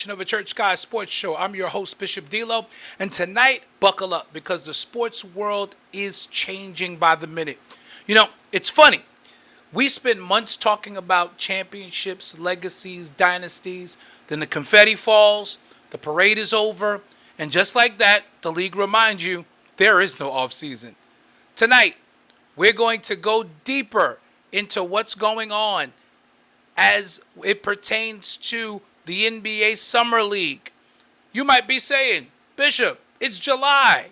Of a Church Guy Sports Show. I'm your host, Bishop D'Lo, and tonight, buckle up because the sports world is changing by the minute. You know, it's funny. We spend months talking about championships, legacies, dynasties, then the confetti falls, the parade is over, and just like that, the league reminds you there is no off season. Tonight, we're going to go deeper into what's going on as it pertains to the NBA Summer League. You might be saying, Bishop, it's July.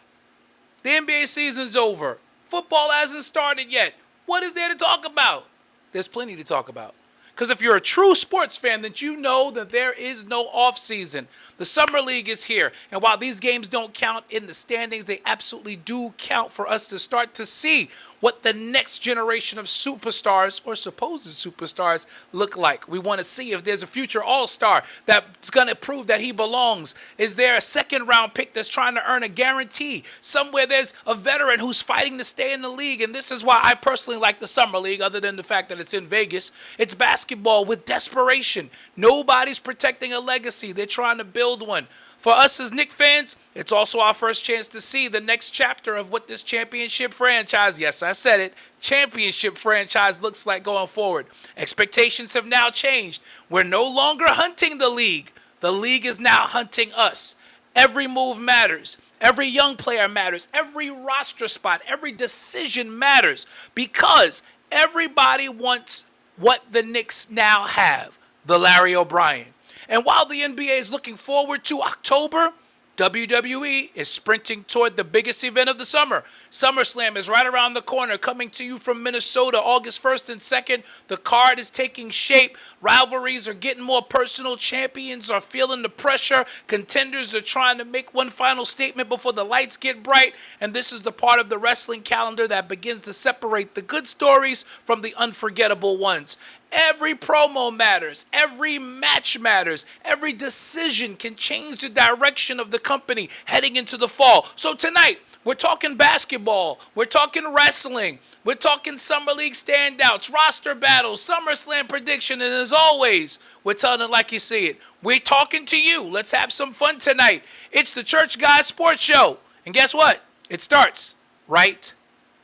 The NBA season's over. Football hasn't started yet. What is there to talk about? There's plenty to talk about. Because if you're a true sports fan, then you know that there is no off season. The Summer League is here. And while these games don't count in the standings, they absolutely do count for us to start to see what the next generation of superstars or supposed superstars look like. We want to see if there's a future all-star that's going to prove that he belongs. Is there a second-round pick that's trying to earn a guarantee? Somewhere there's a veteran who's fighting to stay in the league, and this is why I personally like the Summer League, other than the fact that it's in Vegas. It's basketball with desperation. Nobody's protecting a legacy. They're trying to build one. For us as Knicks fans, it's also our first chance to see the next chapter of what this championship franchise, yes, I said it, championship franchise looks like going forward. Expectations have now changed. We're no longer hunting the league. The league is now hunting us. Every move matters. Every young player matters. Every roster spot, every decision matters because everybody wants what the Knicks now have, the Larry O'Brien. And while the NBA is looking forward to October, WWE is sprinting toward the biggest event of the summer. SummerSlam is right around the corner, coming to you from Minnesota, August 1st and 2nd. The card is taking shape. Rivalries are getting more personal. Champions are feeling the pressure. Contenders are trying to make one final statement before the lights get bright. And this is the part of the wrestling calendar that begins to separate the good stories from the unforgettable ones. Every promo matters. Every match matters. Every decision can change the direction of the company heading into the fall. So tonight, we're talking basketball. We're talking wrestling. We're talking Summer League standouts, roster battles, SummerSlam prediction. And as always, we're telling it like you see it. We're talking to you. Let's have some fun tonight. It's the Church Guy Sports Show. And guess what? It starts right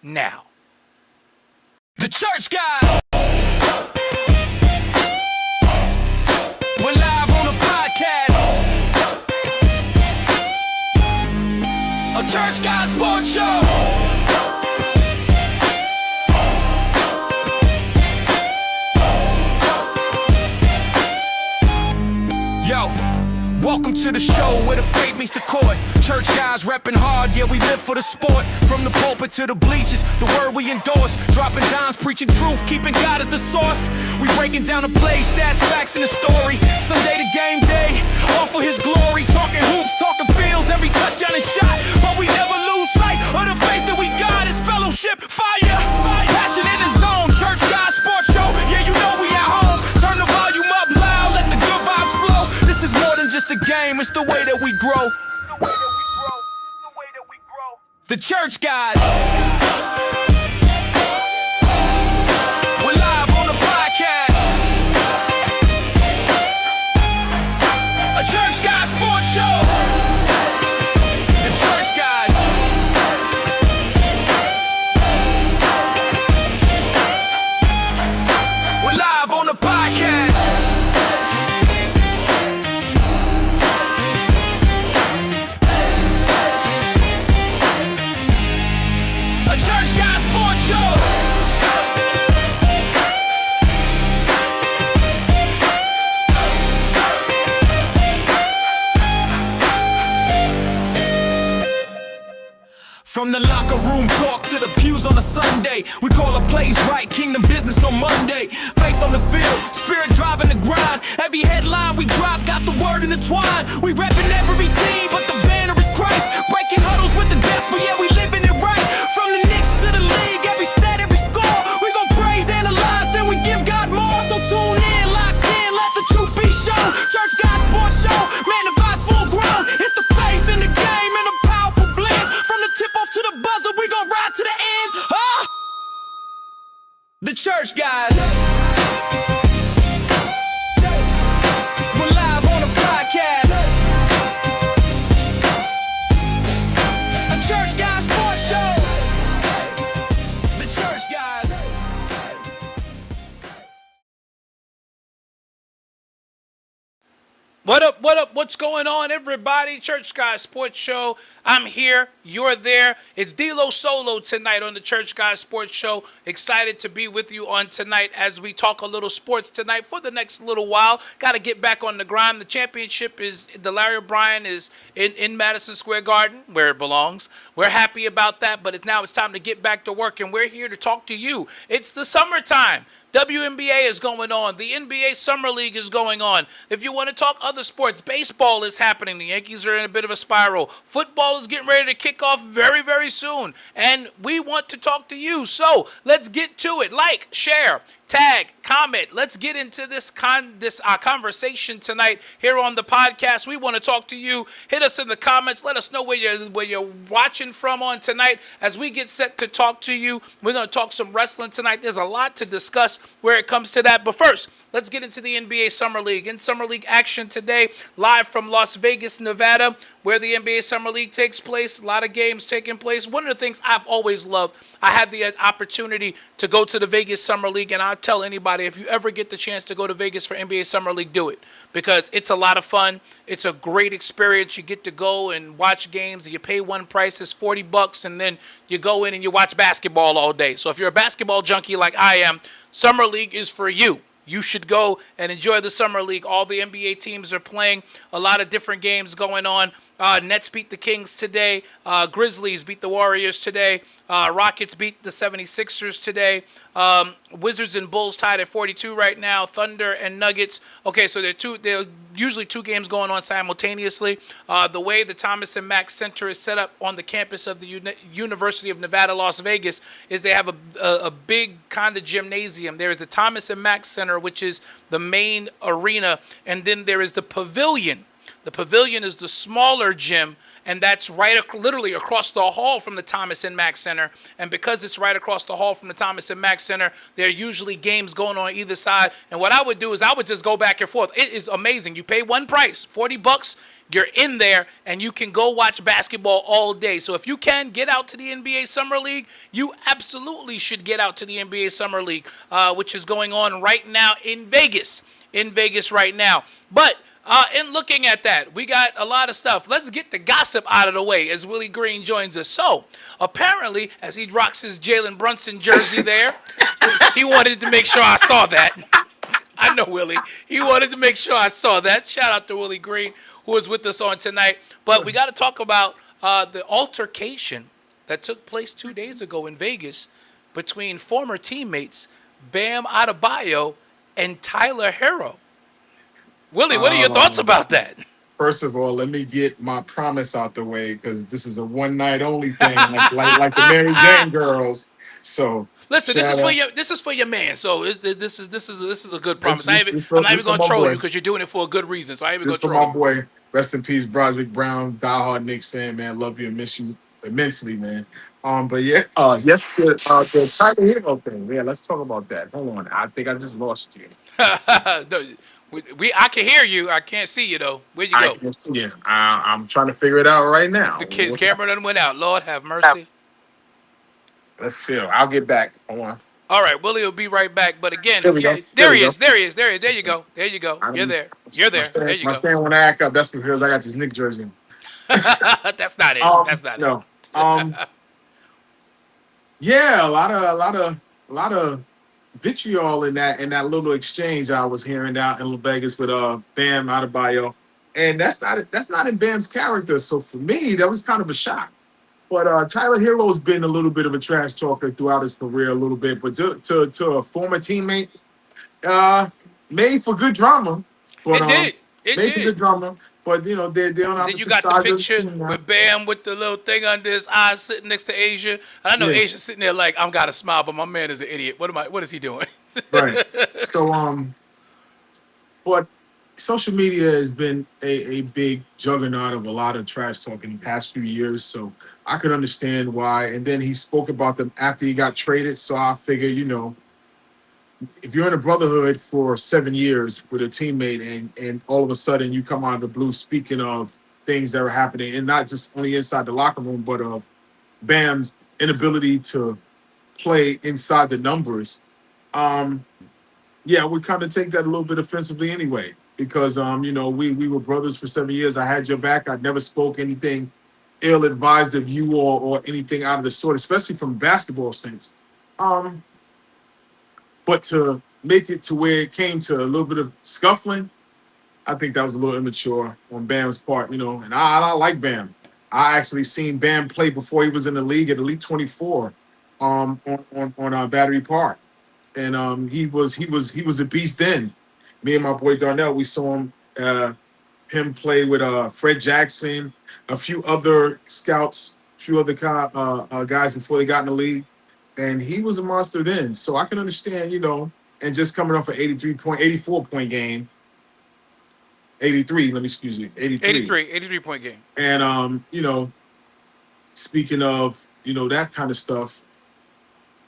now. The Church Guy. We're live on the podcast. A Church Guy Sports Show. Yo, welcome to the show where the faith meets the court. Church guys repping hard, yeah, we live for the sport. From the pulpit to the bleachers, the word we endorse. Dropping dimes, preaching truth, keeping God as the source. We breaking down the play, stats, facts, and the story. Sunday to game day, all for his glory. Talking hoops, talking fields, every touchdown is shot. But we never lose sight of the faith that we got is fellowship, fire, passion in the zone. Church Guy Sports Show, yeah, you know we at home. Turn the volume up loud, let the good vibes flow. This is more than just a game, it's the way that we grow. The Church Guys. We're live on the podcast. A Church Guy Sports Show. The Church Guys. We're live on the podcast. A Church Guy Sports Show. From the locker room talk to the pews on a Sunday, we call the plays right, kingdom business on Monday. Faith on the field, spirit driving the grind. Every headline we drop got the word intertwined. We repping every team, but the banner is Christ. Breaking huddles with the gospel, yeah, we living it right. From the Knicks to the league, every stat, every score, we gon' praise, analyze, then we give God more. So tune in, locked in, let the truth be shown. Church Guy Sports Show, man, the vibe's full grown. It's the faith in the game and a powerful blend. From the tip off to the buzzer, we gon' ride to the end. The Church Guys. We're live on the podcast. What up? What up? What's going on, everybody? Church Guys Sports Show. I'm here. You're there. It's D'Lo Solo tonight on the Church Guys Sports Show. Excited to be with you on tonight as we talk a little sports tonight for the next little while. Got to get back on the grind. The championship is, the Larry O'Brien is in Madison Square Garden, where it belongs. We're happy about that, but now it's time to get back to work, and we're here to talk to you. It's the summertime. WNBA is going on. The NBA Summer League is going on. If you want to talk other sports, baseball is happening. The Yankees are in a bit of a spiral. Football is getting ready to kick off very, very soon. And we want to talk to you. So let's get to it. Like, share, tag, comment. Let's get into this conversation tonight here on the podcast. We want to talk to you. Hit us in the comments. Let us know where you're watching from on tonight as we get set to talk to you. We're going to talk some wrestling tonight. There's a lot to discuss where it comes to that. But first, let's get into the NBA Summer League. In Summer League action today, live from Las Vegas, Nevada, where the NBA Summer League takes place. A lot of games taking place. One of the things I've always loved, I had the opportunity to go to the Vegas Summer League, and I'll tell anybody, if you ever get the chance to go to Vegas for NBA Summer League, do it, because it's a lot of fun. It's a great experience. You get to go and watch games. You pay one price, it's $40, and then you go in and you watch basketball all day. So if you're a basketball junkie like I am, Summer League is for you. You should go and enjoy the Summer League. All the NBA teams are playing. A lot of different games going on. Nets beat the Kings today. Grizzlies beat the Warriors today. Rockets beat the 76ers today. Wizards and Bulls tied at 42 right now. Thunder and Nuggets. Okay, so there are usually two games going on simultaneously. The way the Thomas and Mack Center is set up on the campus of the University of Nevada, Las Vegas, is they have a big kind of gymnasium. There is the Thomas and Mack Center, which is the main arena, and then there is the Pavilion. The Pavilion is the smaller gym, and that's literally across the hall from the Thomas and Mack Center. And because it's right across the hall from the Thomas and Mack Center, there are usually games going on either side. And what I would do is I would just go back and forth. It is amazing. You pay one price, $40. You're in there, and you can go watch basketball all day. So if you can get out to the NBA Summer League, you absolutely should get out to the NBA Summer League, which is going on right now in Vegas. In Vegas right now. But in looking at that, we got a lot of stuff. Let's get the gossip out of the way as Willie Green joins us. So, apparently, as he rocks his Jalen Brunson jersey there, he wanted to make sure I saw that. I know Willie. He wanted to make sure I saw that. Shout out to Willie Green, who is with us on tonight. But we got to talk about the altercation that took place 2 days ago in Vegas between former teammates Bam Adebayo and Tyler Herro. Willie, what are your thoughts about that? First of all, let me get my promise out the way, because this is a one night only thing, like the Mary Jane girls. So listen, this is for your man. So this is a good promise. I'm not even gonna troll you because you're doing it for a good reason. So I ain't even gonna troll you. My boy, rest in peace, Broderick Brown, diehard Knicks fan, man. Love you and miss you immensely, man. But yeah, yes, the Tyler Herro thing. Yeah, let's talk about that. Hold on, I think I just lost you. I can hear you. I can't see you though. Where'd you go? I can see you. I'm trying to figure it out right now. The kid's camera done went out. Lord have mercy. Let's see. I'll get back. Hold on. All right, Willie will be right back. But again, there he is. There you go. You're there. There you go. My stand when I act up, that's because I got this Knicks jersey. That's not it. No. Yeah, a lot of vitriol in that little exchange I was hearing out in Las Vegas with Bam Adebayo, and that's not in Bam's character. So for me, that was kind of a shock. But Tyler Herro has been a little bit of a trash talker throughout his career, a little bit. But to a former teammate, made for good drama. But, it did. For good drama. But they're on opposite sides. Then you got the picture with Bam with the little thing under his eyes, sitting next to Asia. I know Asia's sitting there like, I'm got to smile, but my man is an idiot. What is he doing? Right. So but social media has been a big juggernaut of a lot of trash talk in the past few years. So I could understand why. And then he spoke about them after he got traded. So I figure, if you're in a brotherhood for 7 years with a teammate and all of a sudden you come out of the blue speaking of things that are happening, and not just only inside the locker room, but of Bam's inability to play inside the numbers, we kind of take that a little bit offensively anyway. because we were brothers for 7 years. I had your back. I never spoke anything ill advised of you or anything out of the sort, especially from a basketball sense. Um, but to make it to where it came to a little bit of scuffling, I think that was a little immature on Bam's part, and I like Bam. I actually seen Bam play before he was in the league at Elite 24 on Battery Park. And he was a beast then. Me and my boy Darnell, we saw him play with Fred Jackson, a few other scouts, a few other guys before they got in the league, and he was a monster then. So I can understand, and just coming off an 84 point game, 83. Let me excuse me, 83 point game. And speaking of that kind of stuff,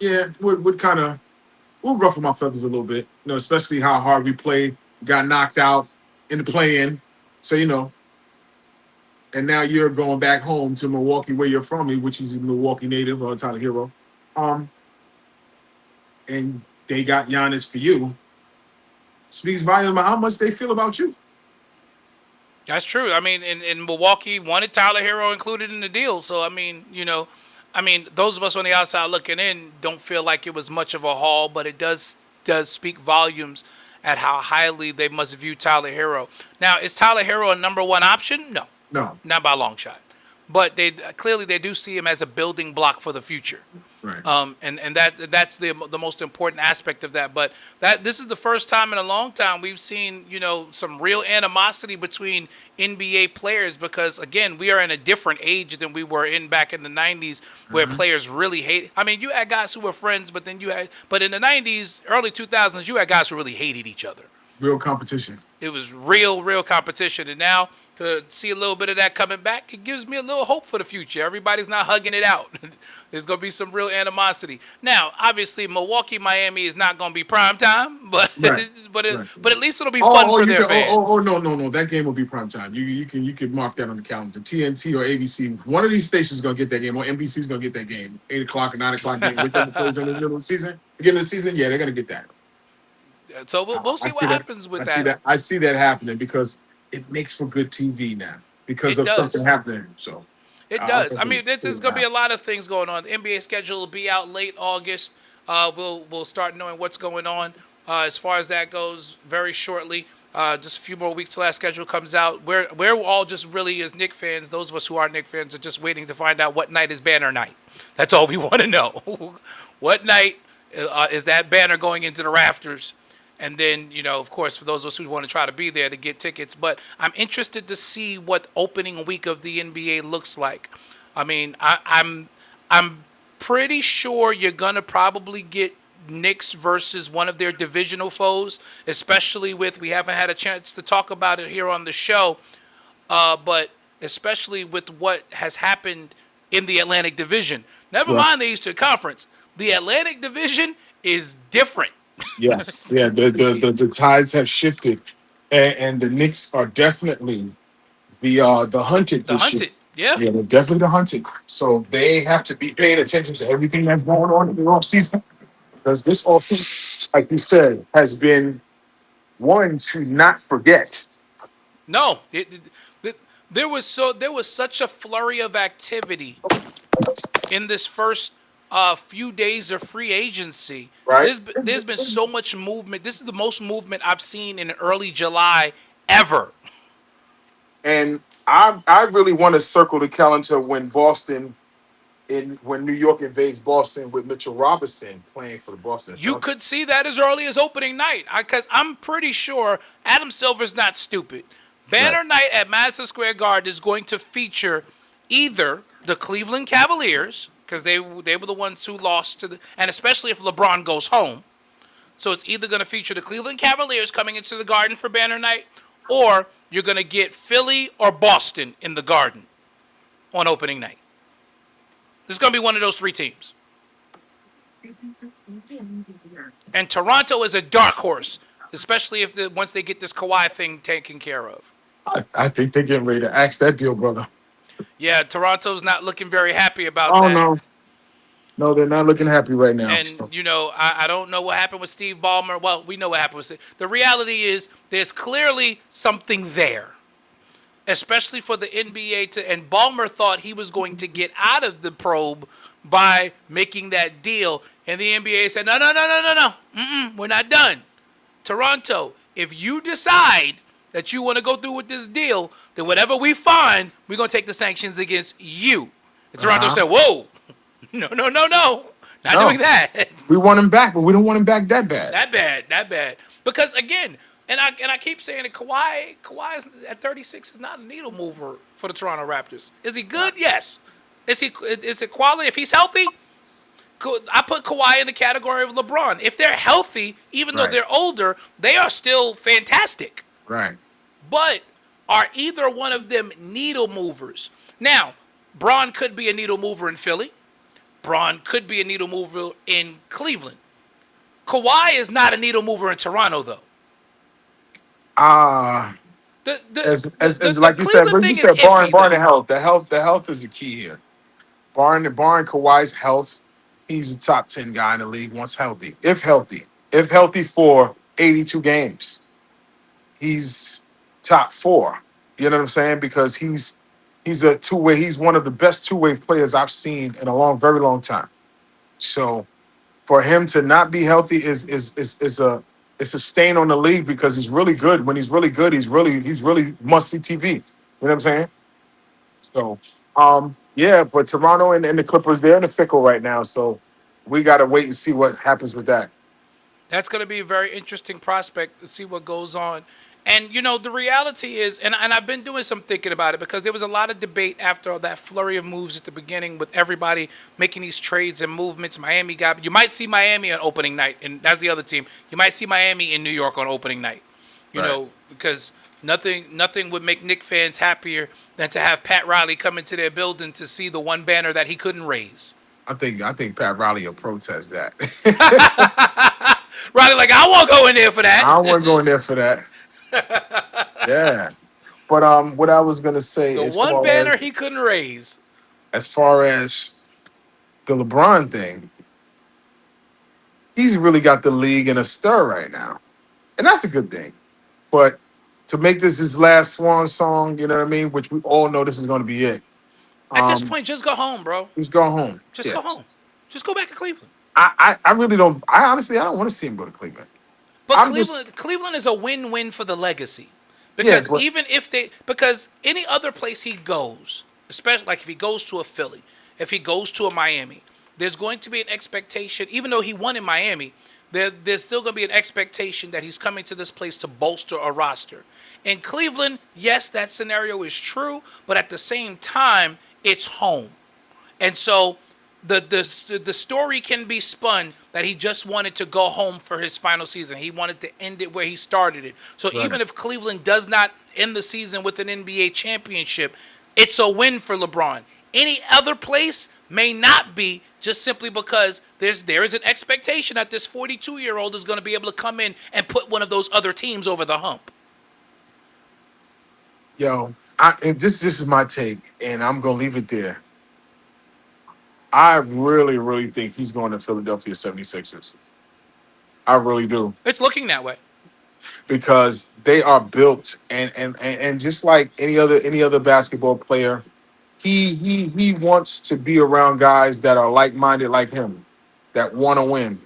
yeah, would kind of will ruffle my feathers a little bit, especially how hard we played, got knocked out in the play-in. So, and now you're going back home to Milwaukee, where you're from, which is a Milwaukee native or a Tyler Hero. And they got Giannis for you. Speaks volume about how much they feel about you. That's true. I mean, in Milwaukee, wanted Tyler Hero included in the deal. So, those of us on the outside looking in don't feel like it was much of a haul, but it does speak volumes at how highly they must view Tyler Hero. Now, is Tyler Hero a number one option? No, not by a long shot. But they do see him as a building block for the future. Right. And that's the most important aspect of that. But this is the first time in a long time we've seen, some real animosity between NBA players, because again, we are in a different age than we were in back in the 90s, where players really hate. I mean, you had guys who were friends, but in the 90s, early 2000s, you had guys who really hated each other. Real competition. It was real competition. And now to see a little bit of that coming back, it gives me a little hope for the future. Everybody's not hugging it out. There's going to be some real animosity. Now, obviously, Milwaukee, Miami is not going to be prime time, but Right. but at least it'll be fun for their fans. No. That game will be prime time. You can mark that on the calendar. TNT or ABC, one of these stations is going to get that game, or NBC is going to get that game. 8 o'clock or 9 o'clock game with them in the middle of the season. Beginning of the season, yeah, they're going to get that. So we'll see what happens with that. I see that happening because it makes for good TV now because of something happening. So it does. There's going to be a lot of things going on. The NBA schedule will be out late August. We'll start knowing what's going on as far as that goes very shortly. Just a few more weeks till that schedule comes out. We're all just really, as Knicks fans, those of us who are Knicks fans, are just waiting to find out what night is banner night. That's all we want to know. What night is that banner going into the rafters? And then, of course, for those of us who want to try to be there to get tickets. But I'm interested to see what opening week of the NBA looks like. I mean, I'm pretty sure you're going to probably get Knicks versus one of their divisional foes, especially we haven't had a chance to talk about it here on the show, but especially with what has happened in the Atlantic Division. Never mind the Eastern Conference. The Atlantic Division is different. Yeah. The tides have shifted, and the Knicks are definitely the hunted. The hunted, yeah, they're definitely the hunted. So they have to be paying attention to everything that's going on in the off season, because this off season, like you said, has been one to not forget. No, there was such a flurry of activity in this first few days of free agency. Right. There's been so much movement. This is the most movement I've seen in early July ever. And I really want to circle the calendar when New York invades Boston with Mitchell Robinson playing for the Boston Celtics. You could see that as early as opening night, because I'm pretty sure Adam Silver's not stupid. Banner night at Madison Square Garden is going to feature either the Cleveland Cavaliers, because they were the ones who lost and especially if LeBron goes home. So it's either going to feature the Cleveland Cavaliers coming into the Garden for banner night, or you're going to get Philly or Boston in the Garden on opening night. This is going to be one of those three teams. And Toronto is a dark horse, especially once they get this Kawhi thing taken care of. I think they're getting ready to axe that deal, brother. Yeah, Toronto's not looking very happy about Oh, that. no. No, they're not looking happy right now. And So, I don't know what happened with Steve Ballmer. Well, we know what happened with Steve. The reality is there's clearly something there, especially for the NBA to. And Ballmer thought he was going to get out of the probe by making that deal, and the NBA said, no, no, no, no, no, no, we're not done. Toronto, if you decide that you want to go through with this deal, then whatever we find, we're going to take the sanctions against you. And Toronto said, whoa, no, no, no, no, not No. doing that. we want him back, but we don't want him back that bad. That bad. Because again, and I keep saying it, Kawhi is, at 36 is not a needle mover for the Toronto Raptors. Is he good? Yes. Is it quality? If he's healthy, I put Kawhi in the category of LeBron. If they're healthy, even though Right. they're older, they are still fantastic. Right. But are either one of them needle movers? Now, Braun could be a needle mover in Philly. Braun could be a needle mover in Cleveland. Kawhi is not a needle mover in Toronto, though. As like you said, Cleveland but thing you is said iffy, Barn though. and health. The health is the key here. Barn Kawhi's health. He's a top 10 guy in the league once healthy. If healthy for 82 games, he's top 4. You know what I'm saying? Because he's a two-way. He's one of the best two-way players I've seen in a very long time. So for him to not be healthy is a it's a stain on the league because he's really good. When he's really good, he's really must see TV. You know what I'm saying? So yeah, but Toronto and the Clippers, they're in the fickle right now. So we gotta wait and see what happens with that. That's going to be a very interesting prospect to see what goes on. And the reality is, and I've been doing some thinking about it because there was a lot of debate after that flurry of moves at the beginning with everybody making these trades and movements. You might see Miami on opening night, and that's the other team. You might see Miami in New York on opening night. Right. Because nothing would make Knicks fans happier than to have Pat Riley come into their building to see the one banner that he couldn't raise. I think Pat Riley will protest that. Riley, like, I won't go in there for that. I don't want to go in there for that. Yeah. But what I was gonna say The one banner he couldn't raise. as far as the LeBron thing, he's really got the league in a stir right now. And that's a good thing. But to make this his last swan song, you know what I mean? Which we all know this is gonna be it. At this point, just go home, bro. He's going home. Just go home. Just go back to Cleveland. I really don't. I honestly, I don't want to see him go to Cleveland. But I'm just- Cleveland is a win-win for the legacy. Because but- because any other place he goes, especially like if he goes to a Philly, if he goes to a Miami, there's going to be an expectation, even though he won in Miami, there's still going to be an expectation that he's coming to this place to bolster a roster. In Cleveland, yes, that scenario is true, but at the same time, it's home. And so the story can be spun that he just wanted to go home for his final season. He wanted to end it where he started it. So Right. even if Cleveland does not end the season with an NBA championship, it's a win for LeBron. Any other place may not be, just simply because there is an expectation that this 42-year-old is going to be able to come in and put one of those other teams over the hump. Yo, and this is my take, and I'm gonna leave it there. I really, really think he's going to Philadelphia 76ers. I really do. It's looking that way. Because they are built and just like any other basketball player, he wants to be around guys that are like-minded like him, that want to win.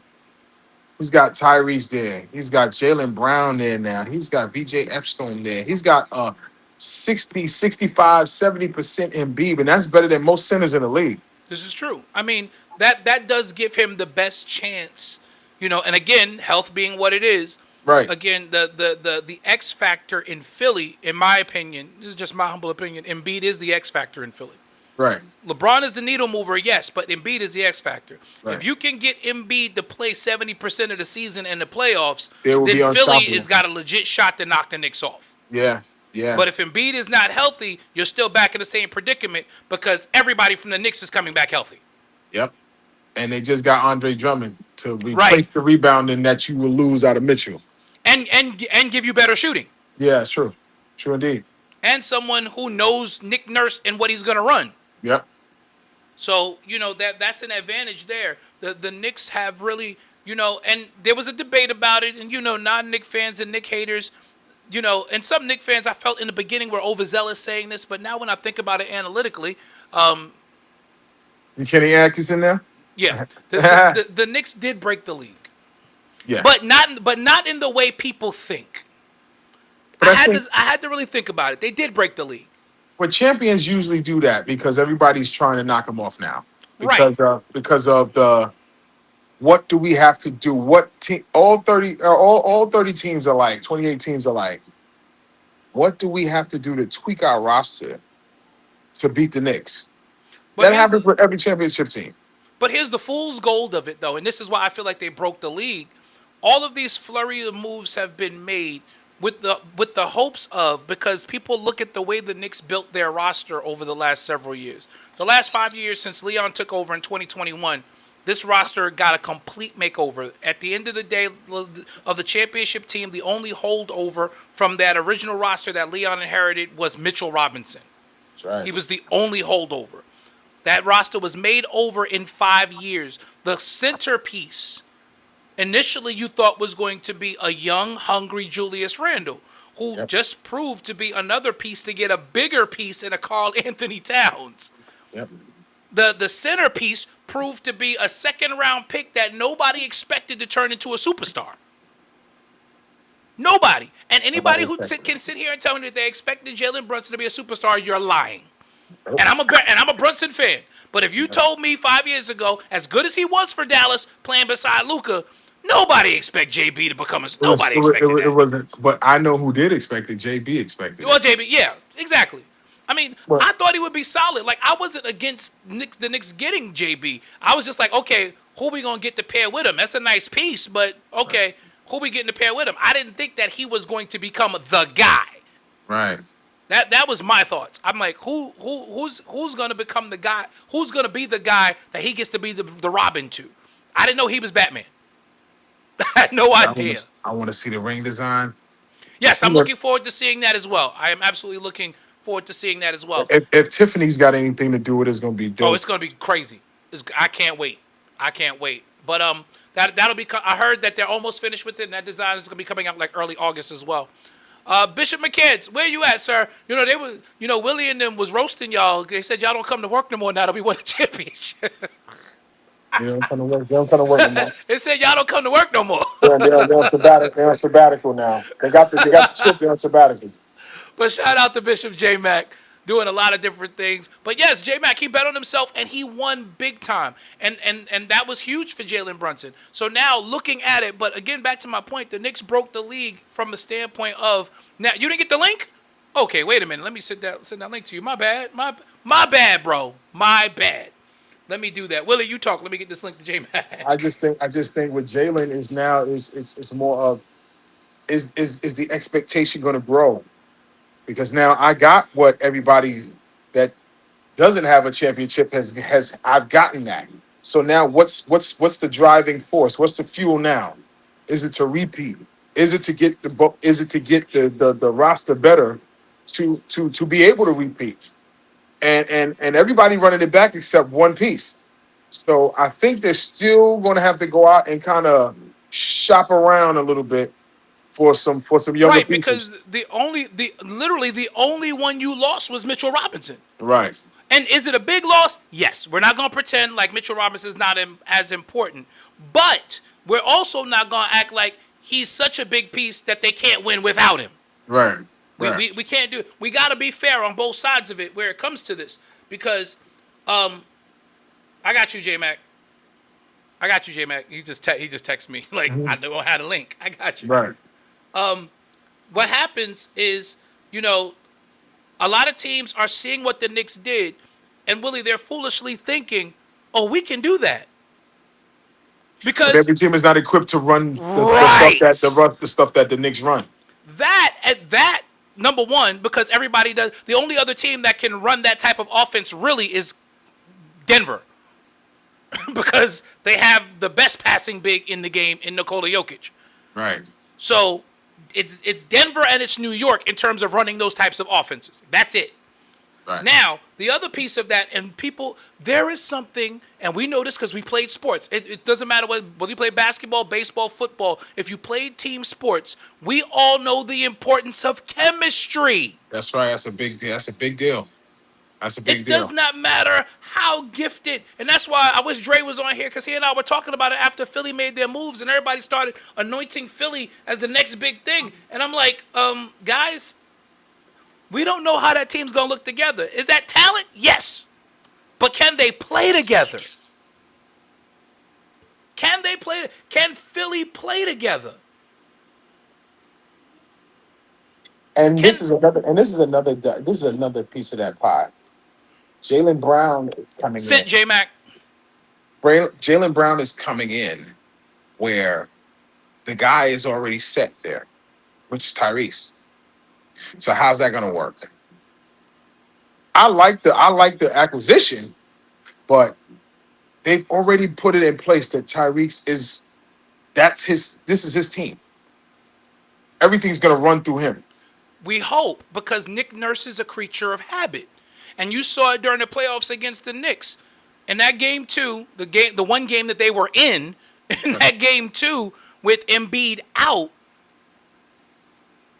He's got Tyrese there. He's got Jaylen Brown there now. He's got VJ Epstein there. He's got 60, 65, 70% Embiid, and that's better than most centers in the league. This is true. I mean, that does give him the best chance, and again, health being what it is. Right. Again, the X factor in Philly, in my opinion, this is just my humble opinion, Embiid is the X factor in Philly. Right. LeBron is the needle mover, yes, but Embiid is the X factor. Right. If you can get Embiid to play 70% of the season in the playoffs, They will then be Philly unstoppable. has got a legit shot to knock the Knicks off. Yeah. Yeah. But if Embiid is not healthy, you're still back in the same predicament because everybody from the Knicks is coming back healthy. Yep. And they just got Andre Drummond to replace Right. the rebounding that you will lose out of Mitchell. And give you better shooting. Yeah, true. True indeed. And someone who knows Nick Nurse and what he's going to run. Yep. So, that's an advantage there. The Knicks have really, and there was a debate about it, and non-Knick fans and Knick haters, and some Knick fans I felt in the beginning were overzealous saying this, but now when I think about it analytically, And Kenny Atkinson there? yeah, the Knicks did break the league, Yeah. but not in the way people think. But I I had think to I had to really think about it. They did break the league, But champions usually do that because everybody's trying to knock them off now. Right. Because of the what do we have to do? What team all 30 teams are like, 28 teams are like, what do we have to do to tweak our roster to beat the Knicks? but That here's happens with every championship team. But here's the fool's gold of it, though, and this is why I feel like they broke the league. All of these flurry of moves have been made with the hopes of, because people look at the way the Knicks built their roster over the last several years. The last 5 years since Leon took over in 2021, this roster got a complete makeover. At the end of the day of the championship team, the only holdover from that original roster that Leon inherited was Mitchell Robinson. That's right. He was the only holdover. That roster was made over in 5 years. The centerpiece, initially you thought was going to be a young, hungry Julius Randle, who just proved to be another piece to get a bigger piece in a Karl Anthony Towns. Yep. The centerpiece proved to be a second-round pick that nobody expected to turn into a superstar. Nobody. And anybody who can sit here and tell me that they expected Jalen Brunson to be a superstar, you're lying. And I'm a Brunson fan. But if you told me 5 years ago, as good as he was for Dallas, playing beside Luka, nobody expect JB to become a. Nobody expected that. It wasn't, but I know who did expect it. JB expected Well, it. JB, yeah, exactly. I mean, Well- I thought he would be solid. Like, I wasn't against the Knicks getting JB. I was just like, okay, who we gonna get to pair with him? That's a nice piece, but okay, who we getting to pair with him? I didn't think that he was going to become the guy. Right. That was my thoughts. I'm like, who's gonna become the guy? Who's gonna be the guy that he gets to be the Robin to? I didn't know he was Batman. I had no idea. I want to see the ring design. Yes, I'm looking forward to seeing that as well. I am absolutely looking forward to seeing that as well. If Tiffany's got anything to do with it, it's going to be dope. Oh, it's gonna be crazy. I can't wait. I can't wait. But that'll be. I heard that they're almost finished with it, and that design is gonna be coming out like early August as well. Bishop McKids, where you at, sir? They was, Willie and them was roasting y'all. They said y'all don't come to work no more now that we won a championship. They don't come to work. They don't come to work anymore. They said y'all don't come to work no more. They're on sabbatical. They're on sabbatical now. They got the chip. They're on sabbatical. But shout out to Bishop J Mac doing a lot of different things. But yes, J Mac, he bet on himself and he won big time. And that was huge for Jalen Brunson. So now looking at it, but again, back to my point, the Knicks broke the league from the standpoint of, now you didn't get the link? Okay, wait a minute. Let me send that link to you. My bad. My bad, bro. My bad. Let me do that. Willie, you talk. Let me get this link to J Mac. I just think with Jalen is now is more of is the expectation going to grow? Because now I got what everybody that doesn't have a championship has I've gotten that. So now what's the driving force? What's the fuel now? Is it to repeat? Is it to get the roster better to be able to repeat? And everybody running it back except one piece. So I think they're still going to have to go out and kind of shop around a little bit for some younger Right, pieces. because literally the only one you lost was Mitchell Robinson. Right. And is it a big loss? Yes. We're not going to pretend like Mitchell Robinson is not as important. But we're also not going to act like he's such a big piece that they can't win without him. Right. We can't do it. We got to be fair on both sides of it where it comes to this. Because I got you, J-Mac. I got you, J-Mac. He just texted me. Like, I know I had a link. I got you. Right. What happens is, a lot of teams are seeing what the Knicks did, and Willie, they're foolishly thinking, "Oh, we can do that." Because But every team is not equipped to run the stuff that the Knicks run. that number one, because everybody does. The only other team that can run that type of offense really is Denver, because they have the best passing big in the game in Nikola Jokic. Right. So it's Denver and it's New York in terms of running those types of offenses. That's it. Right. Now, the other piece of that, and people, there is something, and we know this because we played sports. It doesn't matter whether you play basketball, baseball, football. If you played team sports, we all know the importance of chemistry. That's right. That's a big deal. That's a big deal. That's a big It deal. does not matter how gifted, and that's why I wish Dre was on here because he and I were talking about it after Philly made their moves, and everybody started anointing Philly as the next big thing. And I'm like, guys, we don't know how that team's gonna look together. Is that talent? Yes, but can they play together? Can they play? Can Philly play together? And Can this is another. And this is another. This is another piece of that pie. Jalen Brown is coming Sent in. J Mac? Jalen Brown is coming in where the guy is already set there, which is Tyrese. So how's that going to work? I like the acquisition, but they've already put it in place that Tyrese is this is his team. Everything's going to run through him. We hope, because Nick Nurse is a creature of habit, and you saw it during the playoffs against the Knicks. In that game two, the one game that they were in that game two with Embiid out,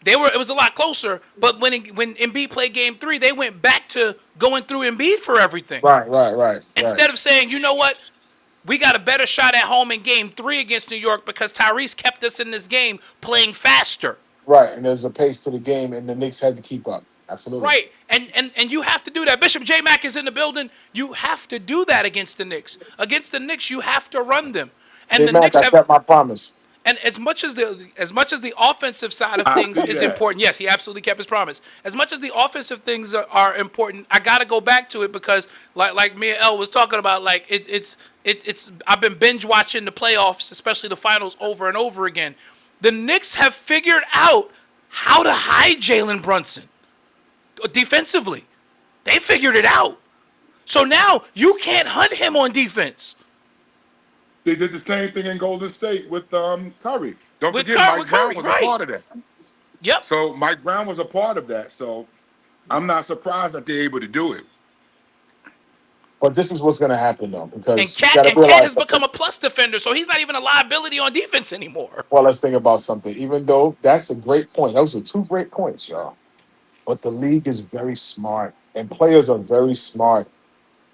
it was a lot closer. But when Embiid played game three, they went back to going through Embiid for everything. Right. Instead of saying, you know what, we got a better shot at home in game three against New York because Tyrese kept us in this game playing faster. Right, and there's a pace to the game, and the Knicks had to keep up. Absolutely. Right, and you have to do that. Bishop J Mac is in the building. You have to do that against the Knicks. Against the Knicks, you have to run them. And Hey, the Mac, Knicks I have. kept my promise. And as much as the offensive side of I things see is that. important, yes, he absolutely kept his promise. As much as the offensive things are important, I got to go back to it because, like me and El was talking about, like it's I've been binge watching the playoffs, especially the finals, over and over again. The Knicks have figured out how to hide Jalen Brunson defensively. They figured it out. So now you can't hunt him on defense. They did the same thing in Golden State with Curry. Don't With forget, Curry, Mike Brown was right. a part of that. Yep. So Mike Brown was a part of that. So I'm not surprised that they're able to do it. But this is what's going to happen, though, because And you Cat gotta and Cat realize has become something. a plus defender, so he's not even a liability on defense anymore. Well, let's think about something. Even though that's a great point, those are two great points, y'all. But the league is very smart, and players are very smart.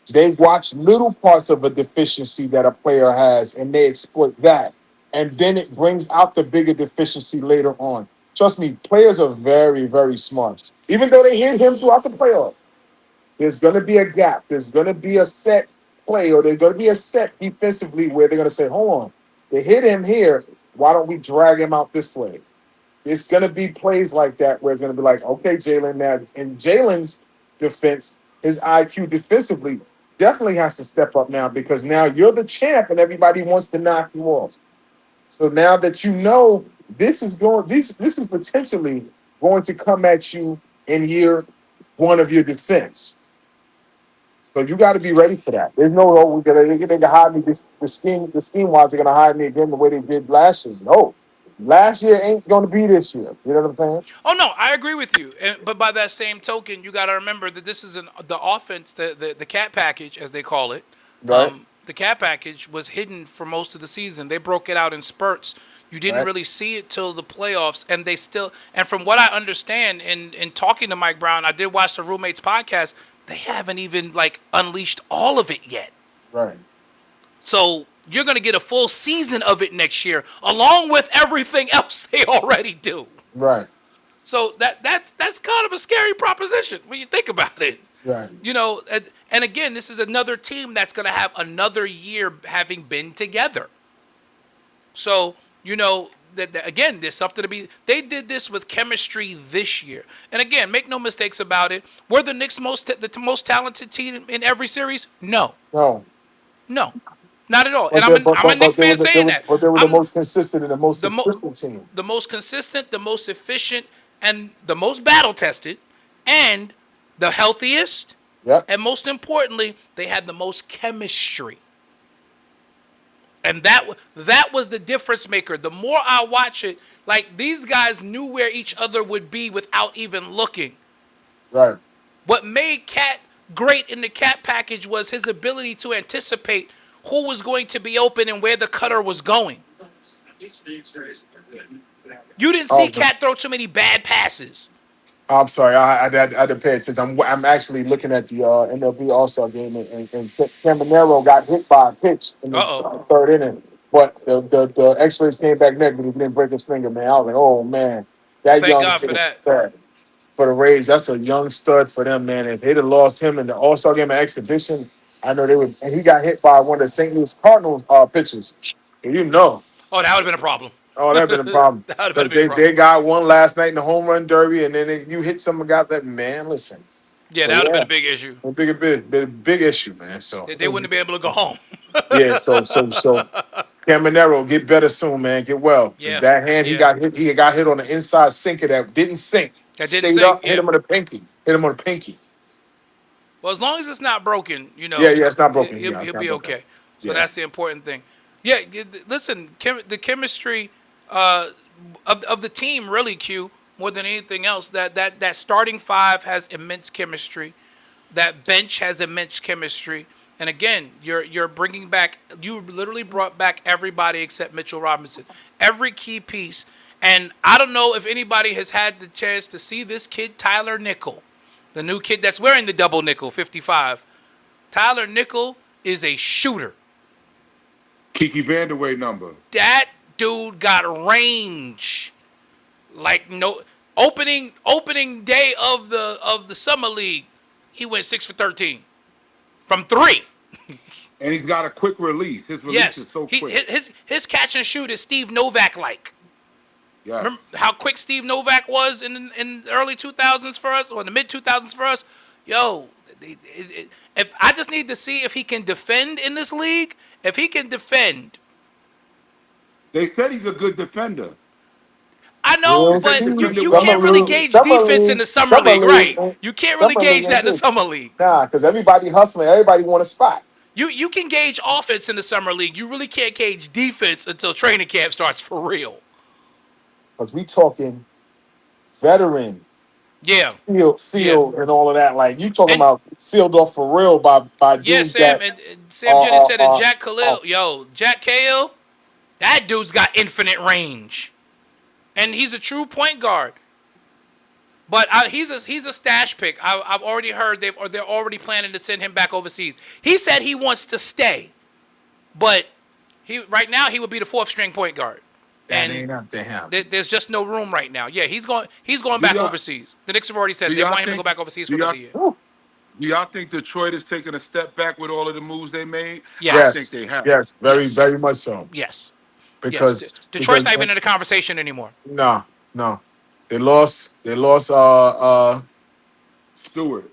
They watch little parts of a deficiency that a player has, and they exploit that, and then it brings out the bigger deficiency later on. Trust me, players are very, very smart. Even though they hit him throughout the playoffs, there's going to be a gap. There's going to be a set play, or there's going to be a set defensively where they're going to say, hold on, they hit him here. Why don't we drag him out this way? It's going to be plays like that where it's going to be like, okay, Jalen, now in Jalen's defense, his IQ defensively definitely has to step up now because now you're the champ and everybody wants to knock you off. So now that you know this is potentially going to come at you in year one of your defense. So you got to be ready for that. There's no, oh, they can hide me. The scheme wise are going to hide me again the way they did last year. No, last year ain't going to be this year. You know what I'm saying? Oh no, I agree with you. But by that same token, you got to remember that this is the offense, the cat package as they call it. Right. The cat package was hidden for most of the season. They broke it out in spurts. You didn't Right. really see it till the playoffs, and from what I understand in talking to Mike Brown, I did watch the Roommates podcast. They haven't even like unleashed all of it yet. Right. So you're going to get a full season of it next year, along with everything else they already do. Right. So that's kind of a scary proposition when you think about it. Right. You know, and again, this is another team that's going to have another year having been together. So, you know, that again, there's something to be. They did this with chemistry this year, and again, make no mistakes about it. Were the Knicks the most talented team in every series? No, No. not at all. But And they- I'm a Knicks fan saying that. But they were the I'm- most consistent and the most the mo- efficient team. the most consistent, the most efficient, and the most battle tested, and the healthiest, Yep. and most importantly, they had the most chemistry. And that was the difference maker. The more I watch it, like these guys knew where each other would be without even looking. Right. What made Cat great in the Cat package was his ability to anticipate who was going to be open and where the cutter was going. You didn't see Oh, Cat throw too many bad passes. I'm sorry, I didn't pay attention. I'm actually looking at the MLB All Star game, and Caminero got hit by a pitch in the Uh-oh. third inning, but the X-rays came back negative. He didn't break his finger, man. I was like, oh man, Well, that thank young God for kid that. for the Rays, that's a young stud for them, man. If they'd have lost him in the All Star game at exhibition, I know they would. And he got hit by one of the St. Louis Cardinals pitchers. So you know. Oh, that would have been a problem. Oh, that'd been a problem That would have been a because big they problem. got one last night in the home run derby, and then you hit someone got that man. Listen, Yeah, so that would have been yeah, a big issue. big issue, man. So They wouldn't have been able to go home. yeah, so Caminero get better soon, man. Get well. Cause Yeah, that hand yeah. he got hit on the inside sinker that didn't sink. That didn't Stayed sink, up, hit yeah. him on the pinky. Hit him on the pinky. Well, as long as it's not broken, Yeah, it's not broken. he'll, Yeah, it's he'll not be broken. okay. So Yeah. that's the important thing. Yeah, listen, the chemistry of the team really, Q, more than anything else. That starting five has immense chemistry. That bench has immense chemistry. And again, you're bringing back. You literally brought back everybody except Mitchell Robinson. Every key piece. And I don't know if anybody has had the chance to see this kid, Tyler Nickel, the new kid that's wearing the double nickel, 55. Tyler Nickel is a shooter. Kiki Vanderway number. That dude got range. Like no opening day of the summer league, he went 6 for 13 from 3. And he's got a quick release. His release Yes, is so quick. his catch and shoot is Steve Novak like. Yes. Remember how quick Steve Novak was in the early 2000s for us, or the mid 2000s for us? Yo, if I just need to see if he can defend in this league. If he can defend, They said he's a good defender. I know, We'll but see. you Summer can't really league- gauge defense in the summer league, right? You can't really gauge that in the summer league. Nah, because everybody hustling, everybody want a spot. You can gauge offense in the summer league. You really can't gauge defense until training camp starts for real. Because we talking veteran, Yeah. sealed, and all of that. Like you talking And- about sealed off for real by Yeah, dudes Sam, that and Sam Jennings said, and uh, Jack Khalil, yo, Jack Cahill, that dude's got infinite range, and he's a true point guard. But he's a stash pick. I've already heard they're already planning to send him back overseas. He said he wants to stay, but right now he would be the 4th string point guard, that and ain't up to him. there's just no room right now. Yeah, he's going back y'all- overseas. The Knicks have already said do they y'all want him to think- go back overseas do for another y'all- year. Woo. Do y'all think Detroit is taking a step back with all of the moves they made? Yes. I Yes, think they have. yes, Yes. very much so. Yes. Because Yes. Detroit's not because- even in the conversation anymore. no, they lost Stewart. Stewart,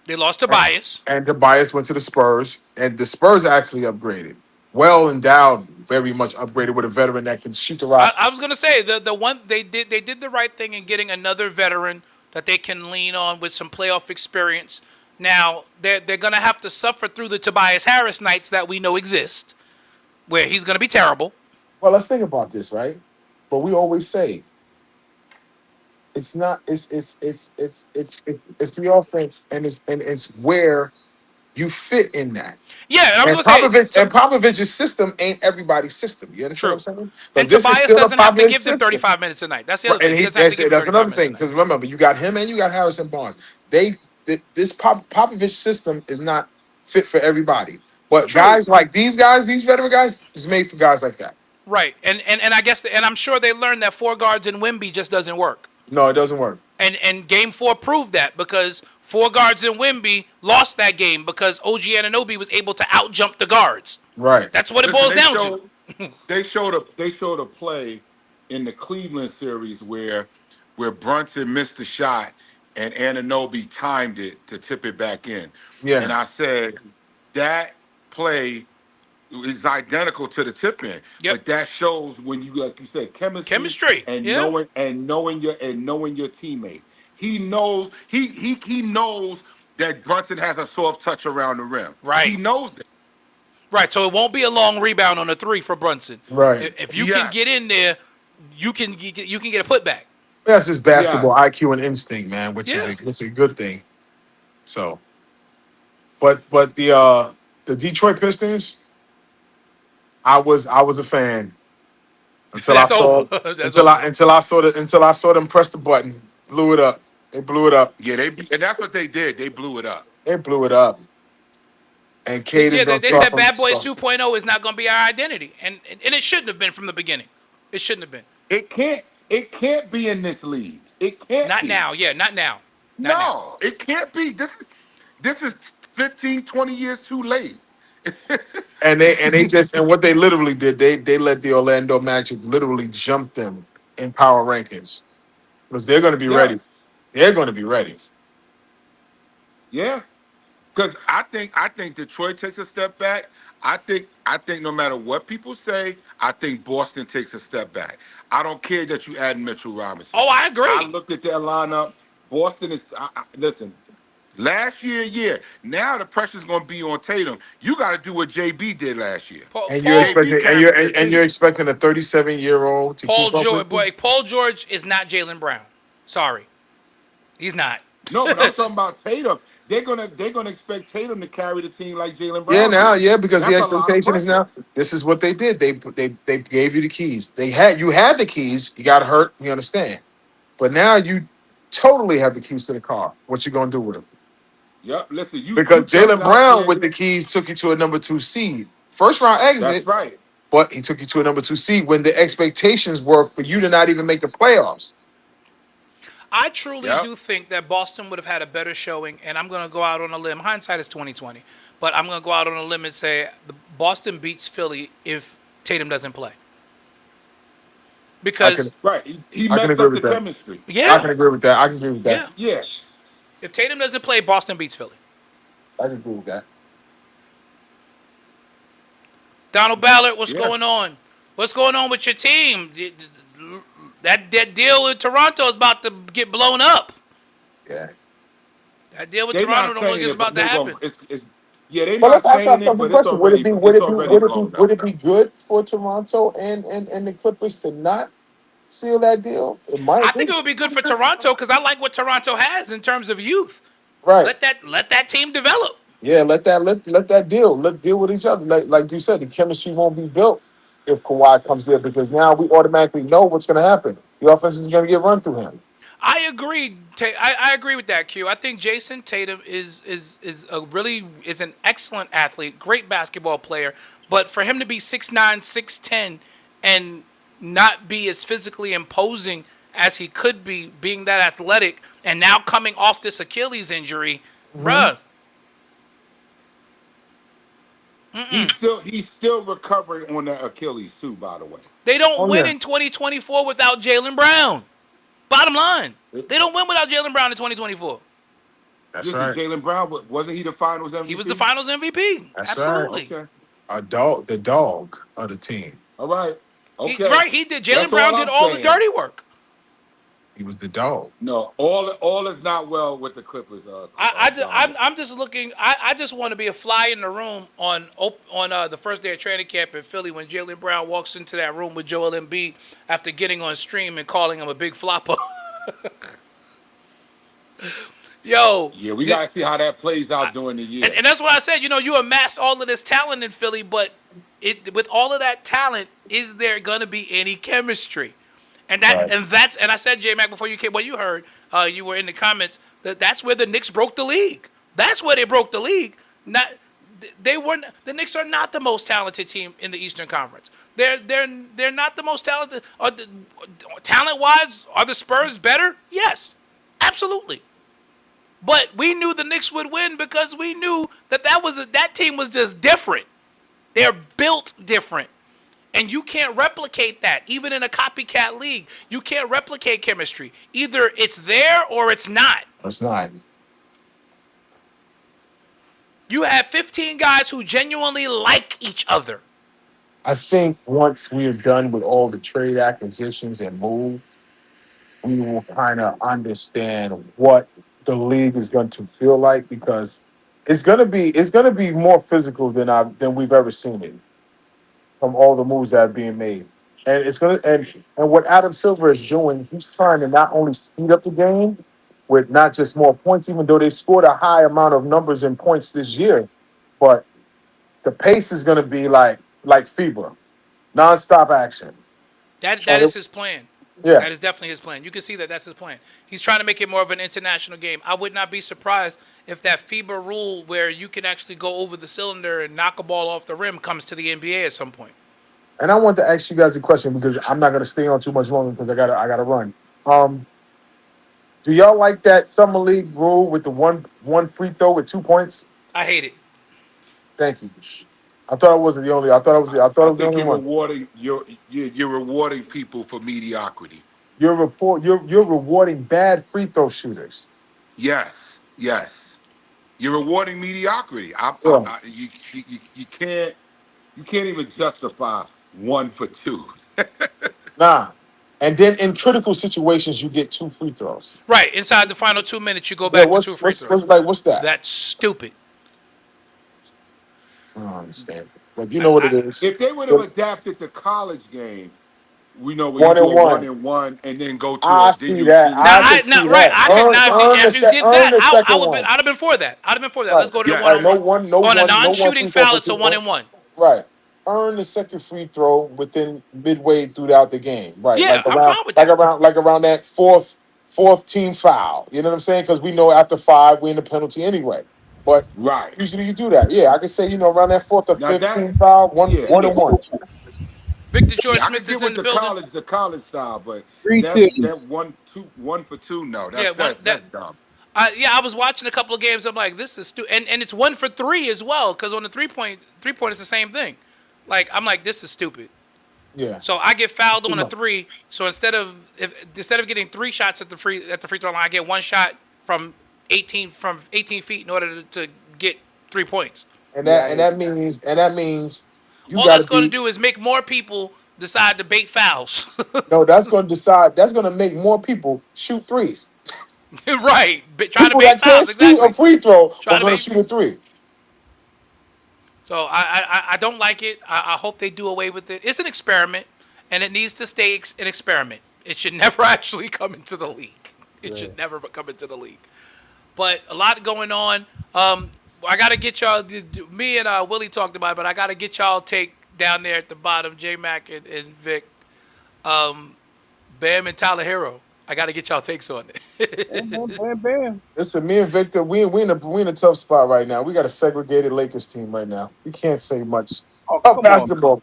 They lost Tobias. and Tobias went to the Spurs, and the Spurs actually upgraded. Well endowed, very much upgraded with a veteran that can shoot the rock. I was gonna say the one they did the right thing in getting another veteran that they can lean on with some playoff experience. Now they're gonna have to suffer through the Tobias Harris nights that we know exist, where he's gonna be terrible. Well, let's think about this, right? But we always say it's not. It's the offense, and it's where you fit in that. Yeah, and I was And gonna say Popovich's system ain't everybody's system. You understand what I'm saying? 'Cause and this is Tobias still a doesn't have to Popovich give them system. 35 minutes a night. That's the other Right, and thing. he, He doesn't have to give them that's 35 another thing. minutes a night. Because remember, you got him and you got Harrison Barnes. This Popovich system is not fit for everybody. But True. guys like these veteran guys, is made for guys like that. Right, and I guess and I'm sure they learned that 4 guards in Wemby just doesn't work. No, it doesn't work. And Game 4 proved that because 4 guards in Wemby lost that game because OG Anunoby was able to outjump the guards. Right. That's what it Listen, boils down to. They showed a play in the Cleveland series where Brunson missed the shot and Anunoby timed it to tip it back in. Yeah. And I said that play is identical to the tip in. Yep. But that shows when you, like you said, Chemistry, and yeah. knowing your teammate. He knows he knows that Brunson has a soft touch around the rim. Right. He knows that. Right, so it won't be a long rebound on a 3 for Brunson. Right. If you Yeah. can get in there, you can get a putback. That's just basketball Yes. IQ and instinct, man, which is Yeah. it's a good thing. So, but the Detroit Pistons, I was a fan until I That's over. saw That's over. until I saw them press the button, blew it up. They blew it up. Yeah, and that's what they did. They blew it up. They blew it up. And Cade is Yeah, gonna they start said from Bad Boys start. 2.0 is not going to be our identity, and it shouldn't have been from the beginning. It shouldn't have been. It can't. It can't be in this league. It can't Not be. now. Yeah, not now. Not now. No, it can't be. This is 15, 20 years too late. And what they literally did, they let the Orlando Magic literally jump them in power rankings because they're going to be ready. Yes. They're going to be ready. Yeah. Because I think Detroit takes a step back. I think no matter what people say, I think Boston takes a step back. I don't care that you add Mitchell Robinson. Oh, I I agree. looked at their lineup. Boston is listen. Last year, yeah. Now the pressure's going to be on Tatum. You got to do what JB did last year. Paul, And you're Paul, JB expecting and you're carried their and you're team. expecting a 37-year-old to Paul keep up George, with you. boy, Paul George is not Jalen Brown. Sorry, he's not. No, but I'm talking about Tatum. They're gonna expect Tatum to carry the team like Jalen Yeah, Brown now, did. yeah, because the That's a lot of expectation is pressure. now this is what they did. They gave you the keys. You had the keys. You got hurt. We understand, but now you totally have the keys to the car. What you gonna do with them? Yep. Listen, you Because jumping Jalen out Brown there. with the keys took you to a number 2 seed, first round That's exit, right. but he took you to a number 2 seed when the expectations were for you to not even make the playoffs. I truly Yep. do think that Boston would have had a better showing, and I'm going to go out on a limb. Hindsight is 2020, but I'm going to go out on a limb and say the Boston beats Philly if Tatum doesn't play. I can Because Right. He I can messed agree up with the that. chemistry. I yeah, can agree with that. I can agree with that. yeah. Yes. If Tatum doesn't play, Boston beats Philly. I can agree with that. Donald Ballard, what's Yeah. going on? What's going on with your team? That deal with Toronto is about to get blown up. Yeah. That deal with They Toronto not don't look like paying it's it, but about to they're going. happen. It's yeah. They But let's not ask paying it, ourselves a but it's question: Would it already be would it's it be already would it be blown would up. it be good for Toronto and the Clippers to not seal that deal? It I might think be. it would be good for Toronto because I like what Toronto has in terms of youth. Right. Let that team develop. Yeah, let that deal. Let deal with each other. Like you said, the chemistry won't be built if Kawhi comes there because now we automatically know what's going to happen. The offense is going to get run through him. I agree. I agree with that, Q. I think Jason Tatum is an excellent athlete, great basketball player. But for him to be 6'9", 6'10", and not be as physically imposing as he could be, being that athletic, and now coming off this Achilles injury, bruh. He's still recovering on that Achilles too. By the way, They don't Oh win in yes, 2024 without Jalen Brown. Bottom line, It- they don't win without Jalen Brown in 2024. that's listen, right. Jalen Brown wasn't he the Finals He was MVP? the Finals MVP. That's right. Absolutely. Okay, The dog of the team. all right, He, okay. right, he did. Jalen That's Brown all did I'm all the saying. dirty work. He was the dog. No, all is not well with the Clippers. Dominic. I'm just looking. I just want to be a fly in the room on the first day of training camp in Philly when Jalen Brown walks into that room with Joel Embiid after getting on stream and calling him a big flopper. Yo, Yeah, we got to see how that plays out during the year. and that's what I said. You amassed all of this talent in Philly, but with all of that talent, is there gonna be any chemistry? And Right. I said, J Mac, before you came, well, you heard, you were in the comments that's where the Knicks broke the league. That's where they broke the league. Not they weren't. The Knicks are not the most talented team in the Eastern Conference. They're not the most talented. Talent wise, are the Spurs better? Yes, absolutely. But we knew the Knicks would win because we knew that team was just different. They're built different. And you can't replicate that. Even in a copycat league, you can't replicate chemistry. Either it's there or it's not. It's not. You have 15 guys who genuinely like each other. I think once we're done with all the trade acquisitions and moves, we will kind of understand what the league is going to feel like because it's gonna be more physical than we've ever seen it from all the moves that are being made. And it's gonna and what Adam Silver is doing, he's trying to not only speed up the game with not just more points, even though they scored a high amount of numbers and points this year, but the pace is gonna be like FIBA, nonstop action. That And is it's, his plan. yeah, That is definitely his plan. You can see that that's his plan. He's trying to make it more of an international game. I would not be surprised if that FIBA rule where you can actually go over the cylinder and knock a ball off the rim comes to the NBA at some point. and I want to ask you guys a question because I'm not gonna stay on too much longer because I gotta run. Um, do y'all like that summer league rule with the one free throw with 2 points? I hate it. Thank you. I thought I wasn't the only. I thought I I was the think only you're one. rewarding you're rewarding people for mediocrity. You're rewarding bad free throw shooters. Yes, yes. You're rewarding mediocrity. Yeah. You can't even justify 1 for 2. Nah. And then in critical situations, you get 2 free throws. Right. Inside the final 2 minutes, you go Yeah, back to two free throws. what's that? That's stupid. I don't understand. But you know what it is. If they would have The adapted the college game, we know where you one do and a one one. and one and then go to I a then see you that. then you Now I go. can I now see right. that. I could now Earn if you did earn that, the I second would been one. I'd have been for that. I'd have been for that. Let's Right. go to the one Right. on one. On a No one non-shooting free throw foul, for it's a two one and points. one. Right. Earn the second free throw within midway throughout the game. Right. Yeah, I'm fine with that. Like around that fourth team foul. You know what I'm saying? Because we know after 5 we're in the penalty anyway. But Right. usually you do that. Yeah, I can say, around that fourth or Now fifth that team foul, yeah. one and one. Victor George Yeah, I can Smith is get in with the building. the college style, but 3-2. that 1 for 2, no, Yeah, that's dumb. I was watching a couple of games. I'm like, this is stupid, and it's 1 for 3 as well. Because on the three point is the same thing. Like I'm like, this is stupid. Yeah. So I get fouled Too on a much. 3. So instead of getting 3 shots at the free throw line, I get 1 shot from 18 feet in order to get 3 points. And Yeah, that means you All got that's to going to be do is make more people decide to bait fouls. no. That's going to decide. That's going to make more people shoot threes. Right, trying to People bait that can't fouls shoot a exactly. free throw Trying are to going to bait. shoot a three. So I don't like it. I hope they do away with it. It's an experiment, and it needs to stay an experiment. It should never actually come into the league. It should never come into the league. But a lot going on. I got to get y'all. Me and Willie talked about it, but I got to get y'all take down there at the bottom. J Mac and Vic, Bam and Tyler Hero. I got to get y'all takes on it. Bam, bam, bam, bam. Listen, me and Victor, we in a tough spot right now. We got a segregated Lakers team right now. We can't say much Oh, about come on. basketball.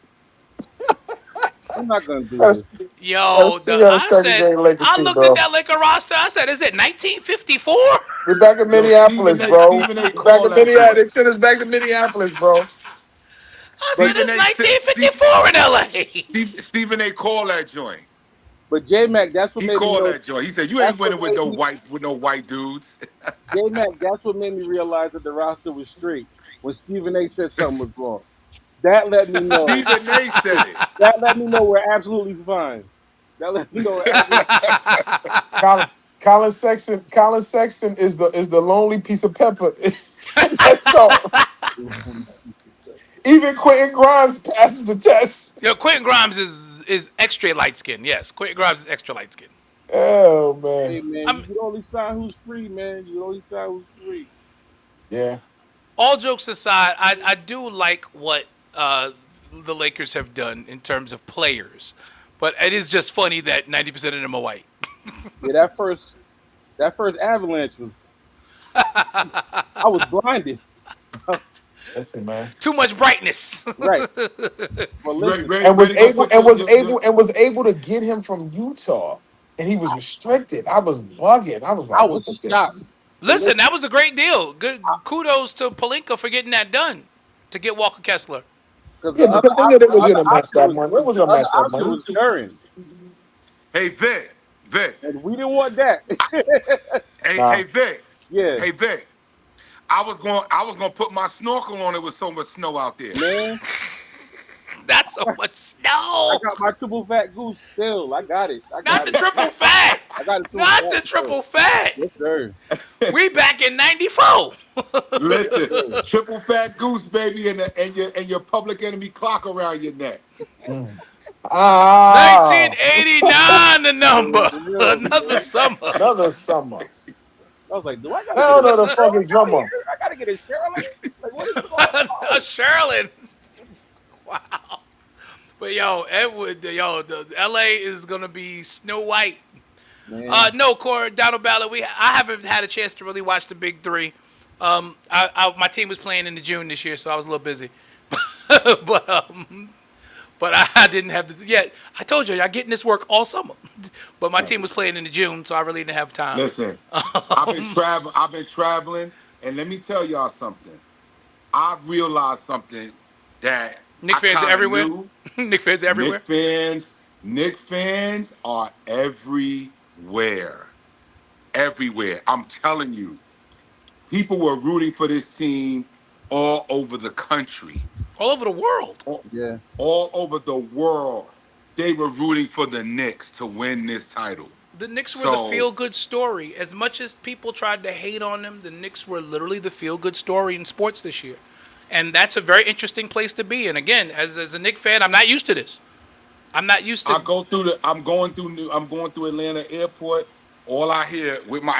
I'm not going to do Let's, this. Yo, let's see how the I said, segregated Lakers I team, looked bro. at that Laker roster. I said, is it 1954? We're back in Yo, Minneapolis, bro. Stephen A. We're back call in that Minneapolis. joint. They sent us back to Minneapolis, bro. I said, Stephen it's A. 1954 in LA. Stephen A. call that joint. But J Mac, that's what He made me called know. that joint. He said, "You That's ain't what winning with made me, no white dudes." J Mac, that's what made me realize that the roster was straight when Stephen A. said something was wrong. That let me know. Stephen A. said it. That let me know we're absolutely fine. That let me know we're absolutely Colin Sexton is the lonely piece of pepper. That's all. Even Quentin Grimes passes the test. Yo, Quentin Grimes is extra light skin. Yes, Quentin Grimes is extra light skin. Oh Hey man. man, you can only sign who's free, man. You can only sign who's free. Yeah. All jokes aside, I do like what the Lakers have done in terms of players, but it is just funny that 90% of them are white. Yeah, that first avalanche was I was blinded. Listen, man. Too much brightness. Right. But listen, And was Ready to able put to get him from Utah. And he was restricted. I was bugging. I was like, I look was at this. shocked. Listen, that was a great deal. Good kudos to Palinka for getting that done to get Walker Kessler. Because Yeah, because they knew they was other gonna match that option money. They was gonna the match other that option money. was Curran, Hey Vic. and we didn't want that. Nah. Hey Vic. Yeah, Hey Vic. I was going to put my snorkel on. It was so much snow out there. man. That's so much I snow. got my triple fat goose still. I got it. I Not got the it. triple fat. I got it. Not the triple fat. Yes, sir. We back in 94. Listen, triple fat goose, baby, and your Public Enemy clock around your neck. Ah, 1989, the number. Real, Another man. summer. another summer. I was like, do I gotta get Hell no, the another fucking Shirley out drummer. here? I gotta get a Shirley? Like, what is going A on? Sherlin. Wow. But yo, Edward, yo, the LA is gonna be Snow White. Man, No, Corey, Donald Ballard. I haven't had a chance to really watch the Big Three. My team was playing in the June this year, so I was a little busy. but I didn't have the yet. I told you, I getting this work all summer, but my team was playing in the June, so I really didn't have time. Listen, I've been traveling, and let me tell y'all something. I've realized something that Nick I fans are kind of everywhere. knew. Nick fans are everywhere. Nick fans are everywhere. Everywhere. I'm telling you. People were rooting for this team all over the country. All over the world. yeah. All over the world. They were rooting for the Knicks to win this title. The Knicks were So- the feel-good story. As much as people tried to hate on them, the Knicks were literally the feel-good story in sports this year. And that's a very interesting place to be. And again, as a Knicks fan, I'm not used to this. I'm not used to. I'm going through Atlanta Airport. All I hear with my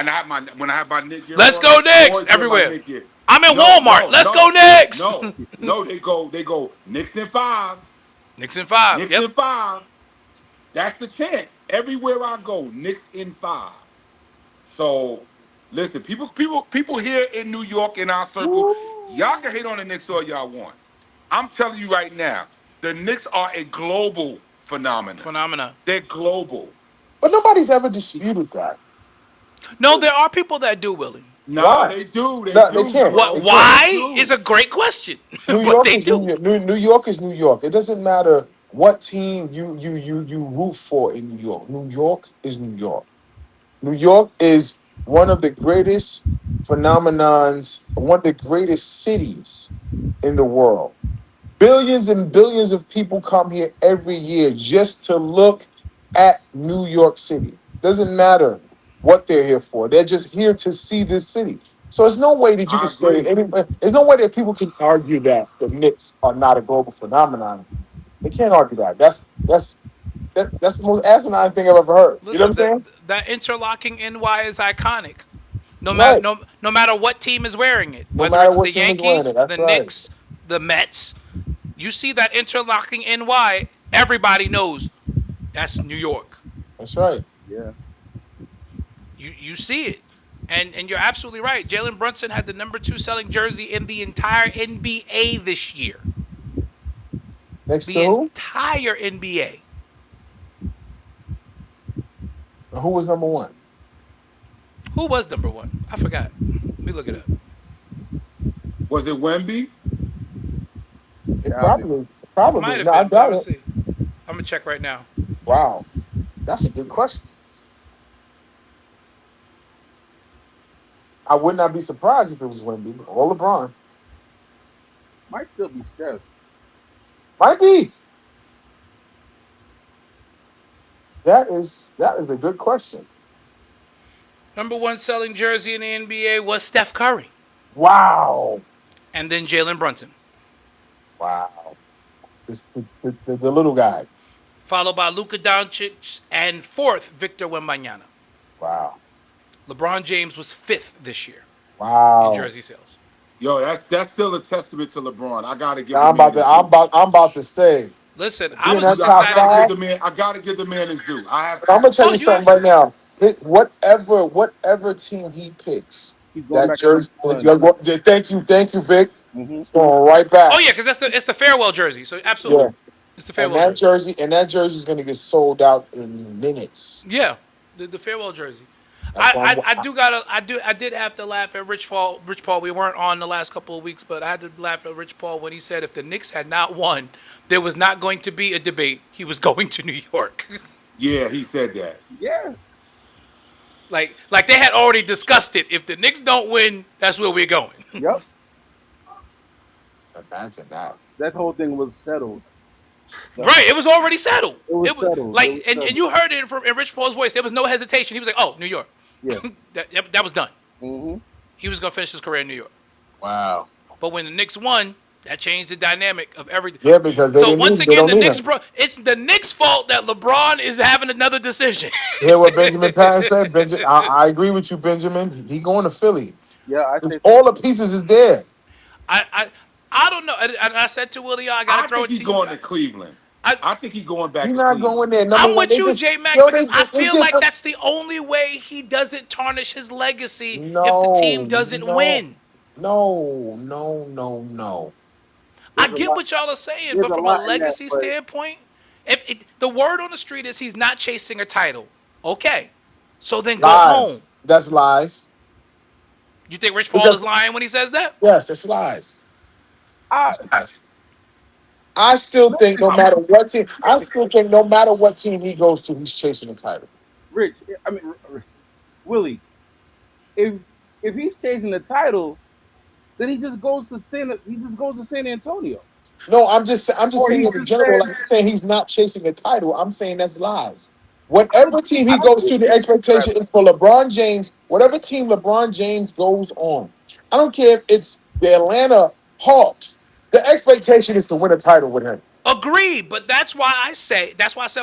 when I have my Knicks gear Let's on, go I Knicks always wear my everywhere. Knicks gear. I'm in No, Walmart. no, Let's no, go Knicks. No, they go Knicks in 5. Knicks in 5. Knicks Yep. in 5. That's the chant. Everywhere I go, Knicks in 5. So listen, people here in New York in our circle, y'all can hate on the Knicks all y'all want. I'm telling you right now, the Knicks are a global phenomenon. Phenomena. They're global. But nobody's ever disputed that. No, there are people that do, Willie. No, Why? they do. No, they can't. bro. What? They Why do. is a great question, New but York they is do. New York. New York is New York. It doesn't matter what team you root for in New York. New York is New York. New York is one of the greatest phenomenons, one of the greatest cities in the world. Billions and billions of people come here every year just to look at New York City. Doesn't matter what they're here for. They're just here to see this city. So there's no way that you I can say agree. there's no way that people can argue that the Knicks are not a global phenomenon. They can't argue that. That's the most asinine thing I've ever heard. You know what I'm saying? That interlocking NY is iconic. Right. No matter what team is wearing it, No whether matter it's what the team is wearing Yankees, it, that's the right. Knicks, the Mets, you see that interlocking NY, everybody knows that's New York. That's right. Yeah. You see it. And you're absolutely right. Jalen Brunson had the number 2 selling jersey in the entire NBA this year. Next The to who? entire NBA. Who was number one? Who was number 1? I forgot. Let me look it up. Was it Wemby? It Doubt it. Might probably. have No, I been. doubt Let's it. see. I'm gonna check right now. Wow, that's a good question. I would not be surprised if it was Wemby or LeBron. Might still be Steph. Might be. That is a good question. Number 1 selling jersey in the NBA was Steph Curry, Wow. and then Jalen Brunson, Wow. This, the little guy. followed by Luka Doncic, and 4th Victor Wembanyama. Wow. LeBron James was 5th this year Wow. in jersey sales. Yo, that's still a testament to LeBron. I gotta give Now, the man his due. I'm about to say, Listen, Being I was that just top excited. five- I gotta give the man his due. I have. I'm gonna tell Oh, you you something have right now. Whatever team he picks, He's going that back jersey. to Thank you, Vic. Mm-hmm. It's going right back. Oh yeah, because it's the farewell jersey. So absolutely, Yeah. it's the And farewell that jersey. jersey is gonna get sold out in minutes. Yeah, the farewell jersey. That's why I did have to laugh at Rich Paul. Rich Paul, we weren't on the last couple of weeks, but I had to laugh at Rich Paul when he said if the Knicks had not won, there was not going to be a debate. He was going to New York. Yeah, he said that. Yeah. like they had already discussed it. If the Knicks don't win, that's where we're going. Yep. Imagine that. That whole thing was settled. Right, it was already settled. It was settled. Like, It was and settled. you heard it in Rich Paul's voice. There was no hesitation. He was like, "Oh, New York." Yeah. that was done. Mm-hmm. He was gonna finish his career in New York. Wow. But when the Knicks won, That changed the dynamic of everything. Yeah, because they So didn't once need. They again, don't the need Knicks, him. bro, it's the Knicks' fault that LeBron is having another decision. Hear what Benjamin Patton said? Benjamin, I agree with you, Benjamin. He going to Philly. Yeah, I say It's so. all the pieces is there. I, I, I don't know. And I said to Willie, I got to I throw think it he's to you. going to Cleveland. I, I think he's going He back to not going Cleveland. there. Number I'm one, with they you, just J Mac, yo, because I they feel like that's the only way he doesn't tarnish his legacy if the team no, doesn't no, win. no. I There's a get lot. what y'all are saying, There's but a from a lot in that, legacy but standpoint, the word on the street is he's not chasing a title, okay, so then go home. Lies. That's lies. You think Rich Paul is Because lying when he says that? yes, it's lies. I It's lies. I still think no matter what team, I still think no matter what team he goes to, he's chasing the title. Rich. I mean, Willie. If if he's chasing the title, then he just goes to San Antonio, I'm just or saying he in just general, says, like I'm saying he's not chasing a title. I'm saying that's lies. Whatever team I he don't goes think to, the he's expectation is for LeBron James. Whatever team LeBron James goes on, I don't care if it's the Atlanta Hawks. The expectation is to win a title with him. Agreed, but that's why I said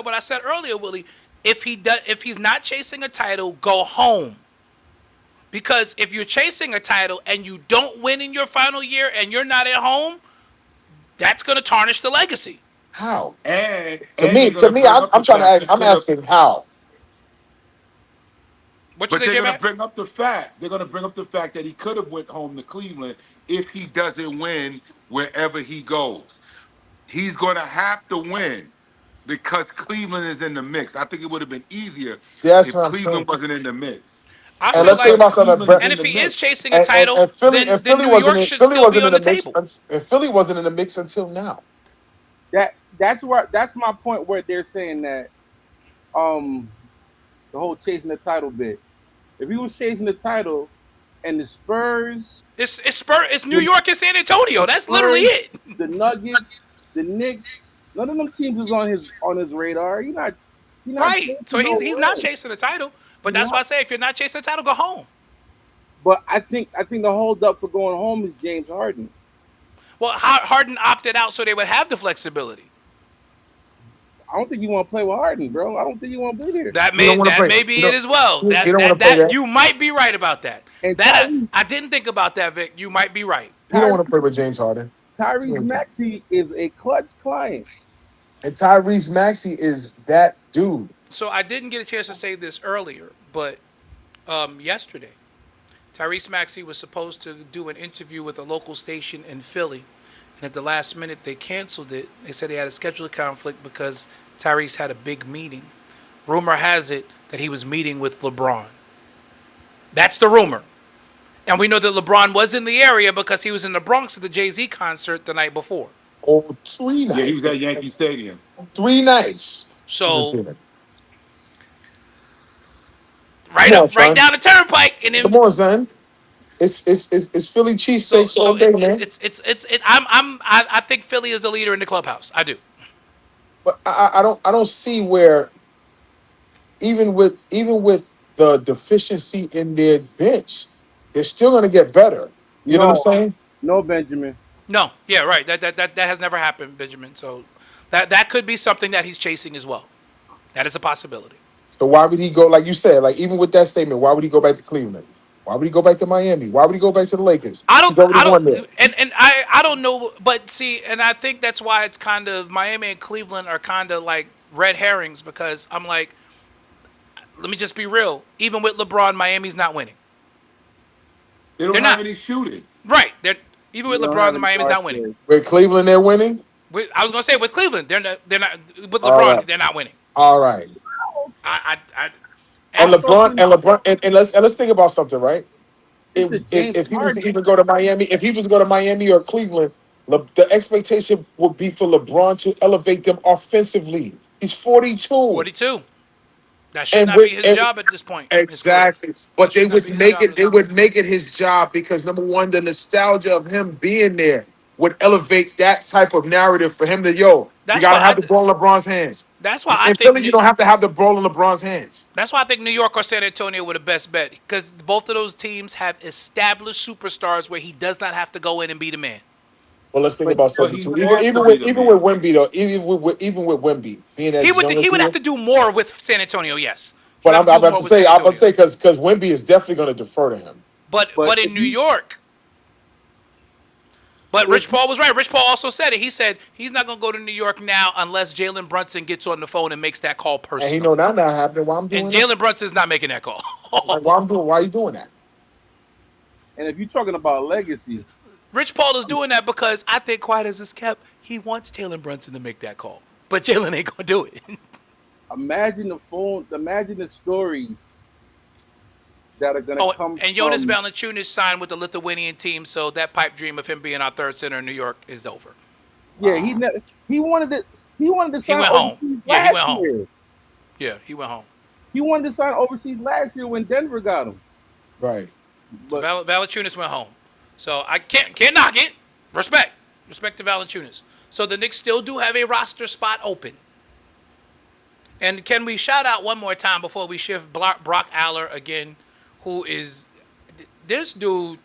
what I said earlier, Willie. If he's not chasing a title, go home. Because if you're chasing a title and you don't win in your final year and you're not at home, that's going to tarnish the legacy. How? To And me, they're to gonna me, bring I'm, up I'm the trying to fact ask. he I'm could have. asking how. What you But say, they're J gonna Mac? bring up the fact. They're gonna bring up the fact that he could have went home to Cleveland if he doesn't win wherever he goes. He's gonna have to win because Cleveland is in the mix. I think it would have been easier That's if what I'm saying. Cleveland wasn't in the mix. I And But feel let's think like, because about something. Cleveland is and in if the he is mix, chasing a title, And Philly then and Philly New wasn't York in, should Philly still be wasn't on in the the mix. table. And Philly wasn't in the mix until now. that's where they're saying that um the whole chasing the title bit. If he was chasing the title and the Spurs, It's New the, York and San Antonio. the That's literally Spurs, it. the Nuggets, the Knicks, none of them teams was on his radar. He not Right. So chasing no he's not ring. chasing the title. But He's that's why I not. say if you're not chasing the title, go home. But I think the hold up for going home is James Harden. Well, Harden opted out so they would have the flexibility. I don't think you want to play with Harden, bro. I don't think you want to be there. That He don't may want to that play. may be it as well. He That don't want that to play that that. you might be right about that. And That I didn't think about that, Vic. You might be right. He don't Ty, want to play with James Harden. Tyrese Maxey is a clutch client. And Tyrese Maxey is that dude. So I didn't get a chance to say this earlier, but yesterday, Tyrese Maxey was supposed to do an interview with a local station in Philly, and at the last minute they canceled it. They said he had a schedule conflict because Tyrese had a big meeting. Rumor has it that he was meeting with LeBron. That's the rumor. And we know that LeBron was in the area because he was in the Bronx at the Jay-Z concert the night before. Oh, three yeah, he nights. was at Yankee Stadium. 3 nights. So Come on, right son. down the turnpike, and then Come on, son. It's Philly so cheesesteaks all so day, man. I think Philly is the leader in the clubhouse. I do. But I don't see where even with the deficiency in their bench, they're still gonna get better. You know what I'm No, saying? no, Benjamin. No, yeah, right. That has never happened, Benjamin. So that could be something that he's chasing as well. That is a possibility. So why would he go, like you said, like even with that statement, why would he go back to Cleveland? Why would he go back to Miami? Why would he go back to the Lakers? He's already I won there. don't, and I don't know, but see, and I think that's why it's kind of Miami and Cleveland are kind of like red herrings because I'm like, let me just be real. Even with LeBron, Miami's not winning. They don't They're have not. any shooting. Right. They're even with You don't LeBron, have the any Miami's guard not winning. play. With Cleveland, they're winning. I was gonna say with Cleveland, they're not. They're not with All LeBron. right. They're not winning. All right. I And and I'm LeBron talking. and LeBron and let's think about something, right? It's a James If he was to Harden. even go to Miami, if he was to go to Miami or Cleveland, the expectation would be for LeBron to elevate them offensively. He's 42. 42. That should And not be with his and job at this point in his career. exactly. That But they should not would be his make job at it, this they point. would make it his job because number one, the nostalgia of him being there would elevate that type of narrative for him to you That's why gotta have the ball in LeBron's hands. that's why I In think Philly, you don't have to have the ball in LeBron's hands. that's why I think New York or San Antonio were the best bet because both of those teams have established superstars where he does not have to go in and be the man. Well, let's think But about But something he too. wants to be the Even with man. Wemby though, even with Wemby being as young He as he would have is, to do more with San Antonio. Yes, he but would have I'm to do about more to with San say, Antonio. because Wemby is definitely going to defer to him. But if in New you York, but if Rich Paul was right. Rich Paul also said it. He said he's not going to go to New York now unless Jalen Brunson gets on the phone and makes that call And he know personally. that not happening. Why I'm And doing that? Jalen Brunson's not making that call. Like, why I'm doing? Why you doing that? and if you're talking about legacy, Rich Paul is doing that because I think, quiet as it's kept, he wants Jalen Brunson to make that call. But Jalen ain't going to do it. imagine the stories that are gonna Oh, come and Jonas from. Valanciunas signed with the Lithuanian team, so that pipe dream of him being our third center in New York is over. Yeah, he wanted it. He wanted to He sign went home. overseas Yeah, he went last home. year. Yeah, he went home. He wanted to sign overseas last year when Denver got him. Right. So But Valanciunas went home. So I can't knock it. Respect to Valanciunas. So the Knicks still do have a roster spot open. And can we shout out one more time before we shift Brock Aller again, who is this dude?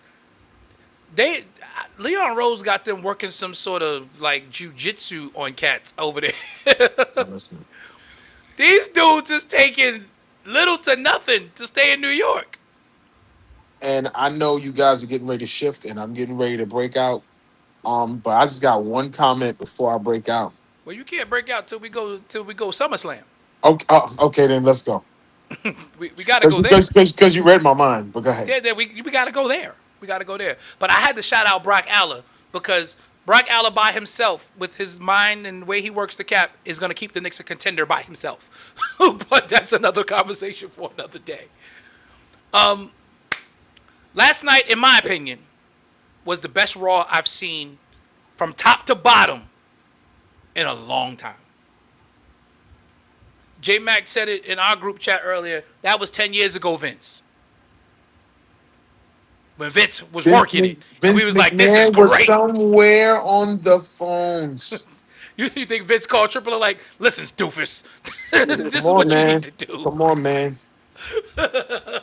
Leon Rose got them working some sort of like jujitsu on cats over there. Listen. These dudes is taking little to nothing to stay in New York. And I know you guys are getting ready to shift, and I'm getting ready to break out. But I just got one comment before I break out. Well, you can't break out till we go SummerSlam. Okay, okay, then let's go. We got to go there. Because you read my mind. But go ahead. Yeah, we got to go there. We got to go there. But I had to shout out Brock Aller because Brock Aller by himself, with his mind and the way he works the cap, is going to keep the Knicks a contender by himself. But that's another conversation for another day. Last night, in my opinion, was the best Raw I've seen from top to bottom in a long time. J Mac said it in our group chat earlier. That was 10 years ago, Vince. When Vince was working it. And we was like, this is McMahon was great. somewhere on the phones. You think Vince called Triple H like, listen, doofus, this is Come what on, you man. need to do. Come on, man.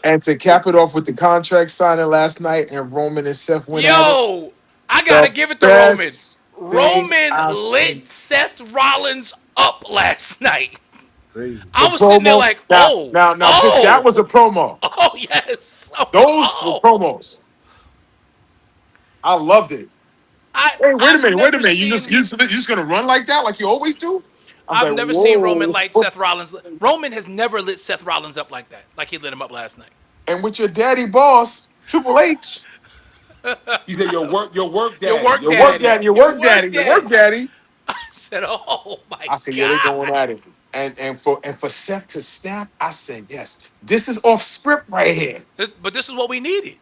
And to cap it off with the contract signing last night, and Roman and Seth went at it. Yo, I got to give it to Roman. Things Roman I've lit seen. Seth Rollins up last night. crazy. I was sitting there like, now, oh. that was a promo. Oh, yes. Those were promos. I loved it. Hey, wait a minute. You just gonna run like that, like you always do? I've never seen Roman light Seth Rollins. Roman has never lit Seth Rollins up like that, like he lit him up last night. And with your daddy boss, Triple H. He said your work daddy. Your work daddy. Your work daddy. I said, oh my God. I said, yeah, they're going at it. And for Seth to snap, I said, yes, this is off script right here. But this is what we needed.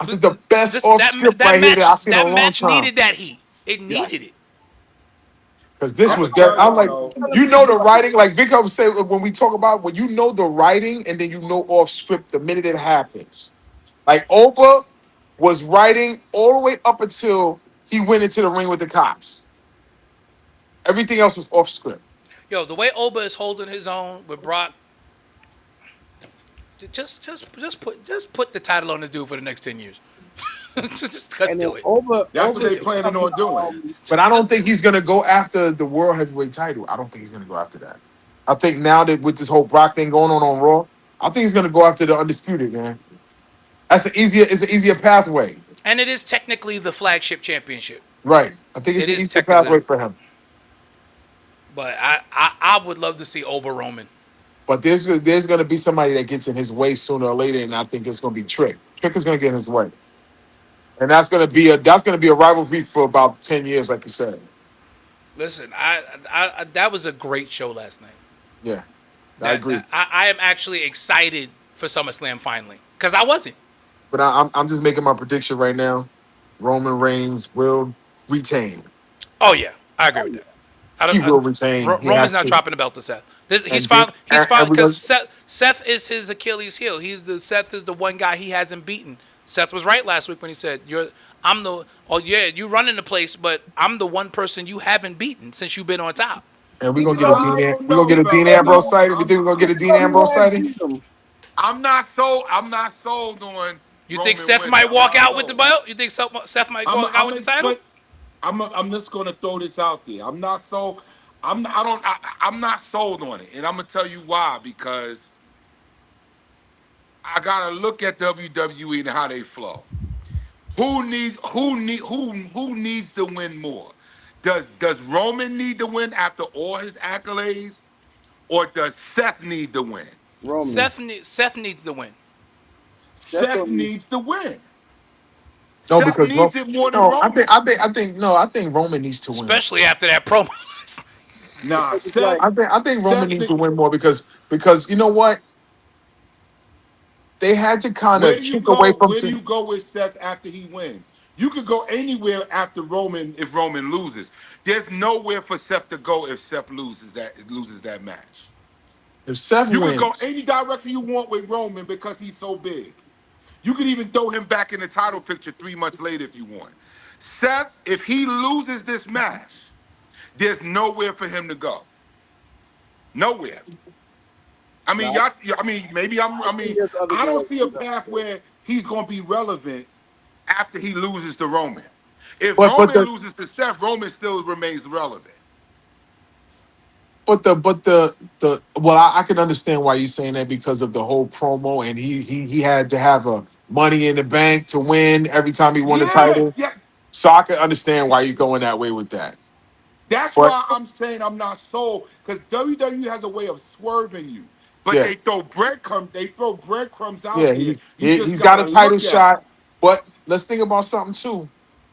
I said the best off script right here that I've seen in a long match time. needed that heat. It needed it. Because this I'm was gonna there. tell I'm like, y'all, you know the writing, like Vic would say when we talk about when you know the writing and then you know off script the minute it happens. Like Oprah was writing all the way up until he went into the ring with the cops. Everything else was off script. Yo, the way Oba is holding his own with Brock, just put the title on this dude for the next 10 years. just do it. that's what they planning on doing. But I don't think he's gonna go after the world heavyweight title. I don't think he's gonna go after that. I think now that with this whole Brock thing going on Raw, I think he's gonna go after the undisputed, man. It's an easier pathway. And it is technically the flagship championship. Right. I think it's It an is easier technically pathway that. for him. But I would love to see Oba Roman. But there's gonna be somebody that gets in his way sooner or later, and I think it's gonna be Trick. Trick is gonna get in his way. And that's gonna be a rivalry for about 10 years, like you said. Listen, I that was a great show last night. Yeah. I agree. I am actually excited for SummerSlam finally. Because I wasn't. But I'm just making my prediction right now. Roman Reigns will retain. Oh yeah, I agree with that. He will retain. He Roman's has not to. dropping the belt to Seth. He's And fine we're because Seth is his Achilles heel. Seth is the one guy he hasn't beaten. Seth was right last week when he said, you running the place, but I'm the one person you haven't beaten since you've been on top. And we're gonna get a Dean Ambrose sighting. We think we're gonna get a Dean Ambrose sighting. I'm not sold on You Roman think Seth winning. might I'm walk not out with the sold. belt? You think Seth might walk out with the title? But I'm just gonna throw this out there. I'm not so I'm I don't I'm not sold on it, and I'm gonna tell you why. Because I gotta look at WWE and how they flow. Who needs to win more? Does Roman need to win after all his accolades, or does Seth need to win? Roman. Seth needs the win, That's Seth only needs to win. No, Seth because needs it more than no, I think Roman. I think I think no, I think Roman needs to win. especially after that promo. Nah, it's like I think Roman Seth. needs to win more because you know what, they had to kind Where of do you kick away go? from Where do some. you go with Seth after he wins? You could go anywhere after Roman if Roman loses. There's nowhere for Seth to go if Seth loses that match. If Seth You could go wins, any direction you want with Roman because he's so big. You could even throw him back in the title picture 3 months later if you want. Seth, if he loses this match, there's nowhere for him to go. Nowhere. I mean, no, y'all. I mean, maybe I'm. I I think mean, there's other I don't see a directions out path there. where he's going to be relevant after he loses to Roman. If but Roman the loses to Seth, Roman still remains relevant. but the well, I can understand why you're saying that because of the whole promo, and he had to have a Money in the Bank to win every time he won the Yes, title. yeah. So I can understand why you're going that way with that. That's But why I'm saying I'm not sold because WWE has a way of swerving you. But yeah, they throw breadcrumbs out yeah, there. You just he's got a gotta title look at them. shot. But let's think about something too.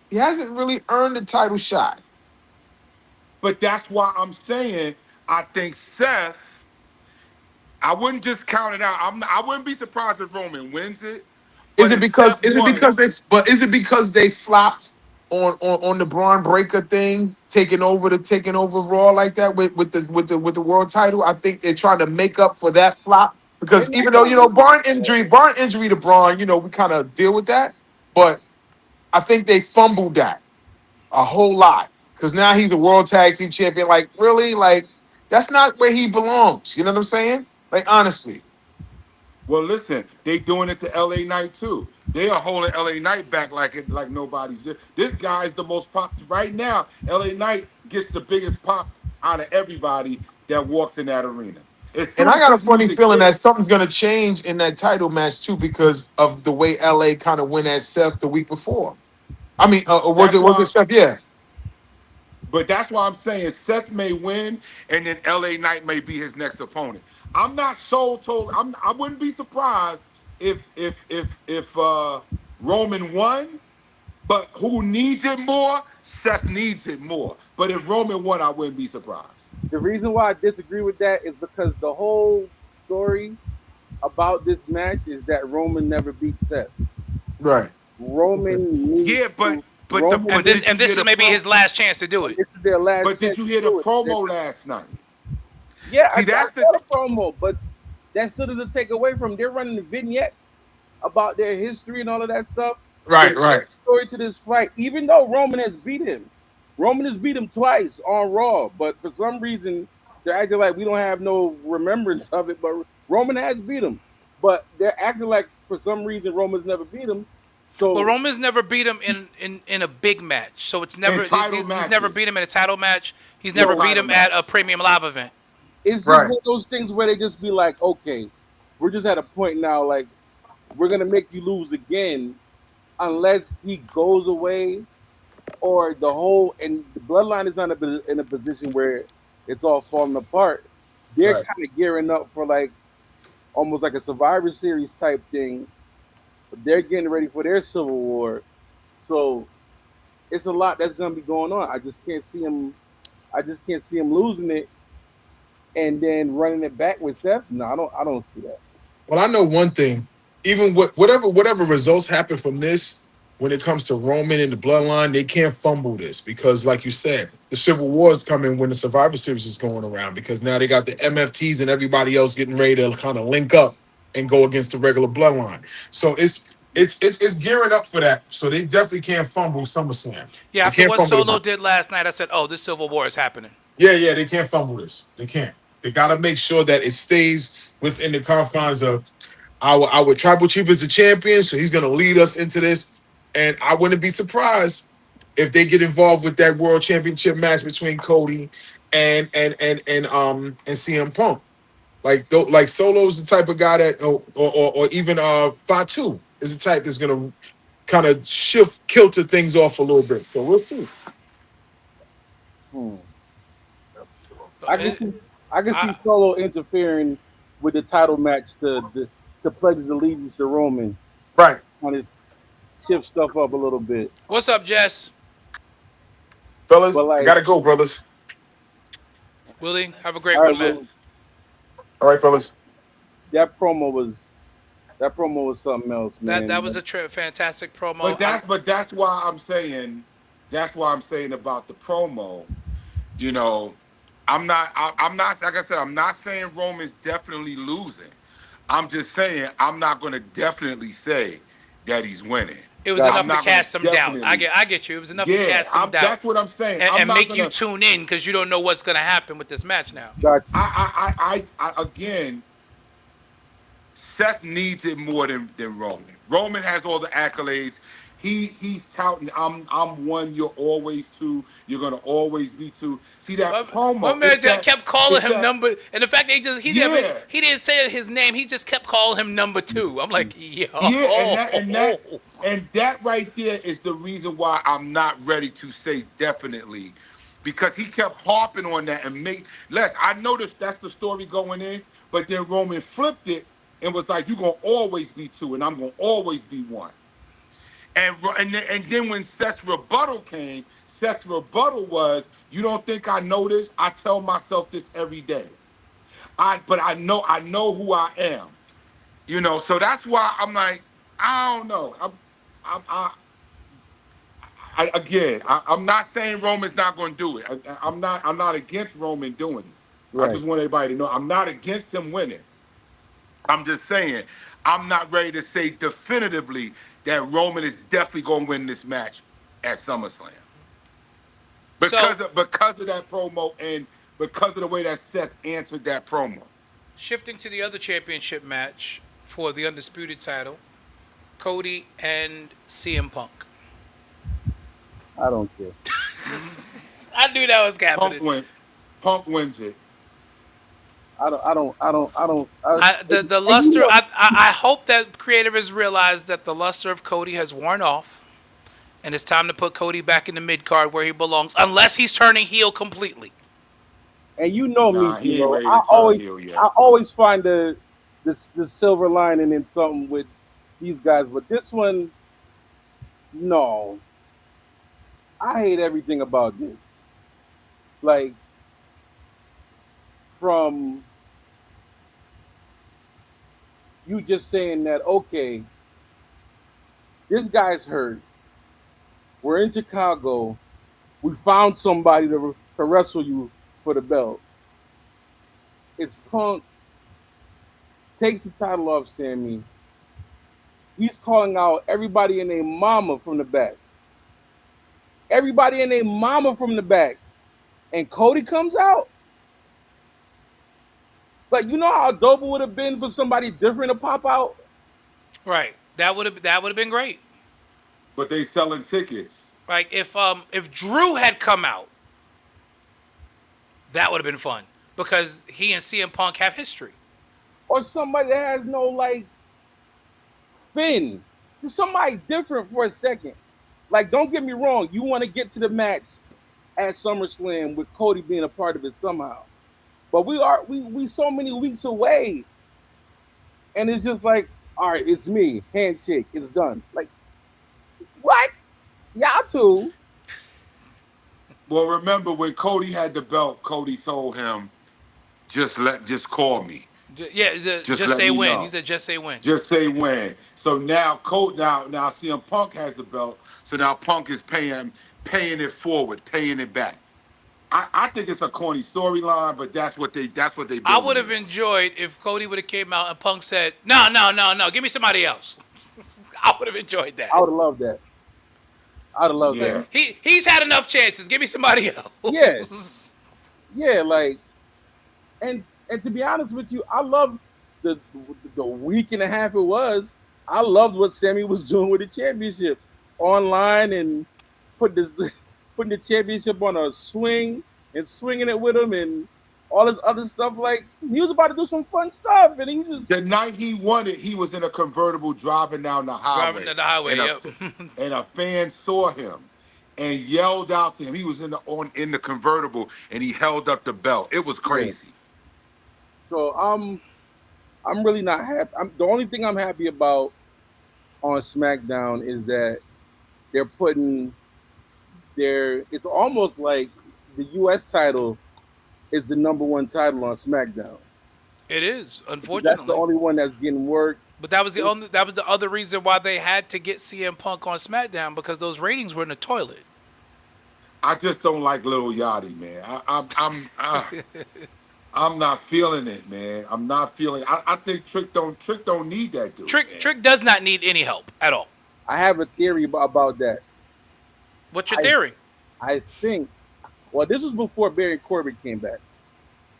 He hasn't really earned a title shot. But that's why I'm saying I think Seth. I wouldn't just count it out. I wouldn't be surprised if Roman wins it. Is But it if because Seth is it won, because they but is it because they flopped on the Braun Breaker thing, taking over Raw like that with the world title? I think they're trying to make up for that flop They're because not even though gonna you know make up for that. Braun injury to Braun, we kind of deal with that, but I think they fumbled that a whole lot because now he's a world tag team champion. Like really, like that's not where he belongs. You know what I'm saying? Like honestly, well, listen, they doing it to LA Knight too. They are holding LA Knight back like nobody's. This guy is the most pop right now. LA Knight gets the biggest pop out of everybody that walks in that arena. As and soon I as got a his funny music feeling that hit, something's gonna change in that title match too because of the way LA kind of went at Seth the week before. I mean, or that's was it why. Seth? Yeah. But that's why I'm saying Seth may win, and then LA Knight may be his next opponent. I'm not so told. I wouldn't be surprised if Roman won. But who needs it more? Seth needs it more. But if Roman won, I wouldn't be surprised. The reason why I disagree with that is because the whole story about this match is that Roman never beat Seth. Right. Okay. Roman needs Yeah, to. and but this did Roman, you and hear this is the maybe pro? his last chance to do and it. this is their last But chance did you to hear the do it. promo last night? Yeah, I See, that's the saw the promo, but that still doesn't take away from they're running the vignettes about their history and all of that stuff to Right. make Right. story to this fight. Even though Roman has beat him, Roman has beat him twice on Raw, but for some reason they're acting like we don't have no remembrance of it. But Roman has beat him, but they're acting like for some reason Roman's never beat him. Well, So Roman's never beat him in a big match, so it's in never title he's never matches. beat him in a title match. He's In never so beat title him at a match. premium live event. it's just Right. one of those things where they just be like, okay, we're just at a point now, like we're gonna make you lose again unless he goes away or the whole and the bloodline is not in a position where it's all falling apart. They're Right. kind of gearing up for like almost like a Survivor Series type thing. They're getting ready for their Civil War, so it's a lot that's gonna be going on. I just can't see him. I just can't see him losing it and then running it back with Seth. No, I don't. I don't see that. Well, I know one thing. Even whatever results happen from this, when it comes to Roman and the Bloodline, they can't fumble this because, like you said, the Civil War is coming when the Survivor Series is going around because now they got the MFTs and everybody else getting ready to kind of link up and go against the regular Bloodline. So it's gearing up for that. So they definitely can't fumble SummerSlam. Yeah, They after can't what fumble Solo it. did last night, I said, "Oh, this Civil War is happening." Yeah, they can't fumble this. They can't. They got to make sure that it stays within the confines of our tribal chief is the champion, so he's gonna lead us into this. And I wouldn't be surprised. if they get involved with that world championship match between Cody and CM Punk. Like Solo's the type of guy that, or even Fatu is the type that's gonna kind of kilter things off a little bit. So we'll see. I can see Solo interfering with the title match to pledge his allegiance to Roman, Right. kind of shift stuff up a little bit. What's up, Jess? Fellas, But, like- I gotta go, brothers. Willie, have a great All right, one, man. Lou, All right, fellas. that promo was something else, man. That was a fantastic promo. But that's why I'm saying about the promo. You know, I'm not like I said, I'm not saying Roman's definitely losing. I'm just saying I'm not going to definitely say that he's winning. It was I'm enough not to cast some gonna doubt. definitely- I get you. It was enough to Yeah, cast some doubt. that's what I'm saying. And, I'm and not make gonna, you tune in because you don't know what's going to happen with this match now. Gotcha. I again, Seth needs it more than Roman. Roman has all the accolades. He's touting, I'm one, you're always two, you're gonna always be two. See that promo? One man kept calling him that- number, and the fact that he Yeah. didn't say his name, he just kept calling him number 2. I'm like, yo. Yeah, and that right there is the reason why I'm not ready to say definitely, because he kept harping on that and I noticed that's the story going in, but then Roman flipped it and was like, "You're gonna always be two, and I'm gonna always be one." And then when Seth's rebuttal came, Seth's rebuttal was, "You don't think I know this? I tell myself this every day. But I know who I am." You know, so that's why I'm like, I don't know. I'm not saying Roman's not going to do it. I'm not against Roman doing it. Right. I just want everybody to know I'm not against him winning. I'm just saying I'm not ready to say definitively that Roman is definitely going to win this match at SummerSlam because of that promo and because of the way that Seth answered that promo. Shifting to the other championship match for the Undisputed title, Cody and CM Punk. I don't care. I knew that was happening. Punk wins it. The luster. I hope that creative has realized that the luster of Cody has worn off, and it's time to put Cody back in the mid card where he belongs, unless he's turning heel completely. And you know Nah, me, he ain't Gino. ready to turn heel yet. I always find the silver lining in something with these guys, but this one, no. I hate everything about this. Like, from you just saying that, okay, this guy's hurt. We're in Chicago. We found somebody to wrestle you for the belt. It's Punk. Takes the title off Sammy. He's calling out everybody and their mama from the back. Everybody and their mama from the back. And Cody comes out. Like, you know how dope it would have been for somebody different to pop out? Right. That would have been great. But they selling tickets. Like if Drew had come out, that would have been fun because he and CM Punk have history. Or somebody that has no, like, Finn. Just somebody different for a second. Like, don't get me wrong. You want to get to the match at SummerSlam with Cody being a part of it somehow. But we so many weeks away. And it's just like, all right, it's me. Handshake. It's done. Like, what? Y'all two. Well, remember when Cody had the belt, Cody told him, just call me. Just let say me when. know. He said just say when. Just say when. So now now CM Punk has the belt. So now Punk is paying it forward, paying it back. I think it's a corny storyline, but that's what they I would have enjoyed if Cody would have came out and Punk said, no, give me somebody else. I would have enjoyed that. I would have loved that. I'd have loved that. He's had enough chances. Give me somebody else. Yeah. Yeah, like, and to be honest with you, I love the week and a half it was. I loved what Sammy was doing with the championship online and put this putting the championship on a swing and swinging it with him and all this other stuff. Like he was about to do some fun stuff, and he just The night he won it, he was in a convertible driving down the Driving highway. down the highway, and a, yep. and a fan saw him and yelled out to him. He was in the convertible and he held up the belt. It was crazy. so I'm really not happy. The only thing I'm happy about on SmackDown is that they're putting it's almost like the US title is the #1 title on SmackDown. It is, That's unfortunately. the only one that's getting work. But that was the other reason why they had to get CM Punk on SmackDown, because those ratings were in the toilet. I just don't like Little Yachty, man. I'm not feeling it, man. I'm not feeling. I think Trick don't need that dude. man. Trick does not need any help at all. I have a theory about that. What's your theory? I think, well, this was before Baron Corbin came back.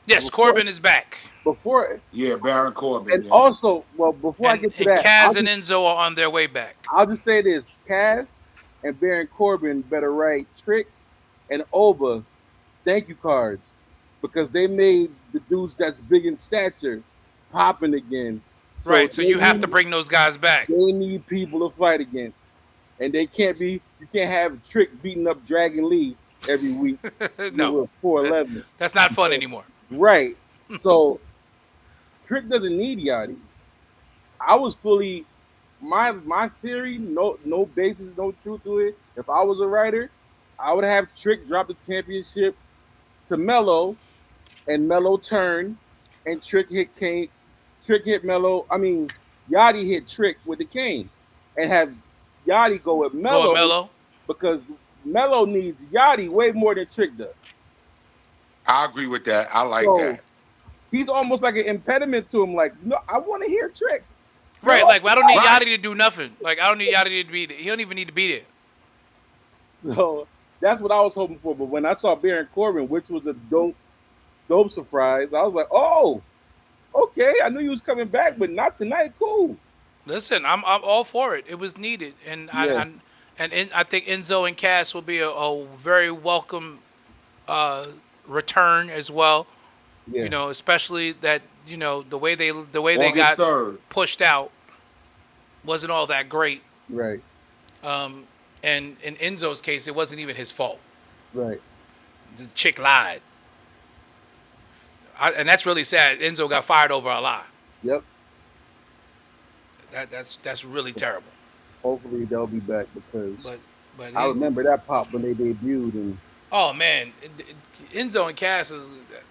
Yes, Corbin is back. Before, Yeah, Baron Corbin. and yeah. also, well, before I get to that, Kaz and Enzo are on their way back. I'll just say this: Kaz and Baron Corbin better write Trick and Oba thank you cards, because they made the dudes that's big in stature popping again. Right, so you have to need- bring those guys back. They need people to fight against, and they can't be. You can't have Trick beating up Dragon Lee every week. No, with 411. that's not fun anymore. Right. So Trick doesn't need Yachty. I was fully my theory, no basis, no truth to it. If I was a writer, I would have Trick drop the championship to Mello, and Mello turn, and Trick hit Kane. Trick hit Mello. I mean, Yachty hit Trick with the cane, and have Yachty go with Mello, Mello. because Mello needs Yachty way more than Trick does. I agree with that. I like So, that. He's almost like an impediment to him. Like, no, I want to hear Trick. Right, like I don't need Right. Yachty to do nothing. Like I don't need Yachty to be there. He don't even need to be there. So that's what I was hoping for. But when I saw Baron Corbin, which was a dope surprise, I was like, oh, okay. I knew he was coming back, but not tonight. Cool. Listen, I'm all for it. It was needed, and Yeah. I think Enzo and Cass will be a very welcome return as well. Yeah. You know, especially that the way they August got 3rd. pushed out wasn't all that great. Right. And in Enzo's case, it wasn't even his fault. Right. The chick lied, and that's really sad. Enzo got fired over a lie. Yep. That's really terrible. Hopefully they'll be back, because But I remember that pop when they debuted, and oh man, Enzo and Cass is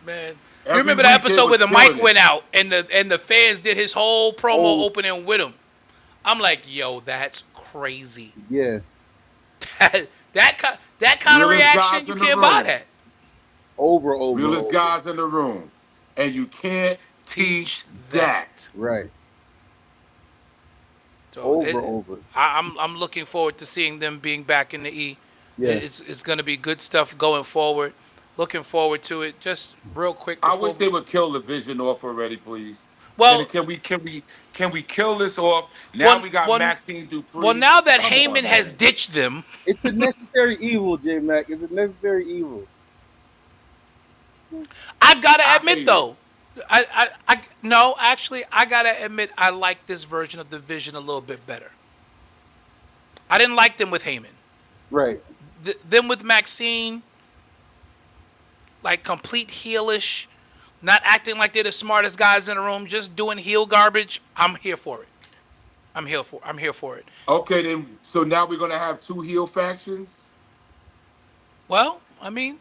man. You Every remember that week they episode where was the mic killing it. went out and the fans did his whole promo Oh. opening with him? I'm like, yo, that's crazy. yeah, that kind of Realest reaction, guys you in the can't buy room. that. over. Realest guys in the room. And you can't teach that. Right. So Over. I'm looking forward to seeing them being back in the E. Yeah. It's going to be good stuff going forward. Looking forward to it. Just real quick. I before wish they would kill the vision off already, please. Well- can we kill this off? Now Well- we got well- Maxine Dupree. Well, now that Come Heyman on, has man. ditched them, It's a necessary evil, J Mac. It's a necessary evil. I've got to I admit hate though, no, actually, I gotta admit I like this version of the Vision a little bit better. I didn't like them with Heyman. Right. Them with Maxine, like complete heelish, not acting like they're the smartest guys in the room, just doing heel garbage. I'm here for it. I'm here for it. Okay, then. So now we're gonna have two heel factions. Well, I mean,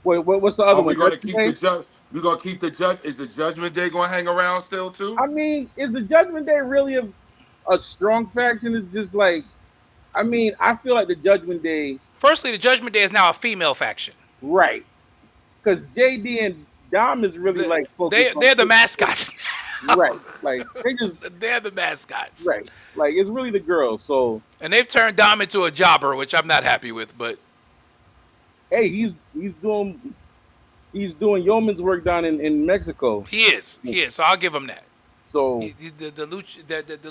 Wait, what's the other Are we one? gonna Judgment keep Day? the judge? We're gonna keep the judge. Is the Judgment Day gonna hang around still too? I mean, is the Judgment Day really a strong faction? It's just like, I mean, I feel like the Judgment Day, firstly, the Judgment Day is now a female faction. right? Because JD and Dom is really like focused They're the on- mascots. right? Like they just They're the mascots. right. Like it's really the girls. So And they've turned Dom into a jobber, which I'm not happy with. But hey, he's doing yeoman's work down in Mexico. he is. So I'll give him that. So The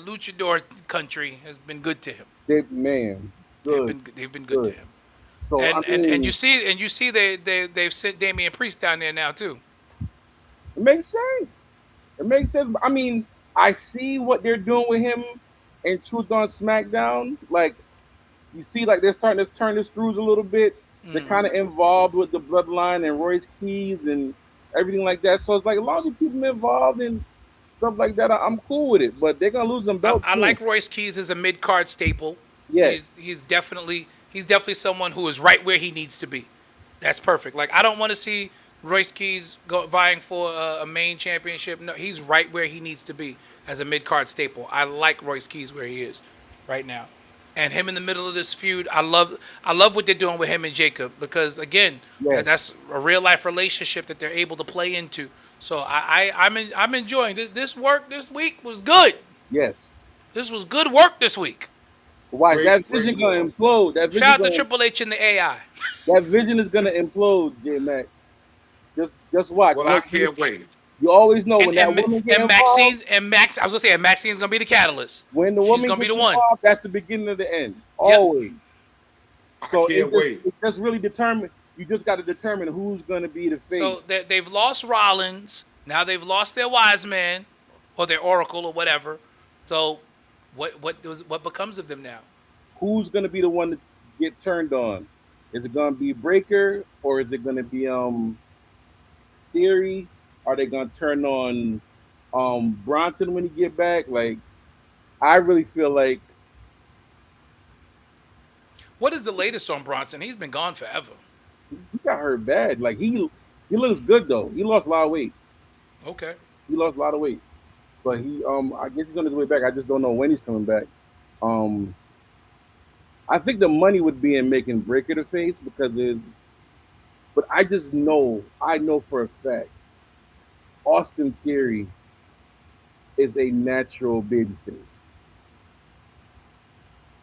luchador country has been good to him. man, good. They've been good to Good. him. So I And mean, you see they've sent Damian Priest down there now too. it makes sense. It makes sense. I mean, I see what they're doing with him in Truth on SmackDown. Like you see, like they're starting to turn the screws a little bit. They're kind of involved with the bloodline and Royce Keys and everything like that. So it's like as long as you keep them involved and stuff like that, I'm cool with it. But they're gonna lose them belts I too. like Royce Keys as a mid card staple. Yeah, He's definitely someone who is right where he needs to be. That's perfect. Like I don't want to see Royce Keys vying for a main championship. No, he's right where he needs to be as a mid card staple. I like Royce Keys where he is right now, and him in the middle of this feud. I love what they're doing with him and Jacob because again, yes, that's a real life relationship that they're able to play into. So I'm enjoying this work this week was good. yes. This was good work this week. Watch that Great vision gonna work. implode. Shout out to Triple H and the AI. That vision is gonna implode, J Mac. Just watch. Well, I can't wait. You always know when And that and, woman get and involved. Max. I was gonna say, and Maxine's gonna be the catalyst. When the She's woman gonna be gets the one. involved, that's the beginning of the end. Yep. Always. I So can't wait. it just really determine. You just got to determine who's going to be the face. So they've lost Rollins. Now they've lost their wise man, or their oracle, or whatever. So what becomes of them now? Who's going to be the one to get turned on? Is it going to be Breaker or is it going to be Theory? Are they going to turn on Bronson when he get back? Like, I really feel like What is the latest on Bronson? He's been gone forever. he got hurt bad. Like he looks good though. He lost a lot of weight. Okay. He lost a lot of weight, but he I guess he's on his way back. I just don't know when he's coming back. I think the money would be in making Breaker the face because but I know for a fact Austin Theory is a natural babyface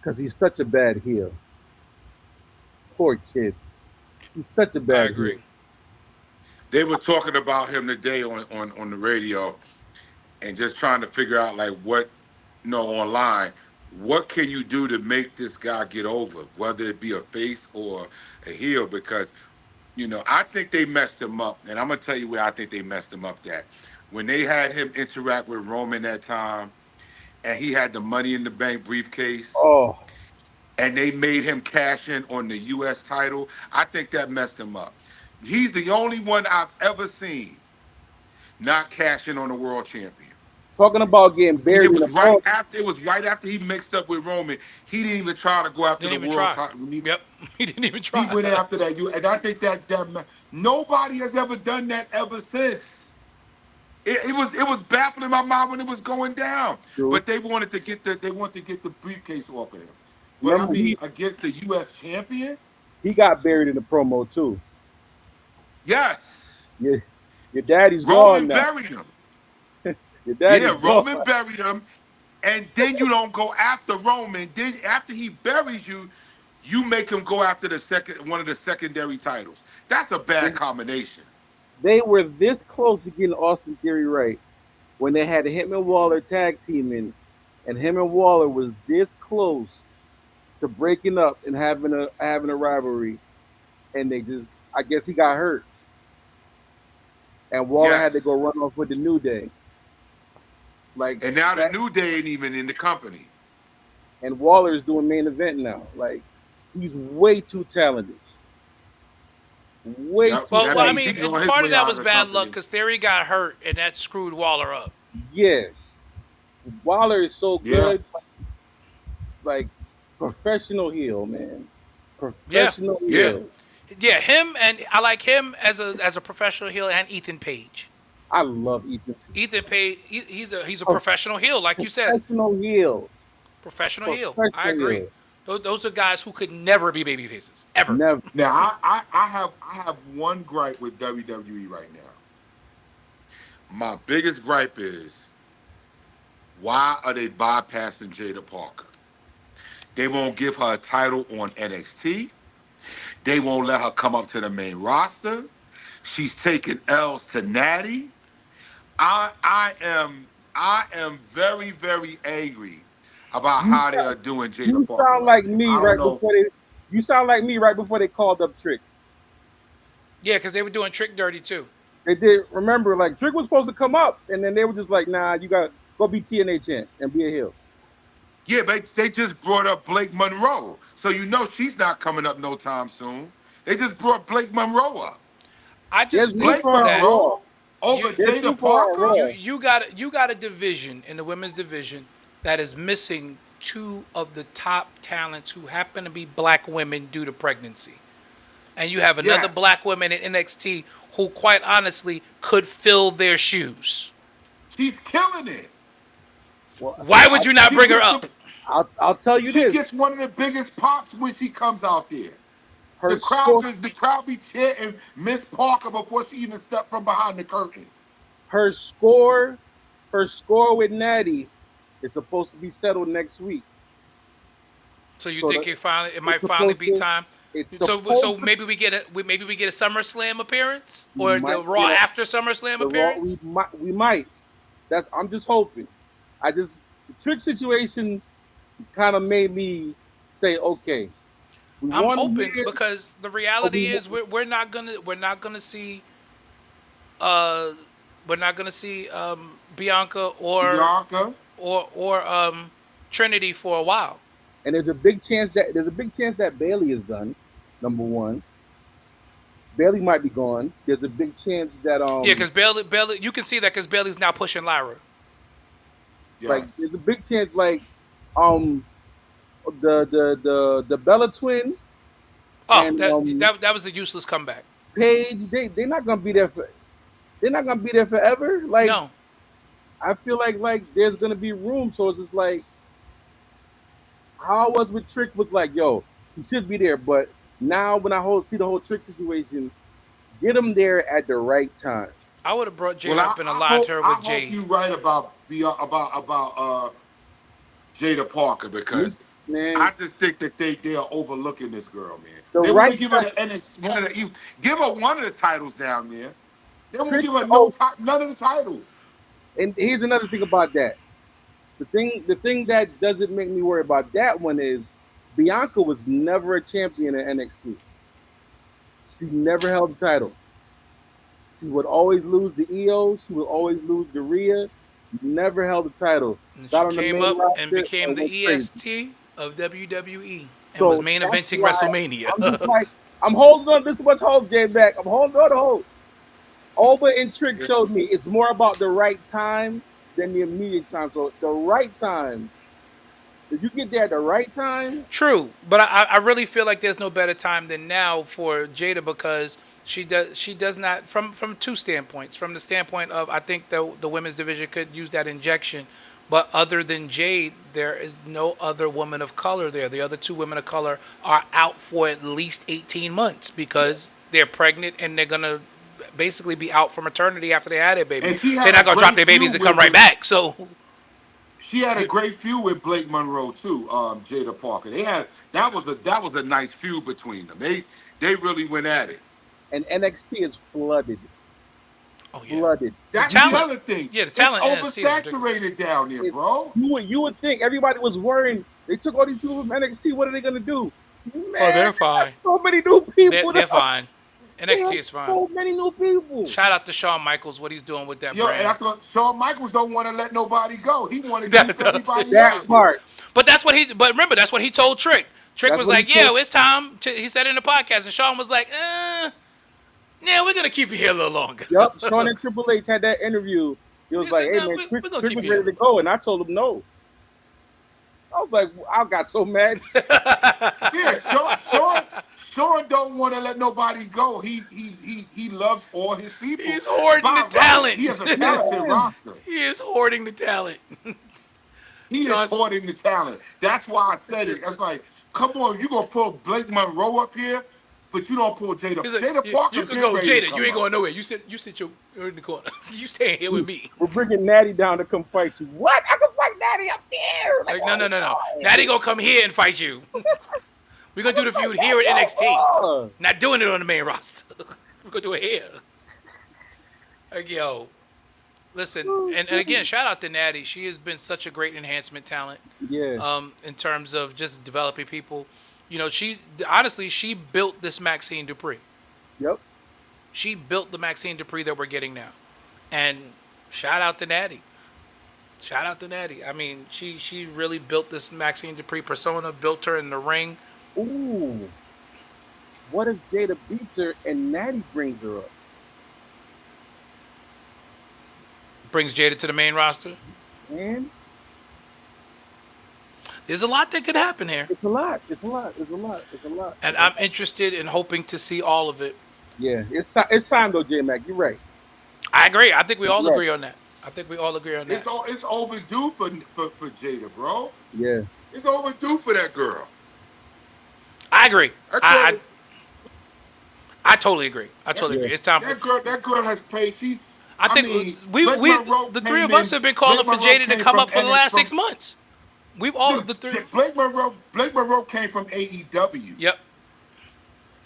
because he's such a bad heel. Poor kid. He's such a bad I agree. heel. They were talking about him today on the radio and just trying to figure out like online, what can you do to make this guy get over, whether it be a face or a heel? Because, I think they messed him up. And I'm gonna tell you where I think they messed him up that. When they had him interact with Roman that time and he had the money in the bank briefcase Oh, and they made him cash in on the US title, I think that messed him up. He's the only one I've ever seen not cash in on the world champion. talking about getting And buried in a pro. it was right after he mixed up with Roman. He didn't even try to go after Didn't the even world try. title. Yep. He didn't even He try. went after that. And I think that nobody has ever done that ever since. It was baffling my mind when it was going down. True. But they wanted to get the briefcase off of him. But I Remember, mean, against the US champion, he got buried in the promo too. yes. Your daddy's Roman gone now. buried him. Your daddy's Yeah, gone. Roman buried him, and then you don't go after Roman. Then after he buries you, you make him go after one of the secondary titles. That's a bad combination. They were this close to getting Austin Theory right when they had him and Waller tag teaming, and him and Waller was this close to breaking up and having a rivalry, and I guess he got hurt, and Waller Yes. had to go run off with the New Day. Like And now the that, New Day ain't even in the company. and Waller is doing main event now. Like he's way too talented. Way Yep. too Well, That I means mean, he's on and his part of way that out was of the bad luck company. because Theory got hurt, and that screwed Waller up. Yeah. Waller is so Yeah. good. Like professional heel, man. Professional Yeah. heel. Yeah, him, and I like him as a professional heel, and Ethan Page. I love Ethan. Ethan Page, he's a professional heel, like you said, Professional heel. professional heel. I Professional agree. heel. Those are guys who could never be baby faces ever. Never. Now I have one gripe with WWE right now. My biggest gripe is why are they bypassing Jada Parker? They won't give her a title on NXT. They won't let her come up to the main roster. She's taking L's to Natty. I am very, very angry about how they are doing Jada You Parker sound right like now. me I don't right know. before they You sound like me right before they called up Trick. Yeah, because they were doing Trick dirty too. They did. Remember, like Trick was supposed to come up, and then they were just like, "Nah, you got to go be TNA champ and be a heel." Yeah, but they just brought up Blake Monroe, so you know she's not coming up no time soon. They just brought Blake Monroe up. I There's just room think Blake for her that on Raw. Monroe over you There's room Jada for her on Parker. Raw. you got a division in the women's division that is missing two of the top talents who happen to be black women due to pregnancy. And you have another Yes, black woman in NXT who quite honestly could fill their shoes. she's killing it. Well, Why would you not She bring her gets up? the I'll tell you she this: gets one of the biggest pops when she comes out there. her score, The crowd be chanting Miss Parker before she even stepped from behind the curtain. her score, her score with Natty is supposed to be settled next week. So you So think it might finally be time? It's So supposed to. maybe we get a SummerSlam appearance We or might the Raw get after SummerSlam the Raw. appearance. We might. I'm just hoping. The Trick situation kind of made me say, okay, we I'm want hoping to because the reality is we're not gonna see uh Bianca Bianca. or Trinity for a while. and there's a big chance that Bailey is done. Number one, Bailey might be gone. There's a big chance that Yeah, because Bailey, you can see that because Bailey's now pushing Lyra. like Yes. there's a big chance um the Bella twin Oh, and that was a useless comeback. Paige, they're not gonna be there forever. Like No, I feel like there's gonna be room, so it's just like how I was with Trick was like, yo, he should be there, but now when I see the whole Trick situation, get him there at the right time. I would have brought Jade Well, up and aligned her I with hope Jade. you're right about Jada Parker because Man, I just think that they are overlooking this girl, man. the They want right to give her time. the NXT, give her one of the titles down there. They won't Trick, give her oh, none of the titles. and here's another thing about that. The thing that doesn't make me worry about that one is Bianca was never a champion in NXT. She never held the title. She would always lose the EO. She would always lose the Rhea. Never held the title. And Got on she the came main up roster and became the went crazy. EST of WWE and So was main that's eventing why WrestleMania. I'm just like, I'm holding on. This is much hope, Jay back. I'm holding on to hope. Oba and Trick showed me it's more about the right time than the immediate time. So the right time, if you get there at the right time, True, but I really feel like there's no better time than now for Jada because she does not from two standpoints. From the standpoint of I think the women's division could use that injection, but other than Jade, there is no other woman of color there. The other two women of color are out for at least 18 months because they're pregnant and they're gonna basically be out for maternity after they had their babies. And she had They're not a gonna drop great their babies feud and come with right back. So She had a great feud with Blake Monroe too, Jada Parker. That was a nice feud between them. They really went at it. and NXT is flooded. oh yeah, Flooded. That's talent. the other thing. Yeah, the talent in It's NXT is oversaturated down there, bro. You would think everybody was worrying. They took all these people from NXT. What are they gonna do? Man, they're fine. so many new people. They're fine. They NXT have is fine. so many new people. Shout out to Shawn Michaels, what he's doing with that Yo, and brand. that's what Shawn Michaels don't want to let nobody go. He want to That- keep that- everybody That out. part. But remember, that's what he told Trick. Trick That's was what he like, "Yeah, told- it's time." He said in the podcast, and Shawn was like, "Yeah, we're gonna keep you here a little longer." Yep. Sean and Triple H had that interview. He was He like, said, "Hey "No, man, we're Trick gonna was keep ready you to go," and I told him no. I was like, I got so mad. Yeah, Shawn don't want to let nobody go. He loves all his people. He's hoarding By the right, talent. He has a talented roster. He is hoarding the talent. He Shawn- is hoarding the talent. That's why I said it. It's like, come on, you gonna pull Blake Monroe up here, but you don't pull Jada. He's like, Jada Parker. you can been go, ready to Jada. come You ain't up. going nowhere. You sit you're in the corner. You staying here with me. We're bringing Natty down to come fight you. What? I can fight Natty up there. Like, no. Natty gonna come here and fight you. We're gonna do the feud here at NXT. Oh, Not doing it on the main roster. We're gonna do it here. Like, yo, listen, and again, shout out to Natty. She has been such a great enhancement talent. yeah. In terms of just developing people. You know, she built this Maxine Dupree. Yep. She built the Maxine Dupree that we're getting now. And shout out to Natty. Shout out to Natty. I mean, she really built this Maxine Dupree persona, built her in the ring. Ooh. What if Jada beats her and Natty brings her up? Brings Jada to the main roster. Man, There's a lot that could happen here. it's a lot. It's a lot. It's a lot. It's a lot. And I'm interested in hoping to see all of it. Yeah, it's time. It's time though, J Mac. You're right. I agree. I think we all Right. agree on that. I think we all agree on that. It's overdue for Jada, bro. Yeah. It's overdue for that girl. I agree. That I, girl, I totally agree. I totally Yeah. agree. It's time for. that girl has played. I think mean, we Blake Monroe the came three of us in- have been calling Blake for Monroe Jada to came come from up for the NXT last from- 6 months. We've all the three. Blake Monroe came from AEW. Yep.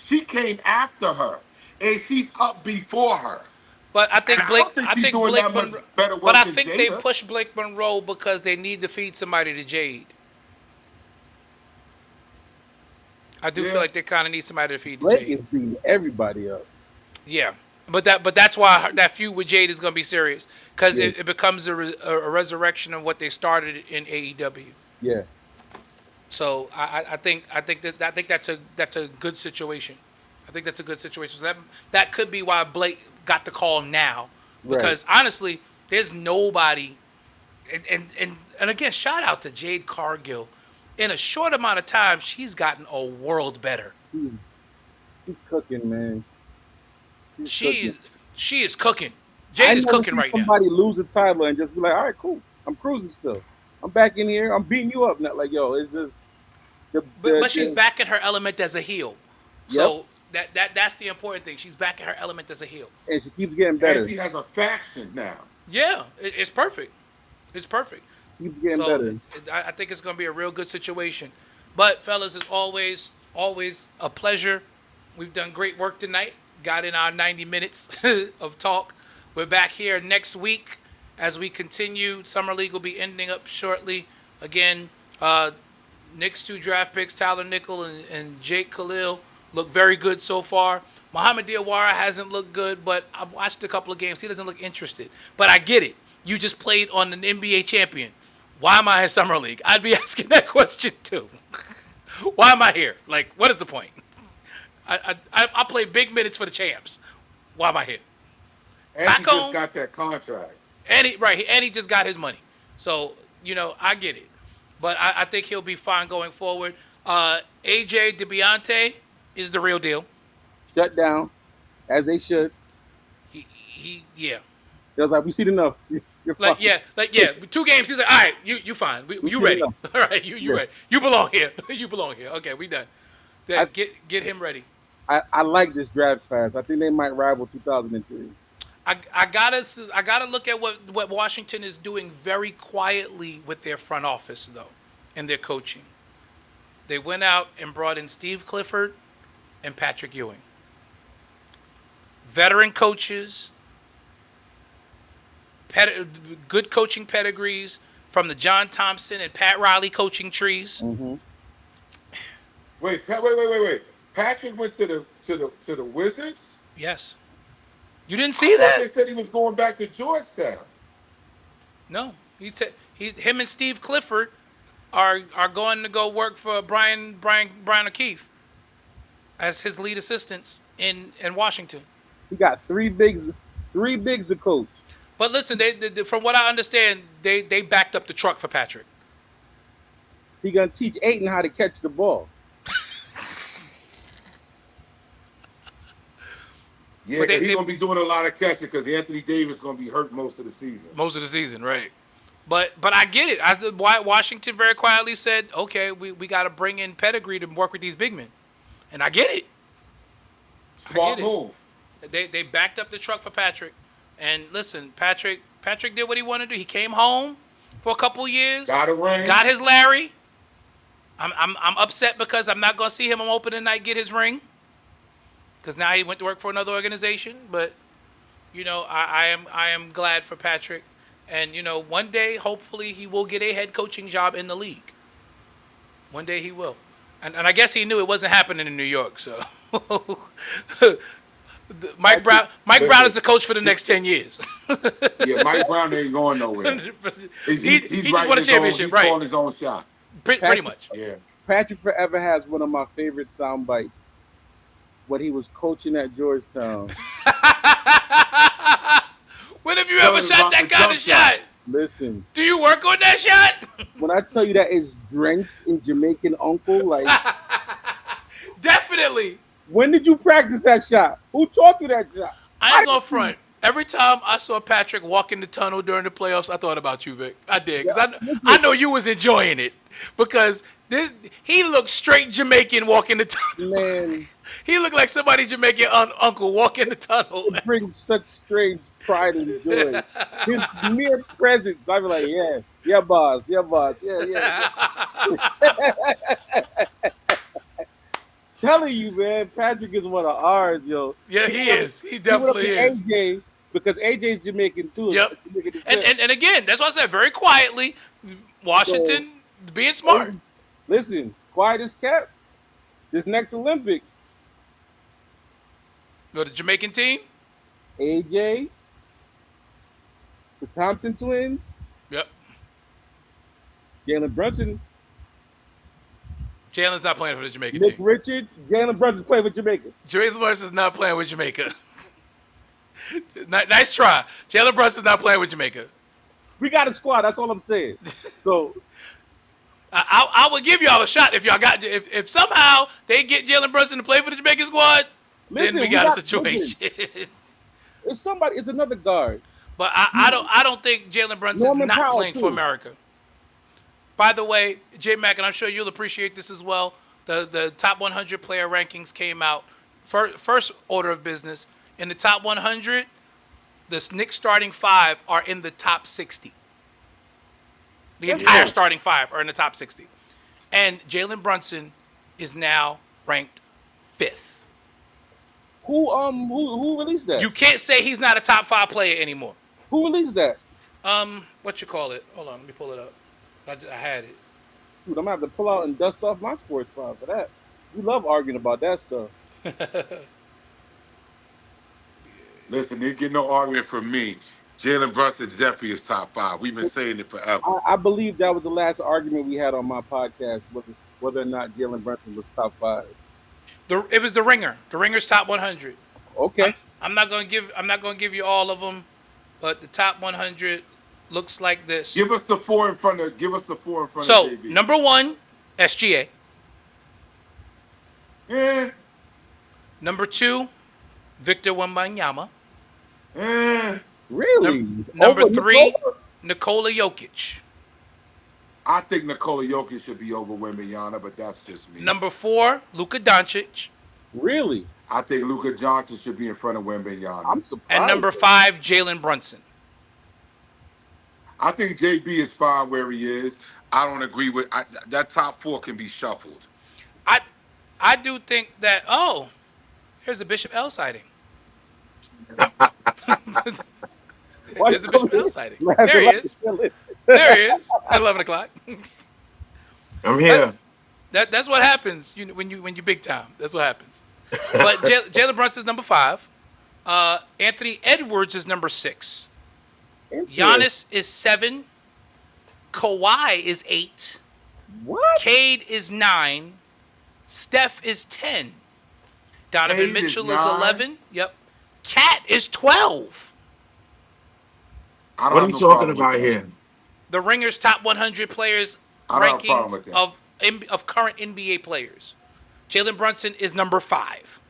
She came after her, and she's up before her. But I think And I Blake. don't think I she's think doing Blake that much Monroe. better work But I than think they Jada. push Blake Monroe because they need to feed somebody to Jade. I do Yeah. feel like they kind of need somebody to feed to Blake Jade. is beating everybody up. Yeah, but that's why that feud with Jade is going to be serious because Yeah. it becomes a resurrection of what they started in AEW. Yeah. So I think that's a good situation. I think that's a good situation. So that could be why Blake got the call now Right. because honestly, there's nobody. And again, shout out to Jade Cargill. In a short amount of time, she's gotten a world better. She's cooking, man. She is cooking. I Jade is never cooking seen right now. somebody lose a title and just be like, all right, cool. I'm cruising still. I'm back in here. I'm beating you up. Not like, yo, it's just. But she's back in her element as a heel. So that's the important thing. She's back in her element as a heel. And she keeps getting better. And she has a faction now. Yeah, it's perfect. It's perfect. Keeps getting So better. I think it's going to be a real good situation. But fellas, it's always a pleasure. We've done great work tonight. Got in our 90 minutes of talk. We're back here next week as we continue. Summer League will be ending up shortly. Again, Knicks 2 draft picks, Tyler Nickel and Jake Khalil, look very good so far. Muhammad Diawara hasn't looked good, but I've watched a couple of games. He doesn't look interested. But I get it. You just played on an NBA champion. Why am I in Summer League? I'd be asking that question too. Why am I here? Like, what is the point? I play big minutes for the champs. Why am I here? And Back she just home. got that contract. And he just got his money. So, I get it. But I think he'll be fine going forward. AJ DeBiante is the real deal. Shut down, as they should. Yeah. It was like, we seen enough. You're Like, fine. yeah. 2 games, he's like, all right, you fine. You see ready. enough. All right, you Yeah. ready. You belong here. You belong here. Okay, we done. Then get him ready. I like this draft class. I think they might rival 2003. I gotta look at what Washington is doing very quietly with their front office though, and their coaching. They went out and brought in Steve Clifford and Patrick Ewing. Veteran coaches, good coaching pedigrees from the John Thompson and Pat Riley coaching trees. Mm-hmm. Wait. Patrick went to the Wizards. Yes. You didn't see I thought that? they said he was going back to Georgetown. No. Him and Steve Clifford are going to go work for Brian O'Keefe as his lead assistants in Washington. He got three bigs to coach. But listen, they from what I understand, they backed up the truck for Patrick. He gonna teach Aiton how to catch the ball. Yeah, But 'cause they- he's gonna be doing a lot of catching because Anthony Davis gonna be hurt most of the season. Most of the season, right? But I get it. Why Washington very quietly said, okay, we got to bring in pedigree to work with these big men, and I get it. Smart get it. move. They backed up the truck for Patrick, and listen, Patrick did what he wanted to do. He came home for a couple years, Got a ring. got his Larry. I'm upset because I'm not gonna see him on opening night get his ring, because now he went to work for another organization. But I am glad for Patrick, and one day hopefully he will get a head coaching job in the league. One day he will. And I guess he knew it wasn't happening in New York. So Mike Brown is the coach for the next 10 years. Yeah, Mike Brown ain't going nowhere. he He's just won a championship, He's right? calling his own shot. Pretty much. Yeah. Patrick forever has one of my favorite sound bites when he was coaching at Georgetown. When have you Tell ever him shot about that the kind jump of shot? Listen, Do you work on that shot? when I tell you that it's drenched in Jamaican uncle, like, Definitely. when did you practice that shot? Who taught you that shot? I ain't gonna front. Every time I saw Patrick walk in the tunnel during the playoffs, I thought about you, Vic. I did, because I know you was enjoying it, because he looked straight Jamaican walking the tunnel. Man, He looked like somebody Jamaican uncle walking the tunnel. it brings such strange pride and joy. His mere presence, I be like, yeah, boss, yeah. Telling you, man, Patrick is one of ours, yo. Yeah, he is. He He went up definitely to is. AJ because AJ's Jamaican too. Yep. Jamaican And again, that's why I said very quietly, Washington being smart. Listen, quiet as kept. This next Olympics, Go to the Jamaican team. AJ, the Thompson twins, Yep. Jalen Brunson, Jalen's not playing for the Jamaican Nick team. Richards, Jalen Brunson playing for Jamaica. Jalen Brunson's not playing with Jamaica. Nice try. Jalen Brunson's not playing with Jamaica. We got a squad. That's all I'm saying. So I would give y'all a shot if y'all got if somehow they get Jalen Brunson to play for the Jamaican squad. listen, Then we got a situation. It's somebody. It's another guard. But I don't think Jalen Brunson's Norman not Powell, playing too. for America. By the way, J Mac, and I'm sure you'll appreciate this as well. The top 100 player rankings came out. First order of business in the top 100, the Knicks starting five are in the top 60. The entire starting five are in the top 60, and Jalen Brunson is now ranked 5th. Who released that? You can't say he's not a top 5 player anymore. Who released that? What you call it? Hold on, let me pull it up. I had it. Dude, I'm gonna have to pull out and dust off my sports file for that. We love arguing about that stuff. Listen, you get no argument from me. Jalen Brunson definitely is top 5. We've been saying it forever. I believe that was the last argument we had on my podcast, whether or not Jalen Brunson was top 5. It was the Ringer. The Ringer's top 100. Okay. I'm not gonna give you all of them, but the top 100 looks like this. Give us the 4 in front of. So JB. number 1, SGA. Eh, Number 2, Victor Wembanyama. Really? Number Over 3, Nikola? Nikola Jokic. I think Nikola Jokic should be over Wembanyama, but that's just me. Number 4, Luka Doncic. Really? I think Luka Johnson should be in front of Wembanyama. I'm surprised. And number 5, Jalen Brunson. I think JB is fine where he is. I don't agree with that. Top 4 can be shuffled. I do think that. Oh, here's a Bishop L sighting. There's a Bishop L sighting. There he is. There he is. At 11 o'clock. I'm here. That's what happens when you big time. That's what happens. But Jalen Brunson is number 5. Anthony Edwards is number 6. Giannis is 7. Kawhi is 8. What? Cade is 9. Steph is 10. Donovan Cade is Mitchell is 9. 11. Yep. Cat is 12. I don't What are have you no talking problem with about that. here? The Ringer's top 100 players I don't have a problem rankings with that. of current NBA players. Jalen Brunson is number 5.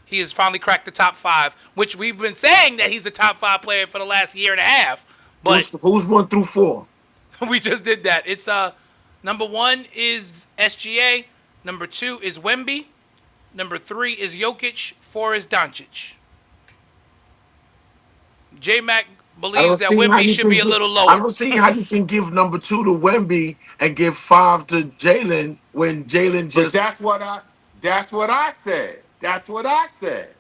He has finally cracked the top 5, which we've been saying that he's a top 5 player for the last year and a half. But Who's 1 through 4? we just did that. It's number 1 is SGA, number 2 is Wemby, number 3 is Jokic, 4 is Doncic. J Mac believes that Wemby should be a little I lower. don't see how you can give number 2 to Wemby and give 5 to Jalen when Jalen But just. that's what I said. That's what I said.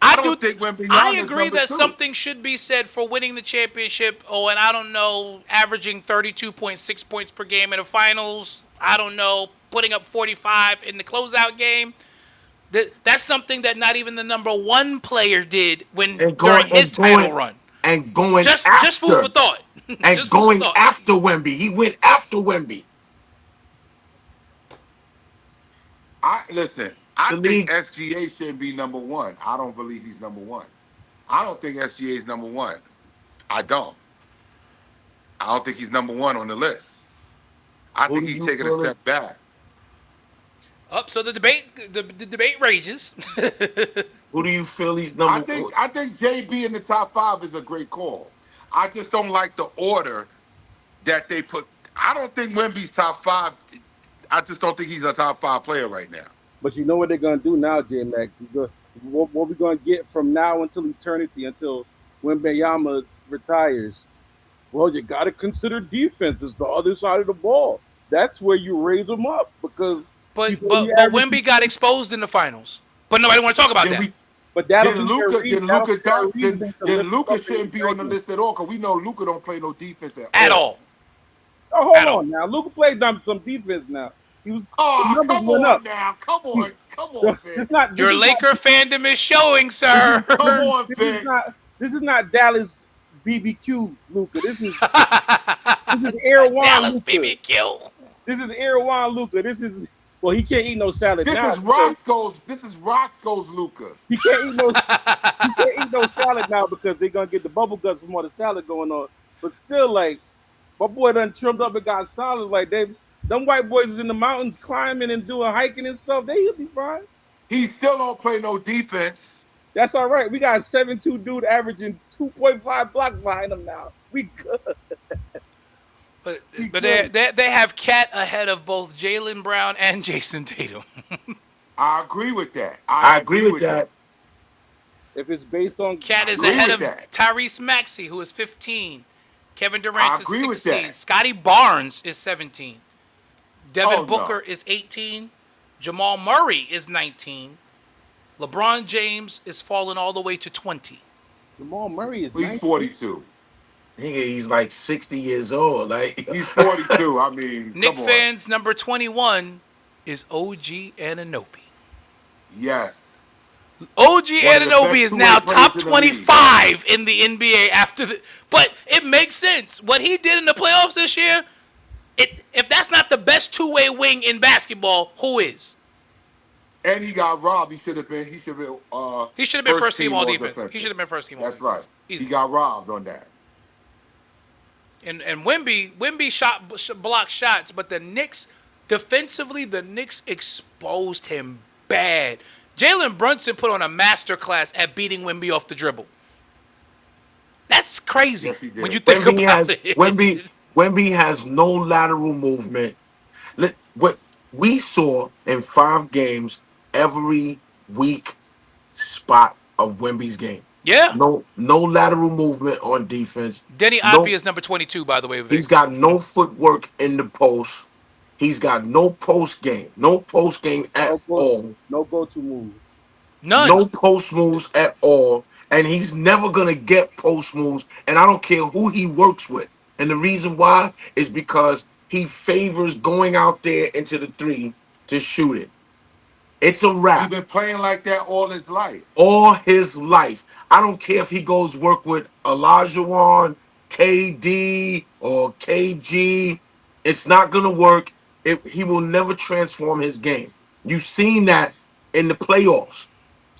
I don't do think Wembanyama I is agree number that 2. something should be said for winning the championship. Oh, and I don't know, averaging 32.6 points per game in the finals. I don't know, putting up 45 in the closeout game. That's something that not even the number one player did when and during going his and title going run. and going Just food for after thought. and Just food for going thought. after Wemby. He went after Wemby. I listen. I The think league. SGA shouldn't be number one. I don't believe he's number one. I don't think SGA is number one. I don't. I don't think he's number one on the list. I Who think do he's you taking a feel it? step back. Up, so the debate rages. Who do you feel he's I number? think I think JB in the top five is a great call. I just don't like the order that they put. I don't think Wemby's top five. I just don't think he's a top five player right now. But you know what they're gonna do now, J Mac? What we gonna get from now until eternity, until when Wembanyama retires? Well, you got to consider defense is the other side of the ball. That's where you raise them up because But he's but only but averaging- Wemby got exposed in the finals. But nobody want to talk about Then that. we But that'll then be their Luca reason- then that'll Luca be their don't reason then, to then lift Luca up in shouldn't be on the rankings. list at all because we know Luca don't play no defense At all. Oh, hold At all. on now. Luka played some defense now. He was the Oh, numbers come went on up. now. Come on, man. It's not Your Laker fandom is showing, sir. Come on, This Vic. is not. This is not Dallas BBQ Luka. This is Erwan Dallas Luka. BBQ. This is Erwan Luka. This is well, he can't eat no salad This now. is Roscoe's. This is Roscoe's Luca. He can't eat no. He can't eat no salad now because they're gonna get the bubble guts from all the salad going on. But still, like my boy done trimmed up and got solid. Like them white boys is in the mountains climbing and doing hiking and stuff. He'll be fine. He still don't play no defense. That's all right. We got a 7'2" dude averaging 2.5 blocks behind him now. We good. But He but good. they have Cat ahead of both Jaylen Brown and Jason Tatum. I agree with that. I agree with that. If it's based on Cat is agree ahead with of that. Tyrese Maxey, who is 15. Kevin I Durant agree is with 16. that. Scotty Barnes is 17. Devin Oh, no. Booker is 18. Jamal Murray is 19. LeBron James is falling all the way to 20. Jamal Murray is He's 19. 42. Nigga, he's like 60 years old. Like He's 42. I mean, Nick come on. fans number 21 is OG Anunoby. Yes. OG One of the Anunoby best is now two-way top players in the league. 25 in the NBA after the. But it makes sense. What he did in the playoffs this year, if that's not the best two-way wing in basketball, who is? And he got robbed. He should have been. He should have been First team all defense. defensive. He should have been first team all That's defense. right. Easy. He got robbed on that. And Wemby blocked shots, but the Knicks defensively, the Knicks exposed him bad. Jalen Brunson put on a masterclass at beating Wemby off the dribble. That's crazy Yes, he did. when you think Wemby about has it. Wemby has no lateral movement. What we saw in 5 games, every weak spot of Wemby's game. Yeah. No lateral movement on defense. Denny No- Avdia is number 22, by the way. Vic. He's got no footwork in the post. He's got no post game. No post game at all. No go-to move. None. No post moves at all. And he's never going to get post moves. And I don't care who he works with. And the reason why is because he favors going out there into the 3 to shoot it. It's a He's wrap. been playing like that all his life. All his life. I don't care if he goes work with Olajuwon, KD, or KG. It's not going to work. He will never transform his game. You've seen that in the playoffs.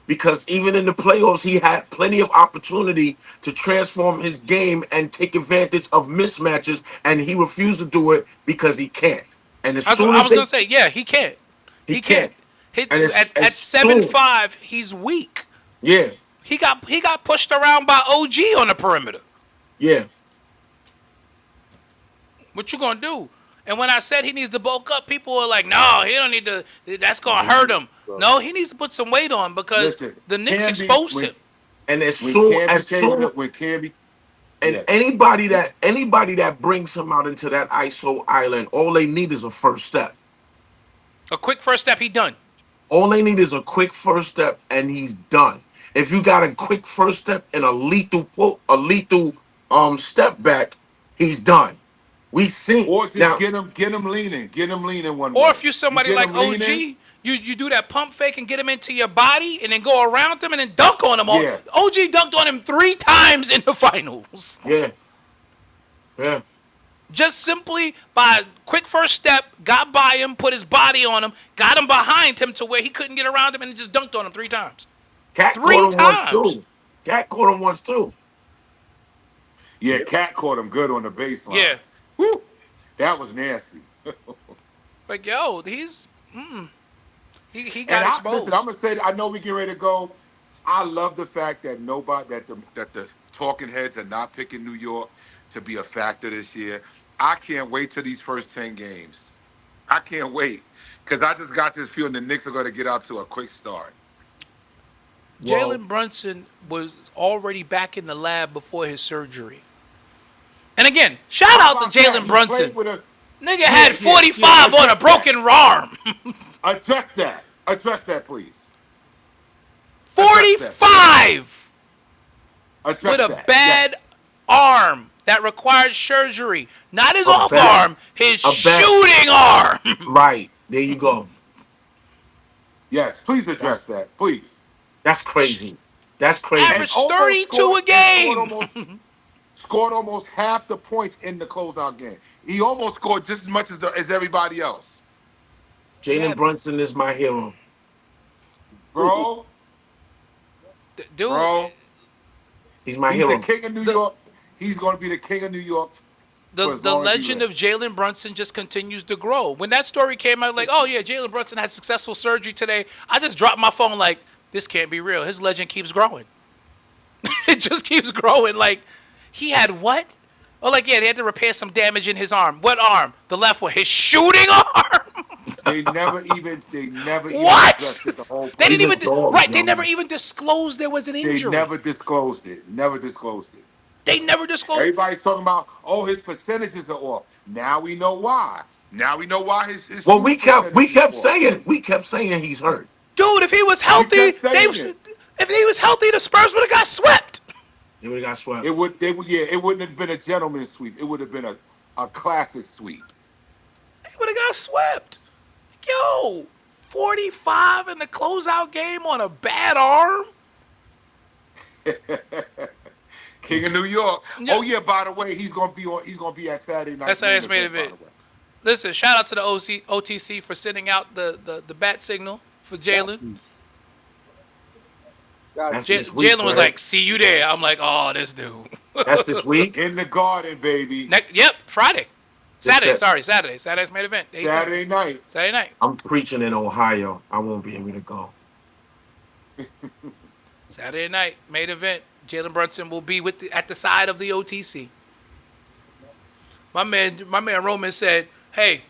Because even in the playoffs, he had plenty of opportunity to transform his game and take advantage of mismatches, and he refused to do it because he can't. And as I soon was as going to say, yeah, he can't. He can't. And At as 7'5", he's weak. yeah, He got pushed around by OG on the perimeter. yeah. What you gonna do? And when I said he needs to bulk up, people were like, "No, he don't need to. That's gonna hurt him." No, he needs to put some weight on because Listen, the Knicks Camby- exposed when- him. And as When soon Camby as came soon up, when Camby, and yeah. anybody that brings him out into that ISO island, all they need is a first step. A quick first step, he done. All they need is a quick first step, and he's done. If you got a quick first step and a lethal step back, he's done. We seen Or just now. get him leaning. Get him leaning one Or way. if you're somebody get like him leaning, OG, you do that pump fake and get him into your body and then go around him and then dunk on him. yeah. OG dunked on him 3 times in the finals. Yeah, yeah. Just simply by quick first step, got by him, put his body on him, got him behind him to where he couldn't get around him and just dunked on him 3 times. Cat 3 caught him once times. too. Cat caught him once too. Yeah, Cat caught him good on the baseline. Yeah. Woo! That was nasty. Like, yo, he And got listen, I'm exposed. gonna say, I know we get ready to go. I love the fact that the talking heads are not picking New York to be a factor this year. I can't wait till these first 10 games. I can't wait because I just got this feeling the Knicks are going to get out to a quick start. Well, Jalen Brunson was already back in the lab before his surgery. And again, shout How out to about that? Jalen He Brunson. played with a Nigga had yeah, 45 on a broken arm. address that. Address that, please. Address that, please. 45 Address with a that. bad Yes. arm that required surgery. Not his A off bad- arm, his a bad- shooting arm. right there you go. Yes, please address that, please. That's crazy. That's crazy. Average almost 32 scored- a game. Scored almost half the points in the closeout game. He almost scored just as much as everybody else. Jalen Yeah. Brunson is my hero. Bro, Dude, bro. He's my He's hero. the king of New York. He's going to be the king of New York. the for as long as he legend of lives. Jalen Brunson just continues to grow. When that story came out, like, oh yeah, Jalen Brunson had successful surgery today, I just dropped my phone like, this can't be real. His legend keeps growing. It just keeps growing. Like, he had what? Oh, like, yeah, they had to repair some damage in his arm. What arm? The left one. His shooting arm. They never even What? addressed it the whole They didn't He's a even dog, right. They yo. never even disclosed there was an They injury. never disclosed it. Never disclosed it. They never disclosed. Everybody's talking about, oh, his percentages are off. Now we know why. Now we know why his Well, shooting percentage is off. kept saying he's hurt. Dude, if he was healthy, kept saying it. if he was healthy, the Spurs would have got swept. He would have got swept. It wouldn't have been a gentleman's sweep. It would have been a classic sweep. They would have got swept. Yo, 45 in the closeout game on a bad arm. King of New York. Yeah. Oh yeah, by the way, he's gonna be at Saturday night. That's Saturday's main by event. the way. Listen, shout out to the OTC for sending out the bat signal for Jalen. That's this week, Jalen was right? like, "See you there." I'm like, "Oh, this dude." That's this week. In the Garden, baby. Yep, Friday, Saturday. Sat- Sorry, Saturday. Saturday's main event. Saturday night. Saturday night. I'm preaching in Ohio. I won't be able to go. Saturday night main event. Jalen Brunson will be at the side of the OTC. My man Roman said, "Hey,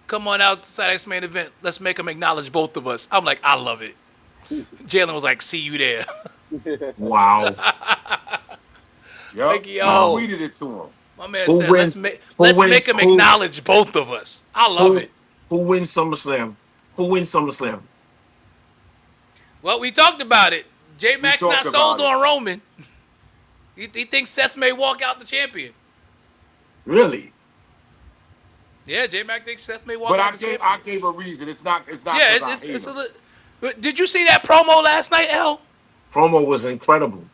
come on out to Saturday's main event. Let's make him acknowledge both of us." I'm like, I love it. Jalen was like, "See you there." Wow. Yep. Like, yo. I tweeted it to him. My man Who said, wins- let's who make him wins- who- acknowledge both of us. I love it. Who wins SummerSlam? Who wins SummerSlam? Well, we talked about it. J Max talked not sold about it. on Roman. He thinks Seth may walk out the champion. Really? Yeah, J Max thinks Seth may walk But out the champion. I gave a reason. It's not. Yeah, 'cause I hate him. Did you see that promo last night, L? Promo was incredible.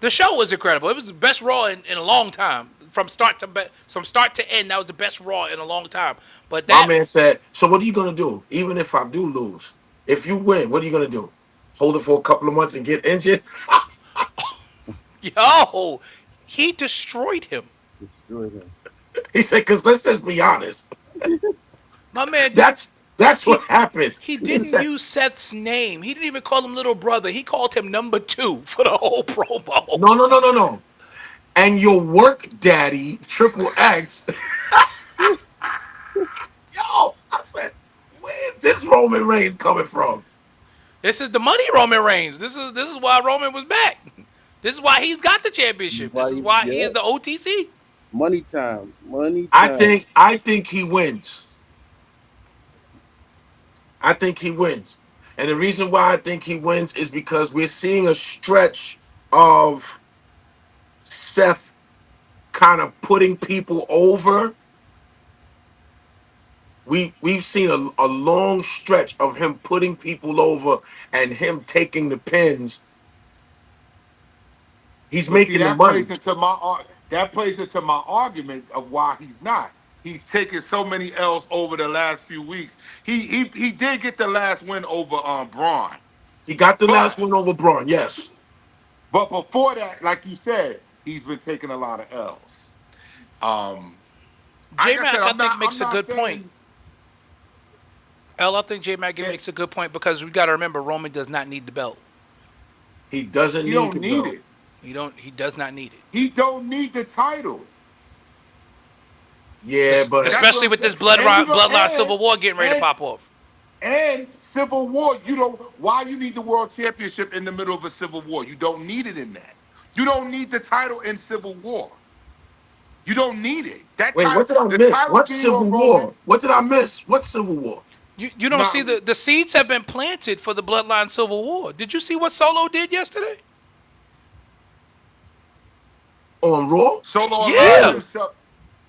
The show was incredible. It was the best Raw in a long time. From start to end, that was the best Raw in a long time. But My that man said, "So what are you gonna do? Even if I do lose, if you win, what are you gonna do? Hold it for a couple of months and get injured?" yo, he destroyed him. Destroyed him. He said, "Cause let's just be honest. My man, That's what happens." he said- didn't use Seth's name. He didn't even call him little brother. He called him number 2 for the whole promo. No. And your work daddy, Triple X. Yo, I said, where's this Roman Reigns coming from? This is the money Roman Reigns. This is why Roman was back. This is why he's got the championship. This is why he is the OTC. Money time. Money time. I think he wins. I think he wins. And the reason why I think he wins is because we're seeing a stretch of Seth kind of putting people over we've seen a long stretch of him putting people over and him taking the pins. He's But see, making the that money. plays into my argument of why he's not. He's taken so many L's over the last few weeks. He did get the last win over Braun, He got the last but one over Braun, yes. before that, like you said, he's been taking a lot of L's. J Like I said, Mac, I I'm think, not. I'm makes a not good point. saying I think J Mac that makes a good point because we got to remember Roman does not need the belt. He doesn't he need don't to need go. it. He does not need it. He don't need the title. Yeah, but That's what Especially I'm with saying. this And you know, bloodline civil war getting ready to and pop off. and Civil War. You know why you need the World Championship in the middle of a Civil War? You don't need it in that. You don't need the title in Civil War. You don't need it. That wait, title, what did I the miss? title What being on Civil Roman. War? What did I miss? What Civil War? You don't see Not the seeds have been planted for the bloodline civil war. Did you see what Solo did yesterday? On Raw? Solo aligned Yeah. himself.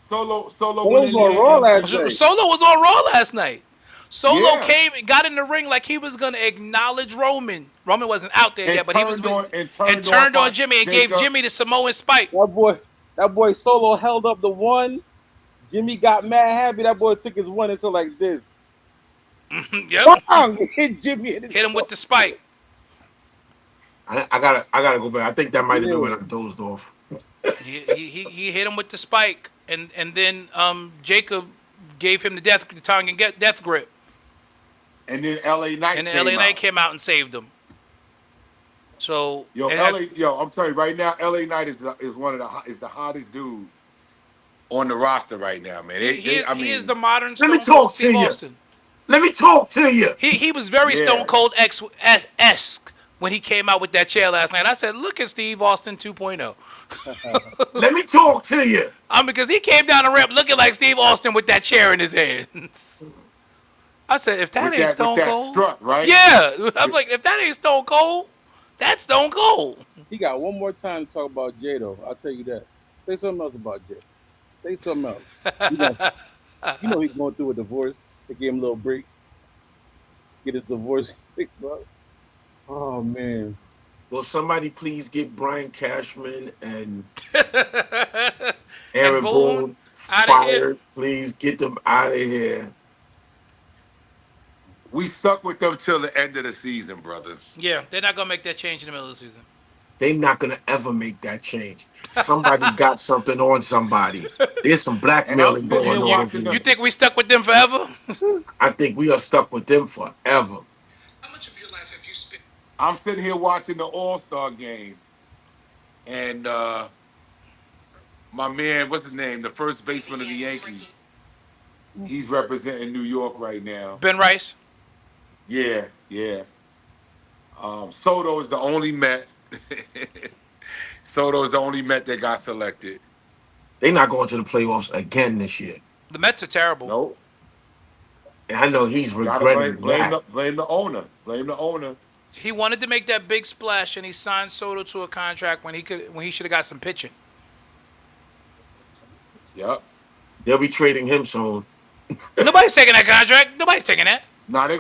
Solo What went was in on there Raw and last night? Solo was on Raw last night. Solo yeah, came and got in the ring like he was gonna acknowledge Roman. Roman wasn't out there and yet, but he was turned on and off turned on on Jimmy and gave Jacob. Jimmy the Samoan spike. That boy Solo held up the one. Jimmy got mad happy. That boy took his one and so like this. Yep. Bang! Hit Jimmy in his Hit him with the spike. I gotta go back. I think that might have been Yeah. when I dozed off. He hit him with the spike, and then Jacob gave him the tongue and get death grip, And then LA Knight and then came LA Knight out. came out and saved him. So Yo, and I'm telling you right now, LA Knight is one of the hottest dude on the roster right now, man. he is the modern Let me Stone Cold talk to Steve you. Austin. Let me talk to you. He was very Stone yeah. Cold esque when he came out with that chair last night. I said, look at Steve Austin 2.0. Let me talk to you. Because he came down the ramp looking like Steve Austin with that chair in his hands. I said, if that with ain't that Stone with that Cold, strut, right? yeah. I'm like, if that ain't Stone Cold, that's Stone Cold. He got one more time to talk about Jay though. I'll tell you that. Say something else about Jay. Say something else. He's going through a divorce. They gave him a little break. Get his divorce fixed up. Oh man. Will somebody please get Brian Cashman and And Aaron Boone Boone out of here. fired? Please get them out of here. We stuck with them till the end of the season, brother. Yeah, they're not gonna make that change in the middle of the season. They're not gonna ever make that change. Somebody got something on somebody. There's some And I'm blackmailing sitting going here on watching here. You them. think we stuck with them forever? I think we are stuck with them forever. How much of your life have you spent? I'm sitting here watching the All-Star game, and my man, what's his name, the first baseman of the Yankees, he's representing New York right now. Ben Rice. Yeah, yeah. Soto is the only Met. Soto is the only Met that got selected. They're not going to the playoffs again this year. The Mets are terrible. Nope. And I know he's Gotta regretting that. blame the owner. Blame the owner. He wanted to make that big splash, and he signed Soto to a contract when he should have got some pitching. Yep. They'll be trading him soon. Nobody's taking that contract. Nobody's taking that. Now they're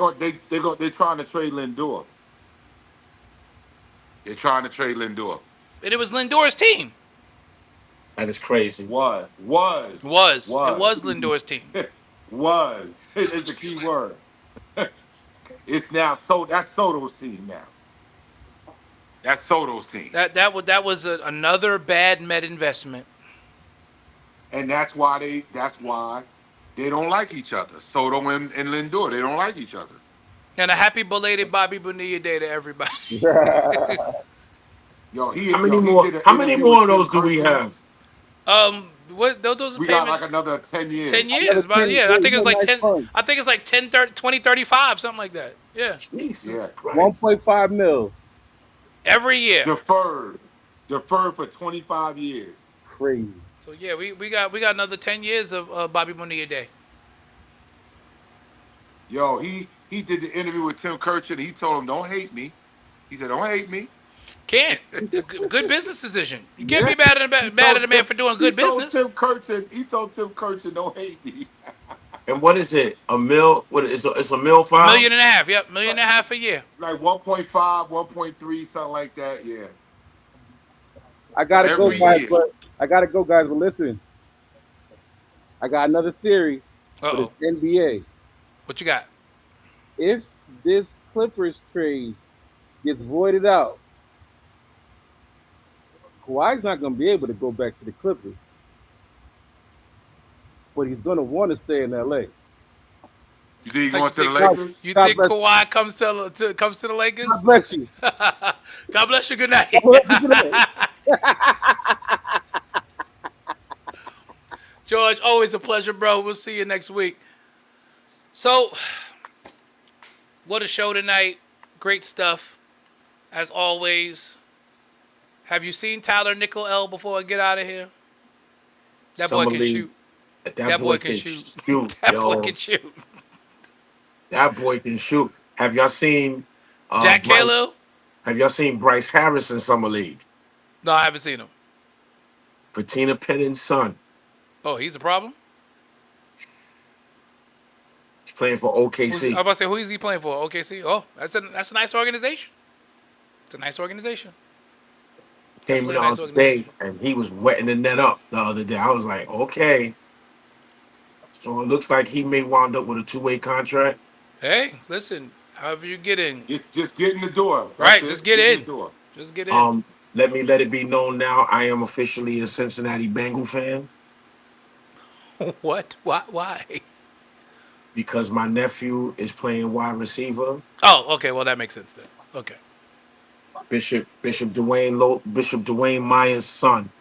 trying to trade Lindor. They're trying to trade Lindor. And it was Lindor's team. That is crazy. Was It was Lindor's team. was is the key word. It's now that's Soto's team now. That's Soto's team, That was another bad Met investment. and that's why they don't like each other. Soto and Lindor, they don't like each other. And a happy belated Bobby Bonilla Day to everybody. Yo, How many he more? did an How many interview more of with those Tim do we Kirkland. have? What those We got payments? like another 10 years. 10 years. Another About, 10 yeah, I think it's like nice 10. funds. I think it's like 10, 30, 20, 35, something like that. Yeah, Jesus Yeah. Christ. 1.5 mil. every year. Deferred for 25 years. Crazy. So yeah, we got another 10 years of Bobby Bonilla Day. Yo, he did the interview with Tim Kirchin. He told him, "Don't hate me." He said, "Don't hate me." Can't. Good business decision. You can't Yeah. be mad at a man for doing good business. He told Tim Kirchin, "Don't hate me." And what is it? A mil? What is it's a mil A file? million and a half. Yep, million and a half a year. Like 1.5, 1.3, something like that. Yeah, I gotta go, every guys. year. But I gotta go, guys. But listen, I got another theory Uh for the oh. NBA. What you got? If this Clippers trade gets voided out, Kawhi's not gonna be able to go back to the Clippers, but he's gonna want to stay in LA. You think he You going to the think God, Lakers? you God think bless. Kawhi comes to the God Lakers? bless you. God bless you. Good night. God bless you today. George, always a pleasure, bro. We'll see you next week. So, what a show tonight. Great stuff, as always. Have you seen Tyler Nickel L before I get out of here? That boy Summer can league. shoot. That boy can shoot. shoot, That boy yo. can shoot. That boy can shoot. Have y'all seen Jack Bryce? Kalo? Have y'all seen Bryce Harris in summer league? No, I haven't seen him. Patina Penning's son. Oh, he's a problem? He's playing for I'm OKC. about to say, who is he playing for? OKC? Oh, that's a nice organization. It's a nice organization. Came Definitely in a nice the other day organization. and he was wetting the net up the other day. I was like, okay. So it looks like he may wind up with a two-way contract. Hey, listen, however you get in. Just get in the door. That's Right, just it. get Get in the in. door. Just get in. Let it be known now, I am officially a Cincinnati Bengal fan What? Why? because my nephew is playing wide receiver. Oh, okay. Well, that makes sense then. Okay. Bishop Dwayne Meyer's son.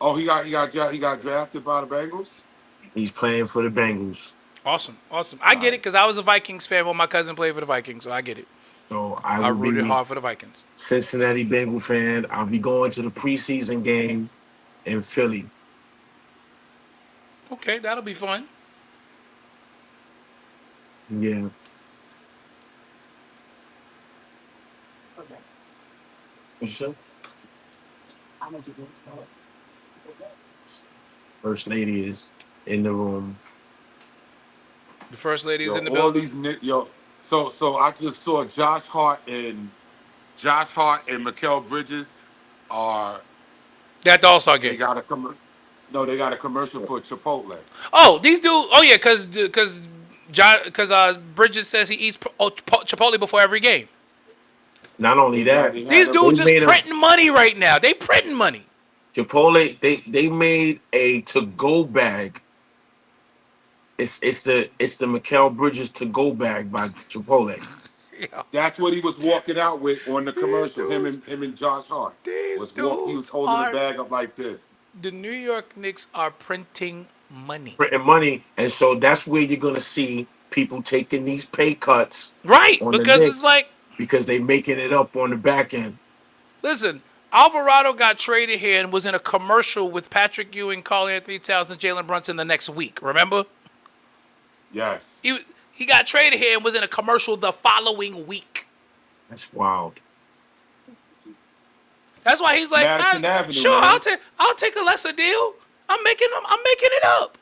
Oh, he got drafted by the Bengals. He's playing for the Bengals. Awesome. I get it Nice. because I was a Vikings fan when my cousin played for the Vikings, so I get it. So I I will rooted be hard for the Vikings. Cincinnati Bengal fan. I'll be going to the preseason game in Philly. Okay, that'll be fun. Yeah. What's up? First lady is in the room. The first lady's Yo, in the all building. these yo. So I just saw Josh Hart and Mikael Bridges are That the All-Star they game. got a no, they got a commercial for Chipotle. Oh, these dudes. Oh yeah, because Bridges says he eats Chipotle before every game. Not only that, They These had dudes they just made a printing money right now. They printing money. Chipotle. They made a to-go bag. It's the Mikael Bridges to-go bag by Chipotle. Yeah. That's what he was walking out with on the commercial. dudes- Him and Josh Hart These He was dudes holding the are. bag up like this. The New York Knicks are printing money. Printing money, and so that's where you're gonna see people taking these pay cuts Right, on the because it's Knicks like, because they making it up on the back end. listen, Alvarado got traded here and was in a commercial with Patrick Ewing, Carl Anthony Towns, and Jalen Brunson the next week. Remember? Yes. He got traded here and was in a commercial the following week. That's wild. That's why he's like, Madison Avenue, sure, man. I'll take a lesser deal. I'm making it up.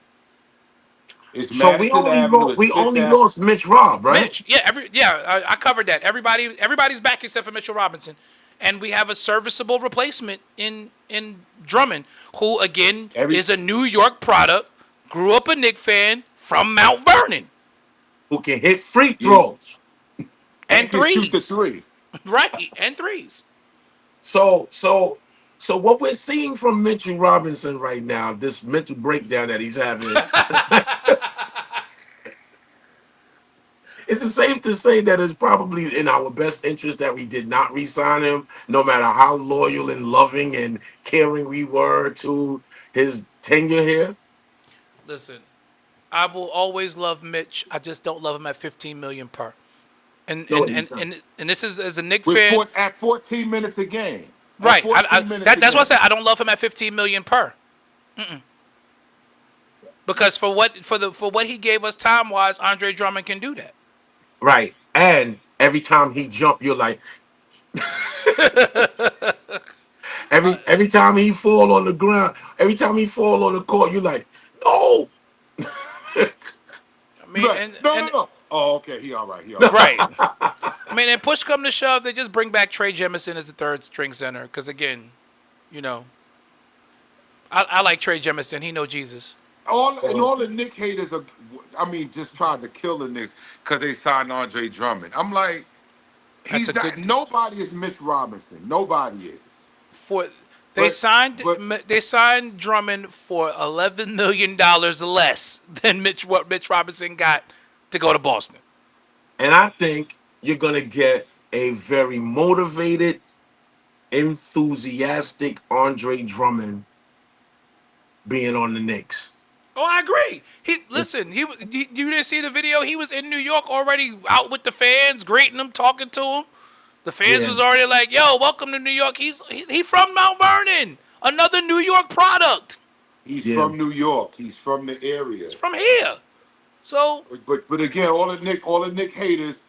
It's So Madison Avenue. It's we Fifth only Ave- lost Mitch Rob, right? Mitch, yeah, I covered that. Everybody's back except for Mitchell Robinson, and we have a serviceable replacement in Drummond, who again is a New York product, grew up a Knicks fan from Mount Vernon, Who can hit free throws. and can shoot the threes, three. right, and threes. So what we're seeing from Mitchell Robinson right now, this mental breakdown that he's having, is it safe to say that it's probably in our best interest that we did not re-sign him, no matter how loyal and loving and caring we were to his tenure here? Listen, I will always love Mitch. I just don't love him at 15 million per. And No, and, he's and, not. and this is as a Knicks fan, At 14 minutes a game. At right? 14 minutes That's a why I game. said I don't love him at 15 million per. Because for what he gave us time wise, Andre Drummond can do that. Right. And every time he jumped, you're like, every time he fall on the ground, every time he fall on the court, you're like, no. I You mean, like, and no, no, and no. Oh, okay, he all right. He all right. right. I mean, and push come to shove, they just bring back Trey Jemison as the third string center because again, you know, I like Trey Jemison. He know Jesus. All the Nick haters are, I mean, just tried to kill the Knicks because they signed Andre Drummond. I'm like, That's he's a not. good Nobody is Mitch Robinson. Nobody is. for. But but They signed Drummond for $11 million less than what Mitch Robinson got to go to Boston. And I think you're gonna get a very motivated, enthusiastic Andre Drummond being on the Knicks. Oh, I agree. You didn't see the video. He was in New York already, out with the fans, greeting them, talking to them. The fans Yeah, was already like, "Yo, welcome to New York." He from Mount Vernon, another New York product. he's yeah. from New York. He's from the He's area. from here. So But again, all the Nick haters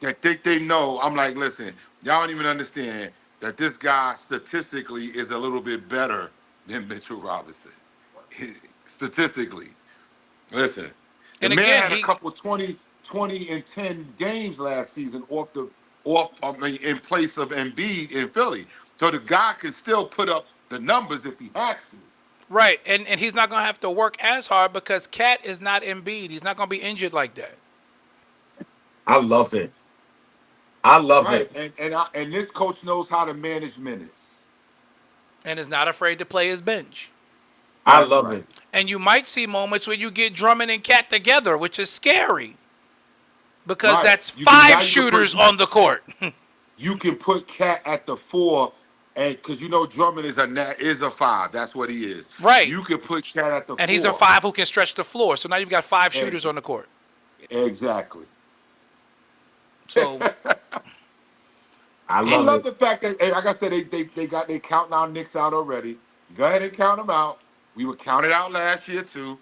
that think they know. I'm like, listen, y'all don't even understand that this guy statistically is a little bit better than Mitchell Robinson. Statistically, listen, the and man again, had a he couple 20 and 10 games last season off. I mean, in place of Embiid in Philly, so the guy can still put up the numbers if he has to. right, and he's not gonna have to work as hard because Cat is not Embiid. He's not gonna be injured like that, I love it. I love Right, it. and this coach knows how to manage minutes. and is not afraid to play his bench. I That's love right. it. And you might see moments where you get Drummond and Cat together, which is scary because Right. that's You can five now you can shooters put on the court. you can put Cat at the four, and because Drummond is a five. That's what he is. Right. You can put Cat at the And he's a four. five who can stretch the floor. So now you've got five shooters Ex- on the court. exactly. So I I love love it. the fact that, hey, like I said, they counting our Knicks out already. Go ahead and count them out. We were counted out last year too.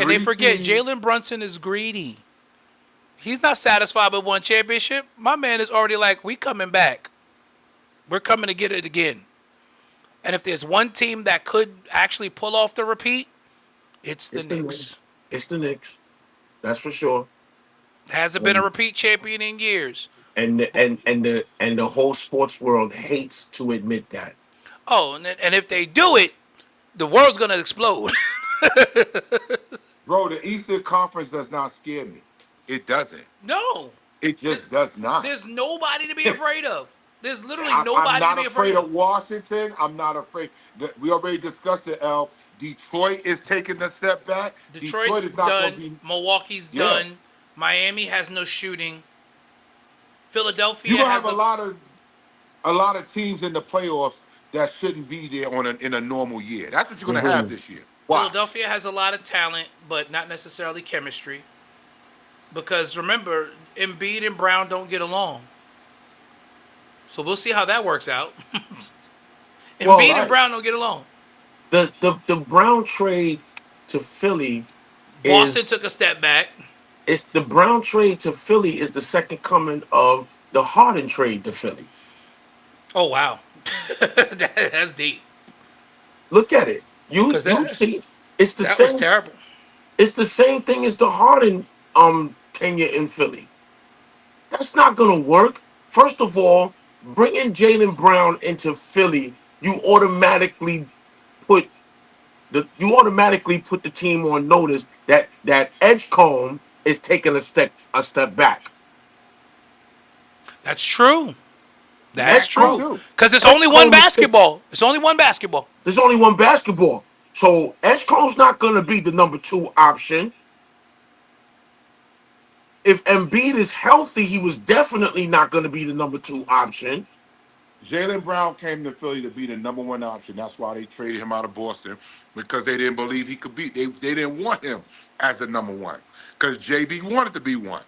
they Three forget seed. Jalen Brunson is greedy. He's not satisfied with one championship. My man is already like, we coming back. We're coming to get it again. And if there's one team that could actually pull off the repeat, it's the It's the Knicks. Knicks. It's the Knicks. That's for sure. Hasn't been a And repeat champion in years. and the whole sports world hates to admit that. Oh, and if they do it, the world's gonna explode. Bro, the Eastern Conference does not scare me. It doesn't. No, It just does not. there's nobody to be afraid of. There's literally I'm nobody to not be afraid afraid of of. Washington. I'm not afraid. We already discussed it, L. Detroit is taking a step back. Detroit Detroit's is not going to done. be. Milwaukee's Yeah. done. Miami has no shooting. Philadelphia You're gonna has have a lot of teams in the playoffs that shouldn't be there in a normal year. That's what you're gonna have Mhm. this year. Watch. Philadelphia has a lot of talent, but not necessarily chemistry. Because remember, Embiid and Brown don't get along. So we'll see how that works out. Well, Embiid and Right. Brown don't get along. the Brown trade to Philly Boston is took a step back. it's the Brown trade to Philly is the second coming of the Harden trade to Philly. Oh wow, that's deep. Look at it. You Because you see it's the that was same terrible. it's the same thing as the Harden tenure in Philly. That's not gonna work. First of all, bringing Jalen Brown into Philly, put you automatically put the team on notice that Edgecombe is taking a step back. That's true. That's Maxey true. Edgecombe too. Because it's only one Edgecombe is taking, basketball. It's only one basketball. there's only one basketball. So Edgecombe's not gonna be the number two option. If Embiid is healthy, he was definitely not gonna be the number two option. Jalen Brown came to Philly to be the number one option. That's why they traded him out of Boston because they didn't believe he could be. They didn't want him as the number one because JB wanted to be one.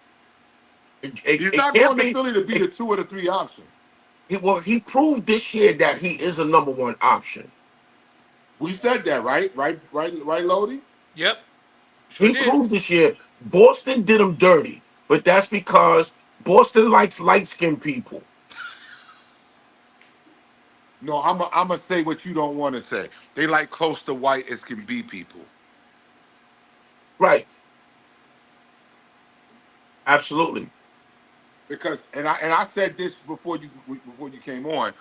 He's It not can't going to be. Philly to be the two or the three option. He proved this year that he is a number one option. We said that, right? Right, Lodi? Yep. Sure He did. proved this year. Boston did him dirty, but that's because Boston likes light skinned people. No, I'm gonna say what you don't want to say. They like close to white as can be people. Right. Absolutely. Because I said this before you came on.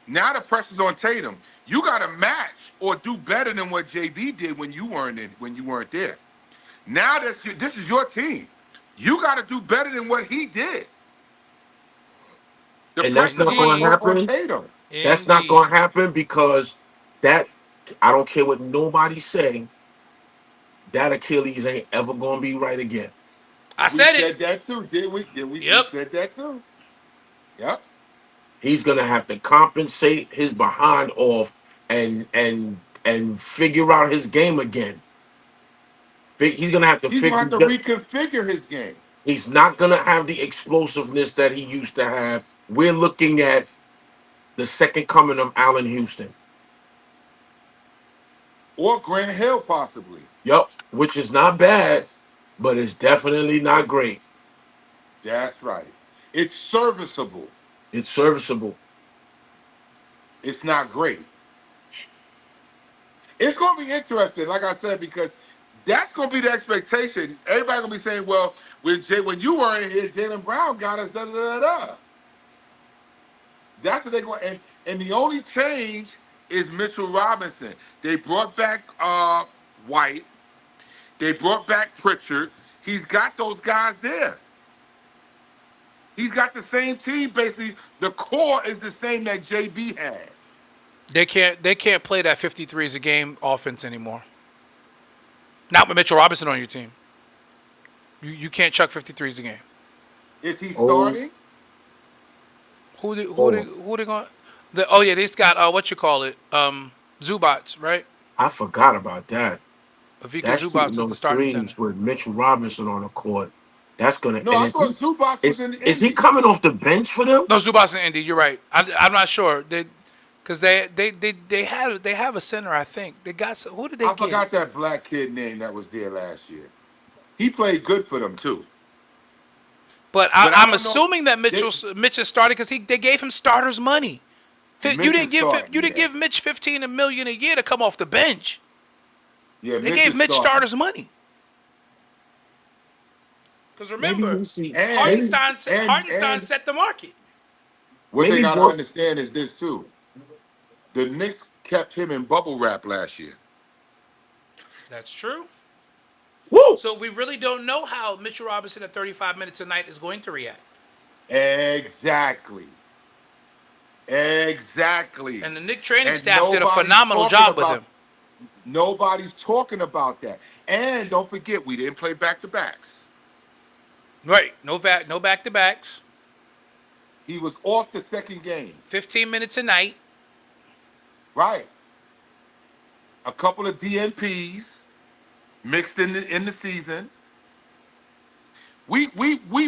Now the pressure's on Tatum. You got to match or do better than what JB did when you weren't there. Now this is your team. You got to do better than what he did. The And that's pressure not going to on happen. Tatum. That's not going to happen because that, I don't care what nobody say, that Achilles ain't ever going to be right again. I We said said it. that too, did we? Yep. We said that too. Yep. He's going to have to compensate his behind off and figure out his game again. He's going to have to He's gonna figure. have to reconfigure his game. He's not going to have the explosiveness that he used to have. We're looking at the second coming of Allen Houston. Or Grant Hill, possibly. Yup, which is not bad, but it's definitely not great. That's right. It's serviceable. It's serviceable. It's not great. It's going to be interesting, like I said, because that's going to be the expectation. Everybody's going to be saying, well, when you were in here, Jaylen Brown got us, da-da-da-da. That's what they're going. And the only change is Mitchell Robinson. They brought back White. They brought back Pritchard. He's got those guys there. He's got the same team, basically. The core is the same that JB had. They can't play that 53s a game offense anymore. Not with Mitchell Robinson on your team. You can't chuck 53s a game. Is he starting? Who they going? They just got what you call it, Zubats, right? I forgot about that. Avika That's Zubats shooting is the those starting threes center. with Mitchell Robinson on the court. That's gonna. No, and I is thought he, Zubats was in is he Indy. coming off the bench for them? No, Zubats and Indy. You're right. I'm not sure. Because they have a center. I think they got. Who did they I get? forgot that black kid name that was there last year. He played good for them too. But I I'm don't know. assuming that Mitch is starting because they gave him starters money. You Mitch didn't is starting, give Mitch $15 million a year to come off the bench. Yeah, They Mitch gave is Mitch starting. starters money. Because remember, And- Hartenstein set the market. What they Maybe got to Boston- understand is this too. The Knicks kept him in bubble wrap last year. That's true. Woo! So we really don't know how Mitchell Robinson at 35 minutes a night is going to react. Exactly. And the Knicks training And staff did a nobody's phenomenal talking job with about- him. Nobody's talking about that. And don't forget, we didn't play back-to-backs. Right. No back-to-backs. He was off the second game. 15 minutes a night. Right. A couple of DNPs mixed in the season. We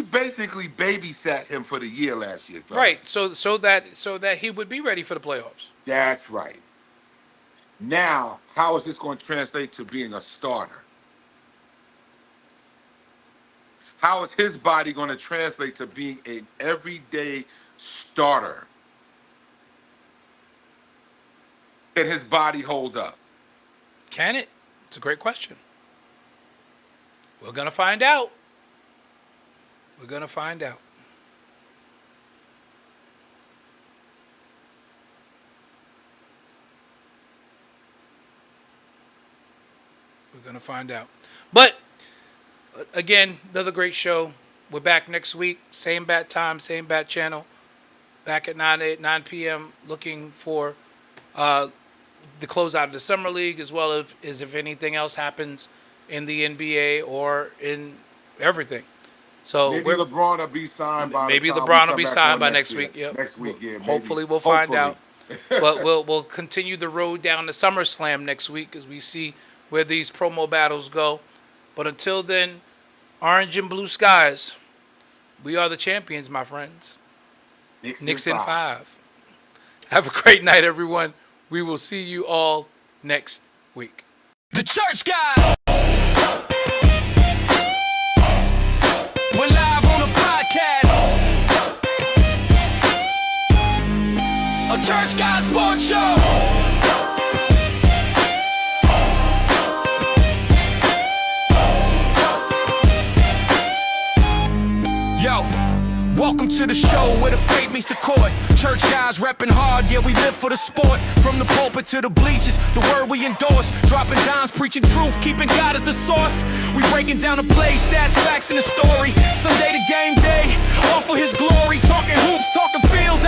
basically babysat him for the year last year. fellas. Right. So that he would be ready for the playoffs. That's right. Now, how is this going to translate to being a starter? How is his body going to translate to being an everyday starter? Can his body hold up? Can it? It's a great question. We're going to find out. We're going to find out. We're going to find out. But, again, another great show. We're back next week. Same bat time, same bat channel. Back at 9 p.m. looking for the closeout of the Summer League, as well as if anything else happens in the NBA or in everything. So Maybe LeBron will be signed by maybe the time LeBron we will be come back signed on by next year. week. Yep. Next week, yeah. Maybe. Hopefully we'll find out. Hopefully. But we'll continue the road down to SummerSlam next week as we see where these promo battles go. But until then, orange and blue skies. We are the champions, my friends. Knicks in 5. Have a great night, everyone. We will see you all next week. The church guys. We're live on the podcast. A church guy sports show. Welcome to the show where the faith meets the court. Church guys repping hard, yeah, we live for the sport. From the pulpit to the bleachers, the word we endorse. Dropping dimes, preaching truth, keeping God as the source. We breaking down the play, stats, facts, and the story. Sunday to game day, all for his glory. Talking hoops, talking fields,